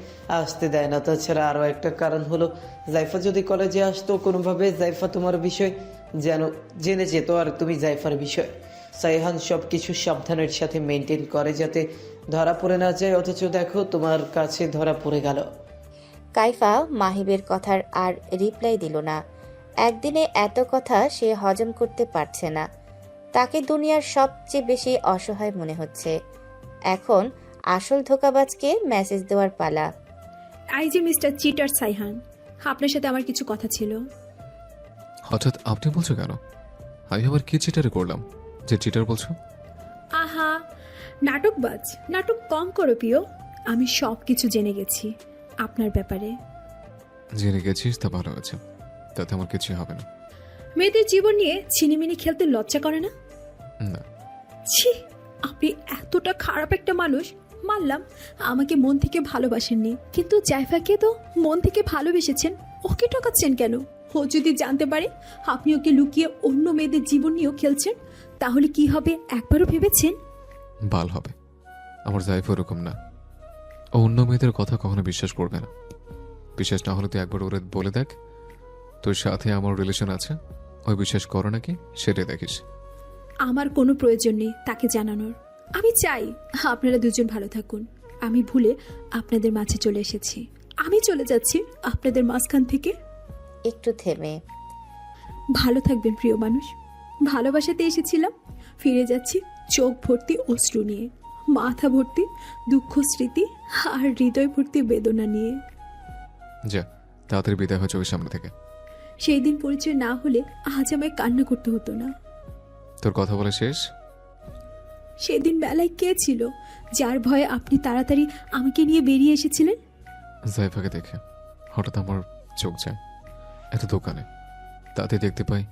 আসতে দেয় না। তাছাড়া আরও একটা কারণ হলো, জাইফা যদি কলেজে আসতো কোনোভাবে, জাইফা তোমার বিষয় জেনে যেত আর তুমি জাইফার বিষয়। সাইহান সব কিছু সাবধানের সাথে মেনটেন করে যাতে ধরা পড়ে না যায়, অথচ দেখো তোমার কাছে ধরা পড়ে গেল। কাইফা মাহিবের কথার আর রিপ্লাই দিল না। একদিনে এত কথা সে হজম করতে পারছে না। তাকে দুনিয়ার সবচেয়ে বেশি অসহায় মনে হচ্ছে। এখন আসল ধোঁকাবাজকে মেসেজ দেওয়ার পালা। আই যে মিস্টার চিটার সাইহান, আপনার সাথে আমার কিছু কথা ছিল। হঠাৎ আপনি বলছো কেন? আমি আবার কি চিটারে করলাম যে চিটার বলছো? আহা, নাটকবাজ, নাটক কম করো প্রিয়। আমি সব কিছু জেনে গেছি আপনার ব্যাপারে। জেনে গেছিস তা ভালো হয়েছে, তাতে আমার কিছু হবে না। মেয়েদের জীবন নিয়ে ছিনিমিনি খেলতে লজ্জা করে না? না। ছি, আপনি এতটা খারাপ একটা মানুষ। মানলাম আমাকে মন থেকে ভালোবাসেননি, কিন্তু জাইফাকে তো মন থেকে ভালোবেসেছেন। ওকে ঠকাচ্ছেন কেন? ও যদি জানতে পারে আপনি ওকে লুকিয়ে অন্য মেয়েদের জীবন নিয়েও খেলছেন, তাহলে কি হবে একবারও ভেবেছেন? বাল হবে। আমার জাইফ ওরকম না। ও অন্য মেয়েদের কথা কখনো বিশ্বাস করবে না। বিশ্বাস না হলে তুই একবার ওরে বলে দেখ তোর সাথে আমার রিলেশন আছে। ওই বিশ্বাস করো নাকি সেটাই দেখিস। আমার কোনো প্রয়োজন নেই তাকে জানানোর। আমি চাই আপনারা দুজন ভালো থাকুন। আমি ভুলে আপনাদের মাঝে চলে এসেছি। আমি চলে যাচ্ছি আপনাদের মাঝখান থেকে। একটু থেমে, ভালো থাকবেন প্রিয় মানুষ। ভালোবাসাতে এসেছিলাম, ফিরে যাচ্ছি চোখ ভর্তি অশ্রু নিয়ে, মাথা ভর্তি দুঃখ স্মৃতি আর হৃদয় ভর্তি বেদনা নিয়ে। যা তাড়াতাড়ি বিদায় হয় চোখের সামনে থেকে। সেই দিন পরিচয় না হলে আজ আমায় কান্না করতে হতো না। তোর কথা বলা শেষ? সেদিন বেলায় কে ছিল যার ভয়ে আপনি তাড়াতাড়ি আমাকে নিয়ে বেরিয়ে এসেছিলেন? জাইফাকে দেখে হঠাৎ আমার চোখ যায় একটা দোকানে। তাতে দেখতে পাই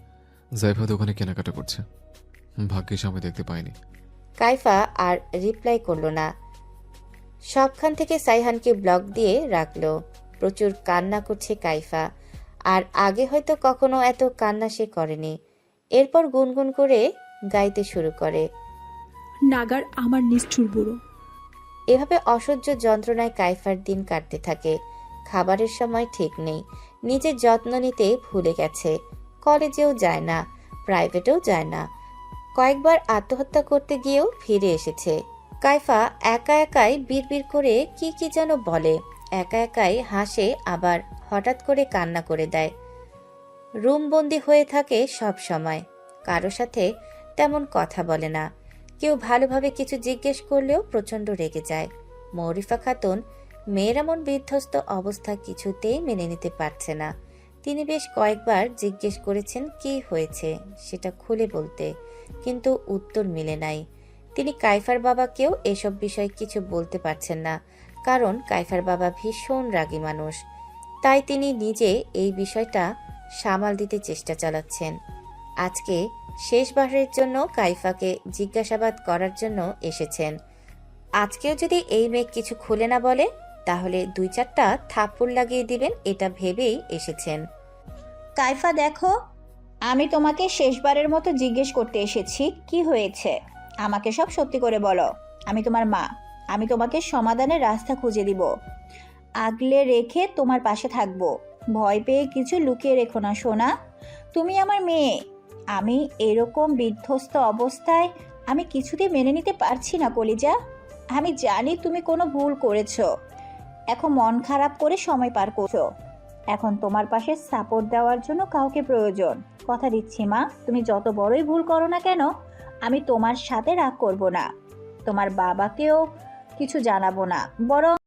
জাইফা দোকানে কেনাকাটা করছে। ভাগ্যিস আমি দেখতে পাইনি। কাইফা আর রিপ্লাই করলো না। সবখান থেকে সাইহানকে ব্লক দিয়ে রাখলো। প্রচুর কান্না করছে কাইফা, আর আগে হয়তো কখনো এত কান্না সে করেনি। এরপর গুনগুন করে গাইতে শুরু করে, নাগার আমার নিষ্ঠুর বুড়ো। এভাবে অসহ্য যন্ত্রণায় কাইফার দিন কাটতে থাকে। খাবারের সময় ঠিক নেই, নিজের যত্ন নিতে ভুলে গেছে। কলেজেও যায় না, প্রাইভেটেও যায় না। কয়েকবার আত্মহত্যা করতে গিয়েও ফিরে এসেছে। কাইফা একা একাই বিড়বিড় করে কি কি যেন বলে, একা একাই হাসে, আবার হঠাৎ করে কান্না করে দেয়। রুমবন্দি হয়ে থাকে সব সময়, কারো সাথে তেমন কথা বলে না। কেউ ভালোভাবে কিছু জিজ্ঞেস করলেও প্রচণ্ড রেগে যায়। মৌরিফা খাতুন মেয়ের এমন বিধ্বস্ত অবস্থা কিছুতেই মেনে নিতে পারছে না। তিনি বেশ কয়েকবার জিজ্ঞেস করেছেন কি হয়েছে সেটা খুলে বলতে, কিন্তু উত্তর মিলে নাই। তিনি কাইফার বাবাকেও এসব বিষয়ে কিছু বলতে পারছেন না, কারণ কাইফার বাবা ভীষণ রাগী মানুষ। তাই তিনি নিজে এই বিষয়টা সামাল দিতে চেষ্টা চালাচ্ছেন। আজকে শেষবারের জন্য কাইফাকে জিজ্ঞাসাবাদ করার জন্য এসেছেন। আজকেও যদি এই মেয়ে কিছু খুলে না বলে তাহলে 2-4টা থাপ্পড় লাগিয়ে দিবেন, এটা ভেবেই এসেছেন। কাইফা দেখো, আমি তোমাকে শেষবারের মতো জিজ্ঞেস করতে এসেছি কি হয়েছে। আমাকে সব সত্যি করে বলো। আমি তোমার মা, আমি তোমাকে সমাধানের রাস্তা খুঁজে দিব, আগলে রেখে তোমার পাশে থাকবো। ভয় পেয়ে কিছু লুকিয়ে রেখো না সোনা, তুমি আমার মেয়ে। আমি এরকম বিধ্বস্ত অবস্থায় আমি কিছুতেই মেনে নিতে পারছি না কলিজা। আমি জানি তুমি কোনো ভুল করেছো, এখন মন খারাপ করে সময় পার করছো। এখন তোমার পাশে সাপোর্ট দেওয়ার জন্য কাউকে প্রয়োজন। কথা দিচ্ছি মা, তুমি যত বড়ই ভুল করো না কেন আমি তোমার সাথে রাগ করব না, তোমার বাবাকেও কিছু জানাবো না, বরং